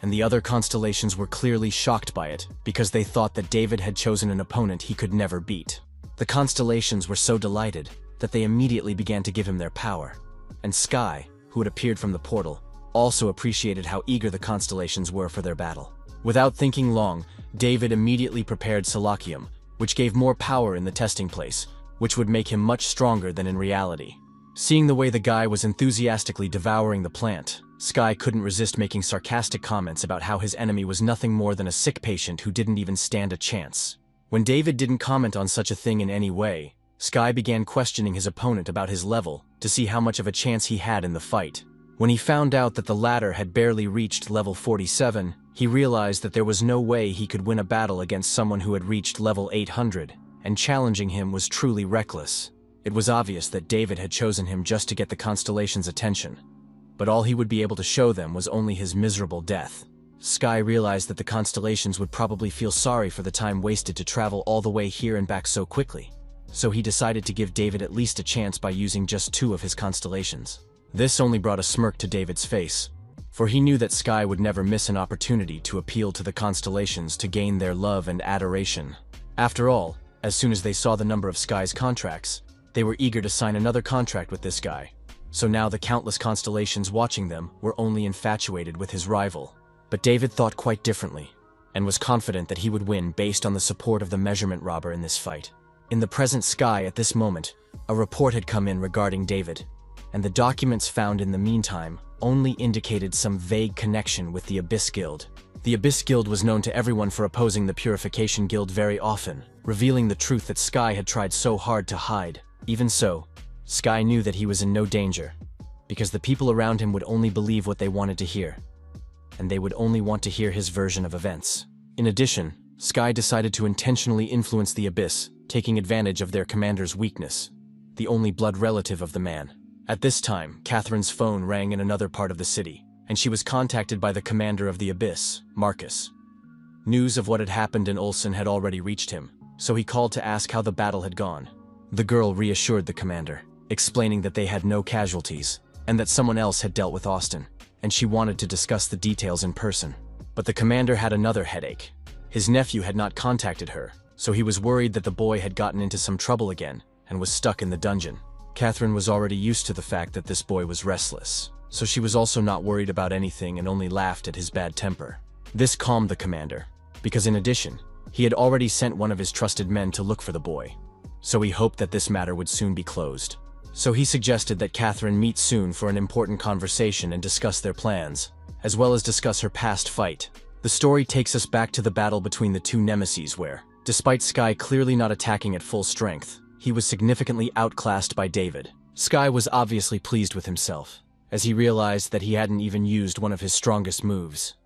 and the other constellations were clearly shocked by it because they thought that David had chosen an opponent he could never beat. The constellations were so delighted that they immediately began to give him their power, and Sky, who had appeared from the portal, also appreciated how eager the constellations were for their battle. Without thinking long, David immediately prepared Solakium, which gave more power in the testing place, which would make him much stronger than in reality. Seeing the way the guy was enthusiastically devouring the plant, Sky couldn't resist making sarcastic comments about how his enemy was nothing more than a sick patient who didn't even stand a chance. When David didn't comment on such a thing in any way, Sky began questioning his opponent about his level to see how much of a chance he had in the fight. When he found out that the latter had barely reached level 47, he realized that there was no way he could win a battle against someone who had reached level 800, and challenging him was truly reckless. It was obvious that David had chosen him just to get the constellation's attention, but all he would be able to show them was only his miserable death. Sky realized that the constellations would probably feel sorry for the time wasted to travel all the way here and back so quickly, so he decided to give David at least a chance by using just 2 of his constellations. This only brought a smirk to David's face, for he knew that Sky would never miss an opportunity to appeal to the constellations to gain their love and adoration. After all, as soon as they saw the number of Sky's contracts, they were eager to sign another contract with this guy. So now the countless constellations watching them were only infatuated with his rival. But David thought quite differently, and was confident that he would win based on the support of the measurement robber in this fight. In the present Sky at this moment, a report had come in regarding David, and the documents found in the meantime only indicated some vague connection with the Abyss Guild. The Abyss Guild was known to everyone for opposing the Purification Guild very often, revealing the truth that Sky had tried so hard to hide. Even so, Sky knew that he was in no danger, because the people around him would only believe what they wanted to hear, and they would only want to hear his version of events. In addition, Sky decided to intentionally influence the Abyss, taking advantage of their commander's weakness, the only blood relative of the man. At this time, Catherine's phone rang in another part of the city, and she was contacted by the commander of the Abyss, Marcus. News of what had happened in Ulsan had already reached him, so he called to ask how the battle had gone. The girl reassured the commander, explaining that they had no casualties, and that someone else had dealt with Austin, and she wanted to discuss the details in person. But the commander had another headache. His nephew had not contacted her, so he was worried that the boy had gotten into some trouble again and was stuck in the dungeon. Catherine was already used to the fact that this boy was restless, so she was also not worried about anything and only laughed at his bad temper. This calmed the commander, because in addition, he had already sent one of his trusted men to look for the boy, so he hoped that this matter would soon be closed. So he suggested that Catherine meet soon for an important conversation and discuss their plans, as well as discuss her past fight. The story takes us back to the battle between the 2 nemeses where, despite Sky clearly not attacking at full strength, he was significantly outclassed by David. Sky was obviously pleased with himself, as he realized that he hadn't even used one of his strongest moves.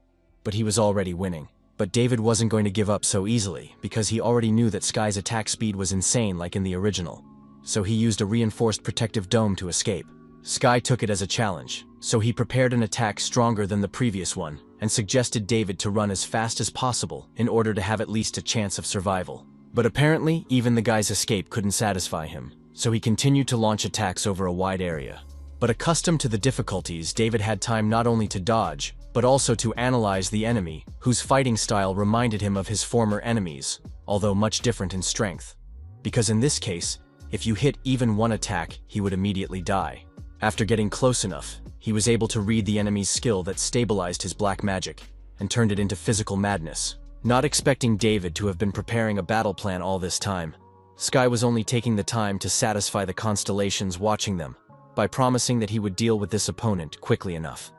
But he was already winning. But David wasn't going to give up so easily, because he already knew that Sky's attack speed was insane like in the original. So he used a reinforced protective dome to escape. Sky took it as a challenge, so he prepared an attack stronger than the previous one, and suggested David to run as fast as possible in order to have at least a chance of survival. But apparently, even the guy's escape couldn't satisfy him, so he continued to launch attacks over a wide area. But accustomed to the difficulties, David had time not only to dodge, but also to analyze the enemy, whose fighting style reminded him of his former enemies, although much different in strength. Because in this case, if you hit even one attack, he would immediately die. After getting close enough, he was able to read the enemy's skill that stabilized his black magic, and turned it into physical madness. Not expecting David to have been preparing a battle plan all this time, Sky was only taking the time to satisfy the constellations watching them, by promising that he would deal with this opponent quickly enough.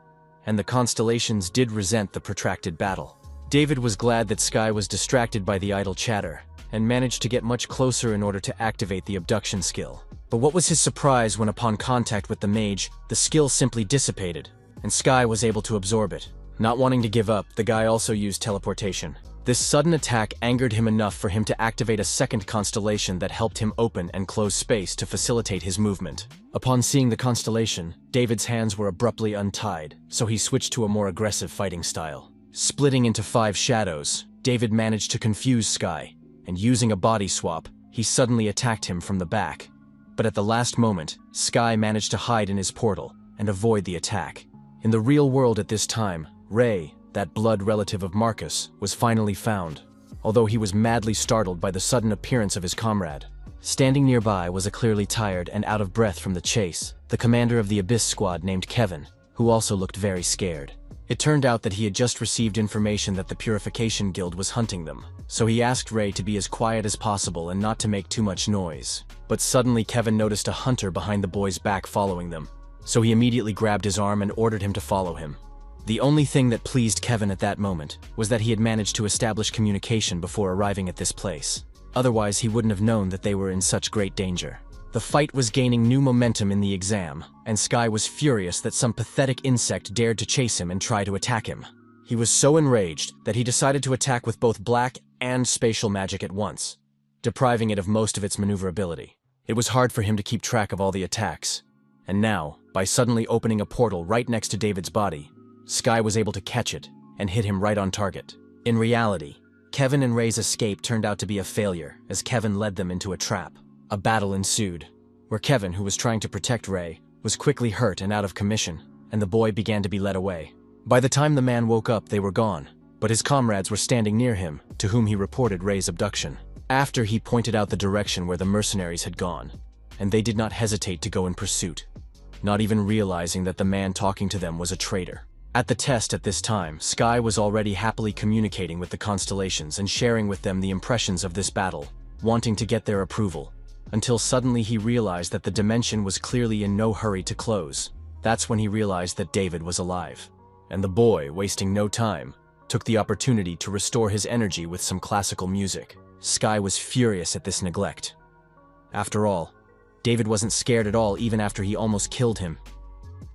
And the constellations did resent the protracted battle. David was glad that Sky was distracted by the idle chatter, and managed to get much closer in order to activate the abduction skill. But what was his surprise when upon contact with the mage, the skill simply dissipated, and Sky was able to absorb it. Not wanting to give up, the guy also used teleportation. This sudden attack angered him enough for him to activate a second constellation that helped him open and close space to facilitate his movement. Upon seeing the constellation, David's hands were abruptly untied, so he switched to a more aggressive fighting style. Splitting into 5 shadows, David managed to confuse Sky, and using a body swap, he suddenly attacked him from the back. But at the last moment, Sky managed to hide in his portal and avoid the attack. In the real world at this time, Ray, that blood relative of Marcus, was finally found, although he was madly startled by the sudden appearance of his comrade. Standing nearby was a clearly tired and out of breath from the chase, the commander of the Abyss squad named Kevin, who also looked very scared. It turned out that he had just received information that the Purification Guild was hunting them, so he asked Ray to be as quiet as possible and not to make too much noise. But suddenly Kevin noticed a hunter behind the boy's back following them, so he immediately grabbed his arm and ordered him to follow him. The only thing that pleased Kevin at that moment was that he had managed to establish communication before arriving at this place. Otherwise, he wouldn't have known that they were in such great danger. The fight was gaining new momentum in the exam, and Sky was furious that some pathetic insect dared to chase him and try to attack him. He was so enraged that he decided to attack with both black and spatial magic at once, depriving it of most of its maneuverability. It was hard for him to keep track of all the attacks, and now, by suddenly opening a portal right next to David's body, Sky was able to catch it and hit him right on target. In reality, Kevin and Ray's escape turned out to be a failure, as Kevin led them into a trap. A battle ensued, where Kevin, who was trying to protect Ray, was quickly hurt and out of commission, and the boy began to be led away. By the time the man woke up, they were gone, but his comrades were standing near him, to whom he reported Ray's abduction. After he pointed out the direction where the mercenaries had gone, and they did not hesitate to go in pursuit, not even realizing that the man talking to them was a traitor. At the test at this time, Sky was already happily communicating with the constellations and sharing with them the impressions of this battle, wanting to get their approval, until suddenly he realized that the dimension was clearly in no hurry to close. That's when he realized that David was alive. And the boy, wasting no time, took the opportunity to restore his energy with some classical music. Sky was furious at this neglect. After all, David wasn't scared at all even after he almost killed him.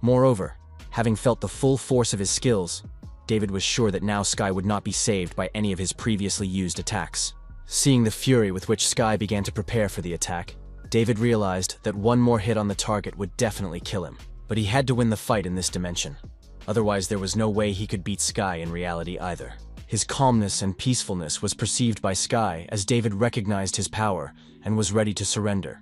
Moreover, having felt the full force of his skills, David was sure that now Sky would not be saved by any of his previously used attacks. Seeing the fury with which Sky began to prepare for the attack, David realized that one more hit on the target would definitely kill him. But he had to win the fight in this dimension. Otherwise, there was no way he could beat Sky in reality either. His calmness and peacefulness was perceived by Sky as David recognized his power and was ready to surrender.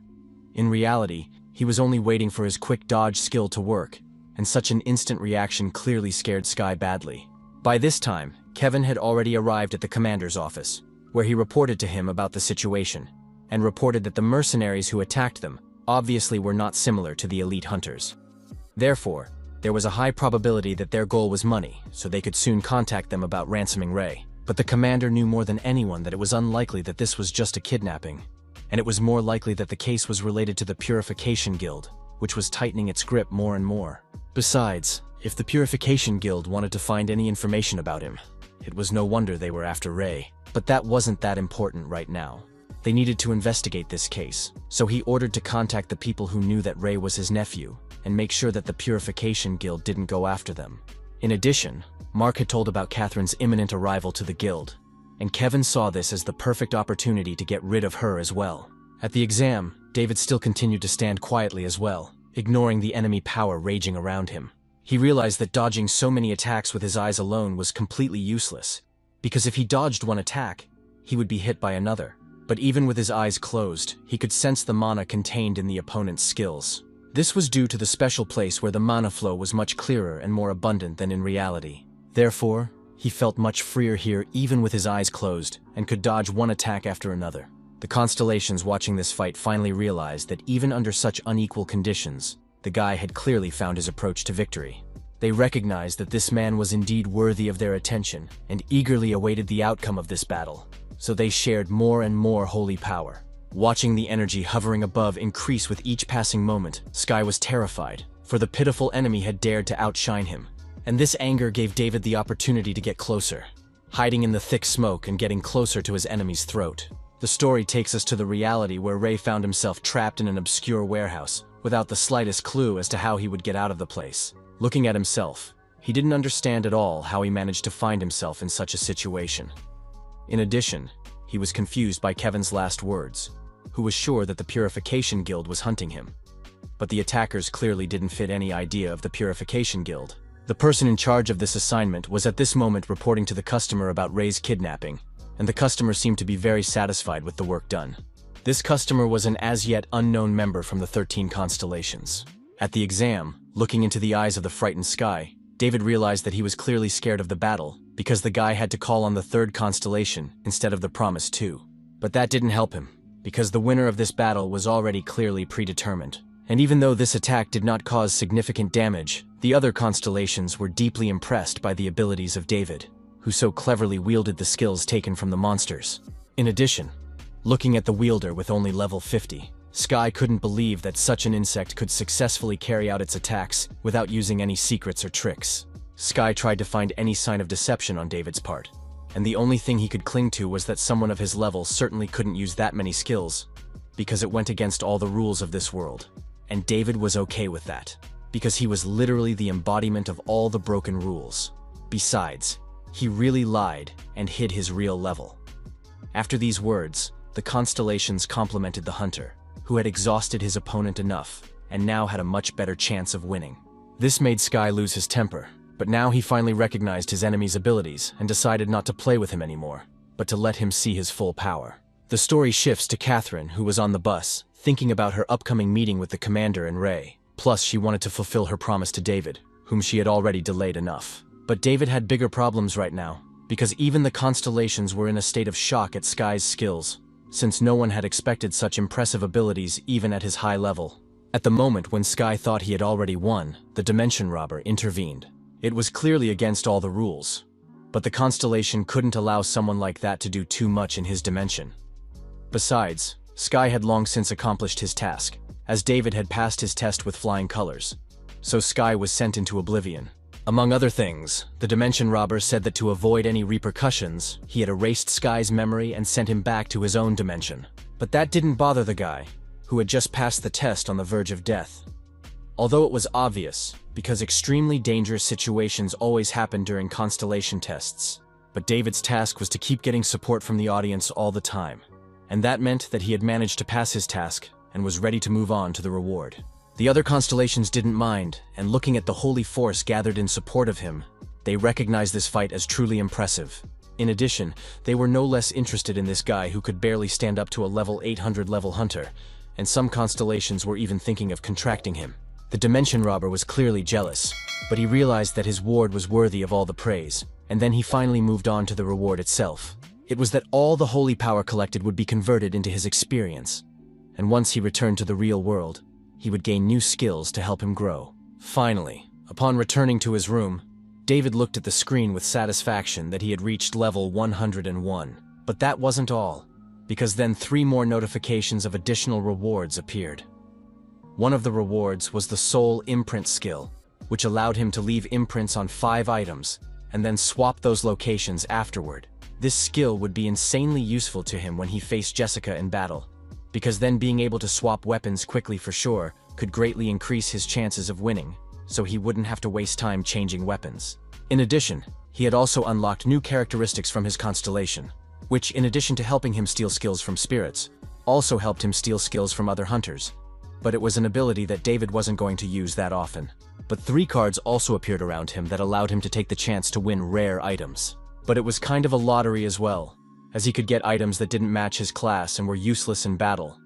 In reality, he was only waiting for his quick dodge skill to work, and such an instant reaction clearly scared Sky badly. By this time, Kevin had already arrived at the commander's office, where he reported to him about the situation, and reported that the mercenaries who attacked them obviously were not similar to the elite hunters. Therefore, there was a high probability that their goal was money, so they could soon contact them about ransoming Ray. But the commander knew more than anyone that it was unlikely that this was just a kidnapping, and it was more likely that the case was related to the Purification Guild, which was tightening its grip more and more. Besides, if the Purification Guild wanted to find any information about him, it was no wonder they were after Ray. But that wasn't that important right now. They needed to investigate this case, so he ordered to contact the people who knew that Ray was his nephew, and make sure that the Purification Guild didn't go after them. In addition, Mark had told about Catherine's imminent arrival to the guild, and Kevin saw this as the perfect opportunity to get rid of her as well. At the exam, David still continued to stand quietly as well, ignoring the enemy power raging around him. He realized that dodging so many attacks with his eyes alone was completely useless, because if he dodged one attack, he would be hit by another. But even with his eyes closed, he could sense the mana contained in the opponent's skills. This was due to the special place where the mana flow was much clearer and more abundant than in reality. Therefore, he felt much freer here even with his eyes closed, and could dodge one attack after another. The constellations watching this fight finally realized that even under such unequal conditions, the guy had clearly found his approach to victory. They recognized that this man was indeed worthy of their attention and eagerly awaited the outcome of this battle, so they shared more and more holy power. Watching the energy hovering above increase with each passing moment, Sky was terrified, for the pitiful enemy had dared to outshine him, and this anger gave David the opportunity to get closer, hiding in the thick smoke and getting closer to his enemy's throat. The story takes us to the reality where Ray found himself trapped in an obscure warehouse, without the slightest clue as to how he would get out of the place. Looking at himself, he didn't understand at all how he managed to find himself in such a situation. In addition, he was confused by Kevin's last words, who was sure that the Purification Guild was hunting him. But the attackers clearly didn't fit any idea of the Purification Guild. The person in charge of this assignment was at this moment reporting to the customer about Ray's kidnapping, and the customer seemed to be very satisfied with the work done. This customer was an as-yet unknown member from the 13 constellations. At the exam, looking into the eyes of the frightened Sky, David realized that he was clearly scared of the battle, because the guy had to call on the third constellation instead of the promised two. But that didn't help him, because the winner of this battle was already clearly predetermined. And even though this attack did not cause significant damage, the other constellations were deeply impressed by the abilities of David, who so cleverly wielded the skills taken from the monsters. In addition, looking at the wielder with only level 50, Sky couldn't believe that such an insect could successfully carry out its attacks without using any secrets or tricks. Sky tried to find any sign of deception on David's part, and the only thing he could cling to was that someone of his level certainly couldn't use that many skills, because it went against all the rules of this world. And David was okay with that, because he was literally the embodiment of all the broken rules. Besides, he really lied and hid his real level. After these words, the constellations complimented the hunter, who had exhausted his opponent enough, and now had a much better chance of winning. This made Sky lose his temper, but now he finally recognized his enemy's abilities and decided not to play with him anymore, but to let him see his full power. The story shifts to Catherine, who was on the bus, thinking about her upcoming meeting with the commander and Ray. Plus, she wanted to fulfill her promise to David, whom she had already delayed enough. But David had bigger problems right now, because even the constellations were in a state of shock at Sky's skills, since no one had expected such impressive abilities even at his high level. At the moment when Sky thought he had already won, the Dimension Robber intervened. It was clearly against all the rules, but the constellation couldn't allow someone like that to do too much in his dimension. Besides, Sky had long since accomplished his task, as David had passed his test with flying colors, so Sky was sent into oblivion. Among other things, the Dimension Robber said that to avoid any repercussions, he had erased Sky's memory and sent him back to his own dimension. But that didn't bother the guy, who had just passed the test on the verge of death. Although it was obvious, because extremely dangerous situations always happen during constellation tests. But David's task was to keep getting support from the audience all the time, and that meant that he had managed to pass his task and was ready to move on to the reward. The other constellations didn't mind, and looking at the holy force gathered in support of him, they recognized this fight as truly impressive. In addition, they were no less interested in this guy who could barely stand up to a level 800 level hunter, and some constellations were even thinking of contracting him. The Dimension Robber was clearly jealous, but he realized that his ward was worthy of all the praise, and then he finally moved on to the reward itself. It was that all the holy power collected would be converted into his experience, and once he returned to the real world, he would gain new skills to help him grow. Finally, upon returning to his room, David looked at the screen with satisfaction that he had reached level 101. But that wasn't all, because then 3 more notifications of additional rewards appeared. One of the rewards was the Soul Imprint skill, which allowed him to leave imprints on 5 items, and then swap those locations afterward. This skill would be insanely useful to him when he faced Jessica in battle, because then being able to swap weapons quickly for sure could greatly increase his chances of winning, so he wouldn't have to waste time changing weapons. In addition, he had also unlocked new characteristics from his constellation, which, in addition to helping him steal skills from spirits, also helped him steal skills from other hunters. But it was an ability that David wasn't going to use that often. But 3 cards also appeared around him that allowed him to take the chance to win rare items. But it was kind of a lottery as well, as he could get items that didn't match his class and were useless in battle.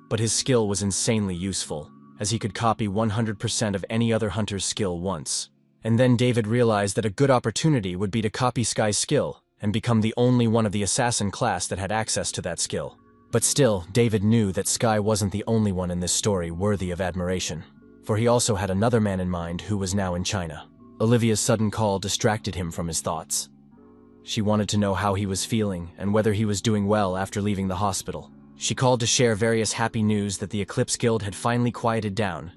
But his skill was insanely useful, as he could copy 100% of any other hunter's skill once. And then David realized that a good opportunity would be to copy Sky's skill and become the only one of the assassin class that had access to that skill. But still, David knew that Sky wasn't the only one in this story worthy of admiration, for he also had another man in mind who was now in China. Olivia's sudden call distracted him from his thoughts. She wanted to know how he was feeling and whether he was doing well after leaving the hospital. She called to share various happy news that the Eclipse Guild had finally quieted down,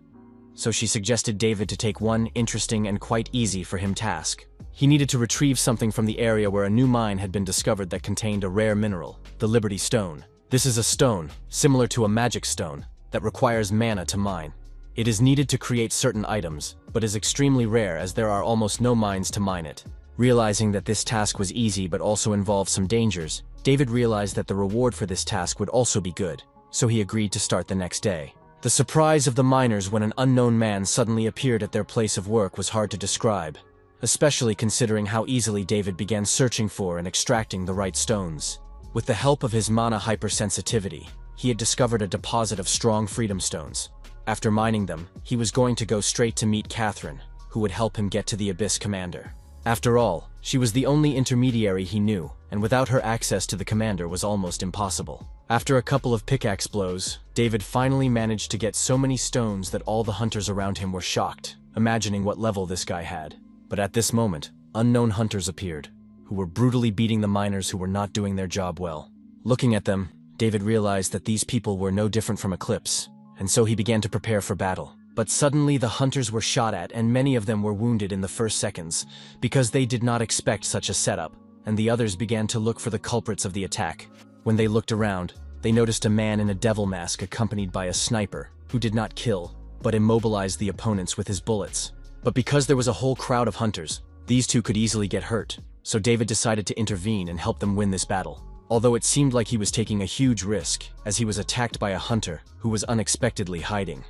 so she suggested David to take one interesting and quite easy for him task. He needed to retrieve something from the area where a new mine had been discovered that contained a rare mineral, the Liberty Stone. This is a stone, similar to a magic stone, that requires mana to mine. It is needed to create certain items, but is extremely rare as there are almost no mines to mine it. Realizing that this task was easy but also involved some dangers, David realized that the reward for this task would also be good, so he agreed to start the next day. The surprise of the miners when an unknown man suddenly appeared at their place of work was hard to describe, especially considering how easily David began searching for and extracting the right stones. With the help of his mana hypersensitivity, he had discovered a deposit of strong freedom stones. After mining them, he was going to go straight to meet Catherine, who would help him get to the Abyss Commander. After all, She was the only intermediary he knew, and without her access to the commander was almost impossible. After a couple of pickaxe blows, David finally managed to get so many stones that all the hunters around him were shocked, imagining what level this guy had. But at this moment, unknown hunters appeared, who were brutally beating the miners who were not doing their job well. Looking at them, David realized that these people were no different from Eclipse, and so he began to prepare for battle. But suddenly the hunters were shot at and many of them were wounded in the first seconds, because they did not expect such a setup, and the others began to look for the culprits of the attack. When they looked around, they noticed a man in a devil mask accompanied by a sniper, who did not kill, but immobilized the opponents with his bullets. But because there was a whole crowd of hunters, these two could easily get hurt, so David decided to intervene and help them win this battle. Although it seemed like he was taking a huge risk, as he was attacked by a hunter who was unexpectedly hiding.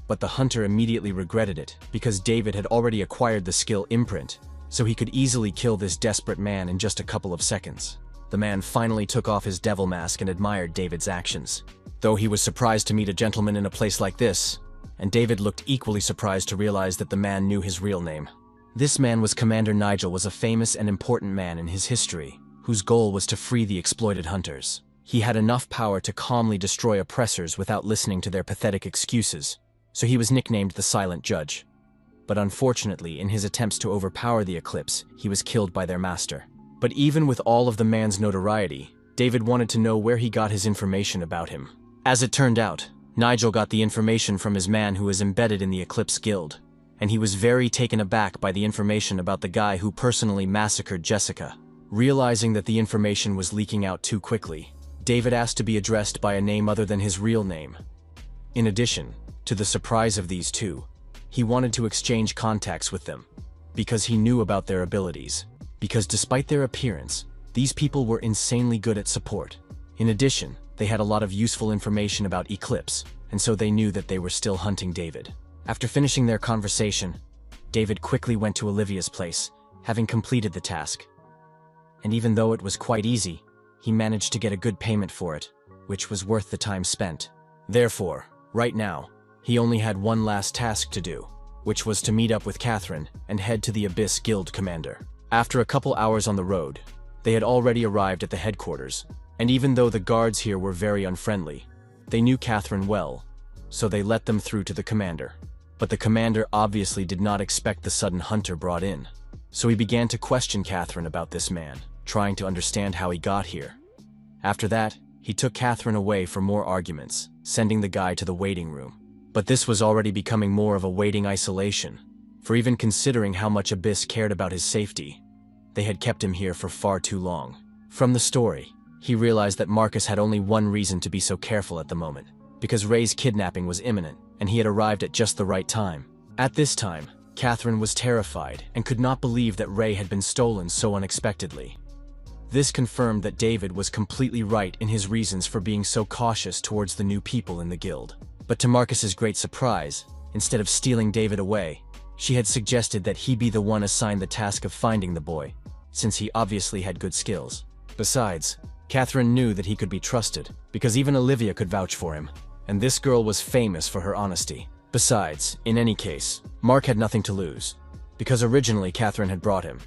But the hunter immediately regretted it, because David had already acquired the skill Imprint, so he could easily kill this desperate man in just a couple of seconds. The man finally took off his devil mask and admired David's actions. Though he was surprised to meet a gentleman in a place like this, and David looked equally surprised to realize that the man knew his real name. This man was Commander Nigel, was a famous and important man in his history, whose goal was to free the exploited hunters. He had enough power to calmly destroy oppressors without listening to their pathetic excuses, so he was nicknamed the Silent Judge. But unfortunately, in his attempts to overpower the Eclipse, he was killed by their master. But even with all of the man's notoriety, David wanted to know where he got his information about him. As it turned out, Nigel got the information from his man who was embedded in the Eclipse Guild, and he was very taken aback by the information about the guy who personally massacred Jessica. Realizing that the information was leaking out too quickly, David asked to be addressed by a name other than his real name. In addition, to the surprise of these two, he wanted to exchange contacts with them, because he knew about their abilities. Because despite their appearance, these people were insanely good at support. In addition, they had a lot of useful information about Eclipse, and so they knew that they were still hunting David. After finishing their conversation, David quickly went to Olivia's place, having completed the task. And even though it was quite easy, he managed to get a good payment for it, which was worth the time spent. Therefore, right now, he only had one last task to do, which was to meet up with Catherine and head to the Abyss Guild commander. After a couple hours on the road, they had already arrived at the headquarters, and even though the guards here were very unfriendly, they knew Catherine well, so they let them through to the commander. But the commander obviously did not expect the sudden hunter brought in, so he began to question Catherine about this man, trying to understand how he got here. After that, he took Catherine away for more arguments, sending the guy to the waiting room. But this was already becoming more of a waiting isolation, for even considering how much Abyss cared about his safety, they had kept him here for far too long. From the story, he realized that Marcus had only one reason to be so careful at the moment, because Ray's kidnapping was imminent, and he had arrived at just the right time. At this time, Catherine was terrified and could not believe that Ray had been stolen so unexpectedly. This confirmed that David was completely right in his reasons for being so cautious towards the new people in the guild. But to Marcus's great surprise, instead of stealing David away, she had suggested that he be the one assigned the task of finding the boy, since he obviously had good skills. Besides, Catherine knew that he could be trusted, because even Olivia could vouch for him, and this girl was famous for her honesty. Besides, in any case, Mark had nothing to lose, because originally Catherine had brought him.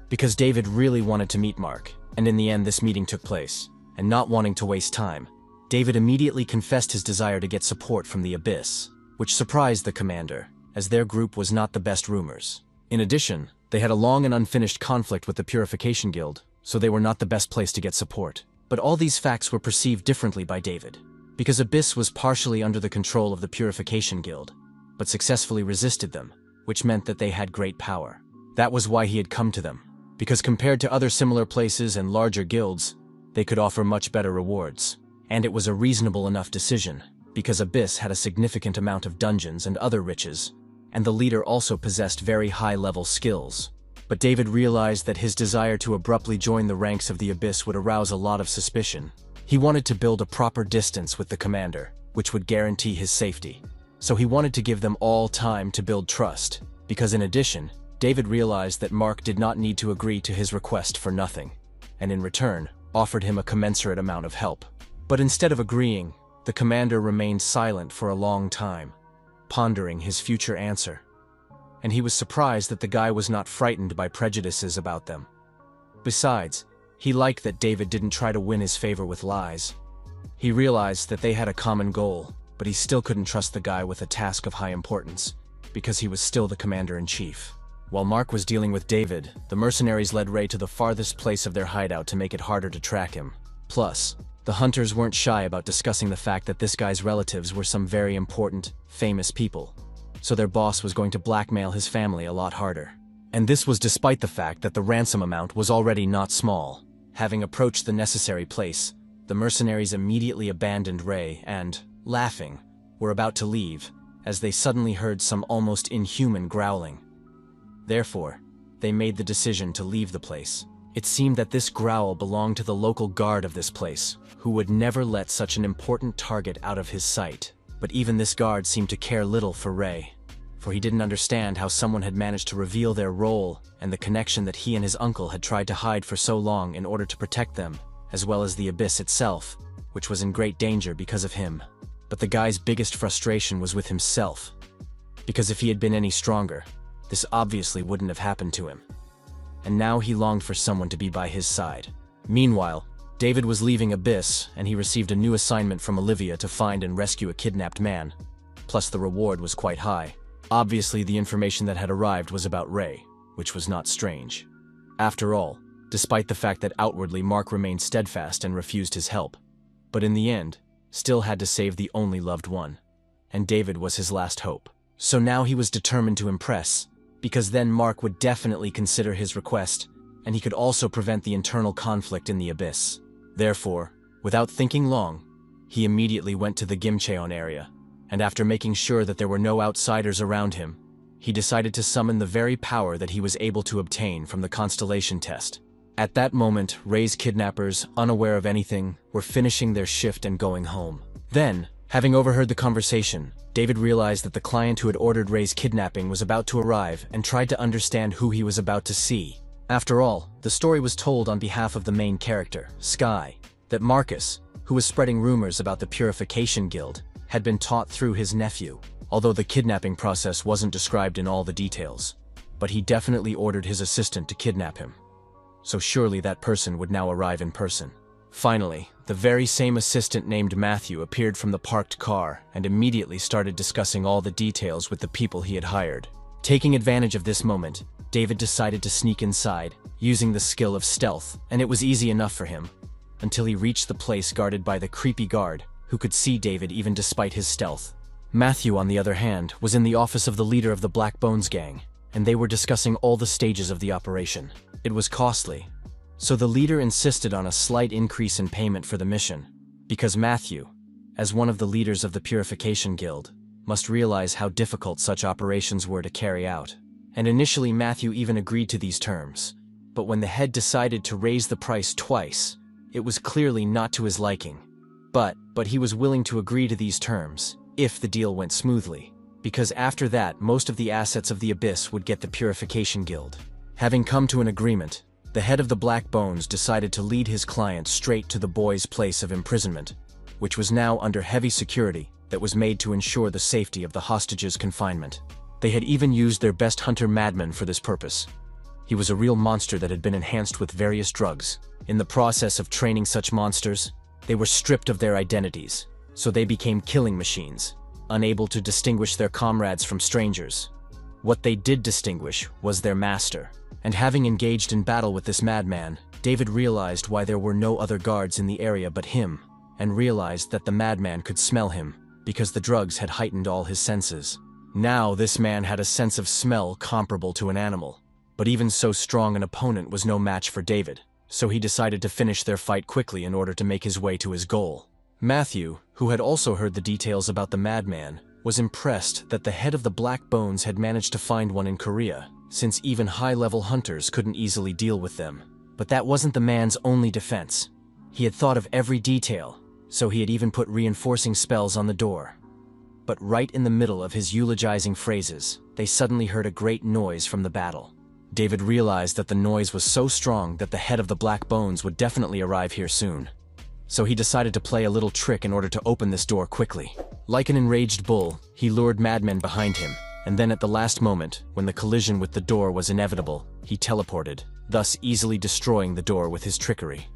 Because David really wanted to meet Mark, and in the end this meeting took place, and not wanting to waste time, David immediately confessed his desire to get support from the Abyss, which surprised the commander, as their group was not the best rumors. In addition, they had a long and unfinished conflict with the Purification Guild, so they were not the best place to get support. But all these facts were perceived differently by David, because Abyss was partially under the control of the Purification Guild, but successfully resisted them, which meant that they had great power. That was why he had come to them, because compared to other similar places and larger guilds, they could offer much better rewards. And it was a reasonable enough decision, because Abyss had a significant amount of dungeons and other riches, and the leader also possessed very high-level skills. But David realized that his desire to abruptly join the ranks of the Abyss would arouse a lot of suspicion. He wanted to build a proper distance with the commander, which would guarantee his safety. So he wanted to give them all time to build trust, because in addition, David realized that Mark did not need to agree to his request for nothing, and in return, offered him a commensurate amount of help. But instead of agreeing, the commander remained silent for a long time, pondering his future answer. and he was surprised that the guy was not frightened by prejudices about them. Besides, he liked that David didn't try to win his favor with lies. He realized that they had a common goal, but he still couldn't trust the guy with a task of high importance, because he was still the commander-in-chief. While Mark was dealing with David, the mercenaries led Ray to the farthest place of their hideout to make it harder to track him. Plus, the hunters weren't shy about discussing the fact that this guy's relatives were some very important, famous people, so their boss was going to blackmail his family a lot harder. And this was despite the fact that the ransom amount was already not small. Having approached the necessary place, the mercenaries immediately abandoned Ray and, laughing, were about to leave, as they suddenly heard some almost inhuman growling. Therefore, they made the decision to leave the place. It seemed that this growl belonged to the local guard of this place, who would never let such an important target out of his sight. But even this guard seemed to care little for Ray, for he didn't understand how someone had managed to reveal their role and the connection that he and his uncle had tried to hide for so long in order to protect them, as well as the abyss itself, which was in great danger because of him. But the guy's biggest frustration was with himself, because if he had been any stronger, this obviously wouldn't have happened to him. And now he longed for someone to be by his side. Meanwhile, David was leaving Abyss, and he received a new assignment from Olivia to find and rescue a kidnapped man. Plus, the reward was quite high. Obviously, the information that had arrived was about Ray, which was not strange. After all, despite the fact that outwardly Mark remained steadfast and refused his help, but in the end, still had to save the only loved one. And David was his last hope. So now he was determined to impress, because then Mark would definitely consider his request, and he could also prevent the internal conflict in the Abyss. Therefore, without thinking long, he immediately went to the Gimcheon area, and after making sure that there were no outsiders around him, he decided to summon the very power that he was able to obtain from the constellation test. At that moment, Ray's kidnappers, unaware of anything, were finishing their shift and going home. Then, having overheard the conversation, David realized that the client who had ordered Ray's kidnapping was about to arrive and tried to understand who he was about to see. After all, the story was told on behalf of the main character, Sky, that Marcus, who was spreading rumors about the Purification Guild, had been taught through his nephew, although the kidnapping process wasn't described in all the details. But he definitely ordered his assistant to kidnap him. So surely that person would now arrive in person. Finally, the very same assistant named Matthew appeared from the parked car and immediately started discussing all the details with the people he had hired. Taking advantage of this moment, David decided to sneak inside, using the skill of stealth, and it was easy enough for him, until he reached the place guarded by the creepy guard, who could see David even despite his stealth. Matthew, on the other hand, was in the office of the leader of the Black Bones gang, and they were discussing all the stages of the operation. It was costly, so the leader insisted on a slight increase in payment for the mission, because Matthew, as one of the leaders of the Purification Guild, must realize how difficult such operations were to carry out. And initially Matthew even agreed to these terms, but when the head decided to raise the price twice, it was clearly not to his liking. But he was willing to agree to these terms, if the deal went smoothly, because after that most of the assets of the Abyss would get the Purification Guild. Having come to an agreement, the head of the Black Bones decided to lead his client straight to the boy's place of imprisonment, which was now under heavy security that was made to ensure the safety of the hostage's confinement. They had even used their best hunter Madman for this purpose. He was a real monster that had been enhanced with various drugs. In the process of training such monsters, they were stripped of their identities, so they became killing machines, unable to distinguish their comrades from strangers. What they did distinguish was their master, and having engaged in battle with this madman, David realized why there were no other guards in the area but him, and realized that the madman could smell him, because the drugs had heightened all his senses. Now this man had a sense of smell comparable to an animal, but even so strong an opponent was no match for David, so he decided to finish their fight quickly in order to make his way to his goal. Matthew, who had also heard the details about the madman, was impressed that the head of the Black Bones had managed to find one in Korea, since even high-level hunters couldn't easily deal with them. But that wasn't the man's only defense. He had thought of every detail, so he had even put reinforcing spells on the door. But right in the middle of his eulogizing phrases, they suddenly heard a great noise from the battle. David realized that the noise was so strong that the head of the Black Bones would definitely arrive here soon. So he decided to play a little trick in order to open this door quickly. Like an enraged bull, he lured madmen behind him, and then at the last moment, when the collision with the door was inevitable, he teleported, thus easily destroying the door with his trickery.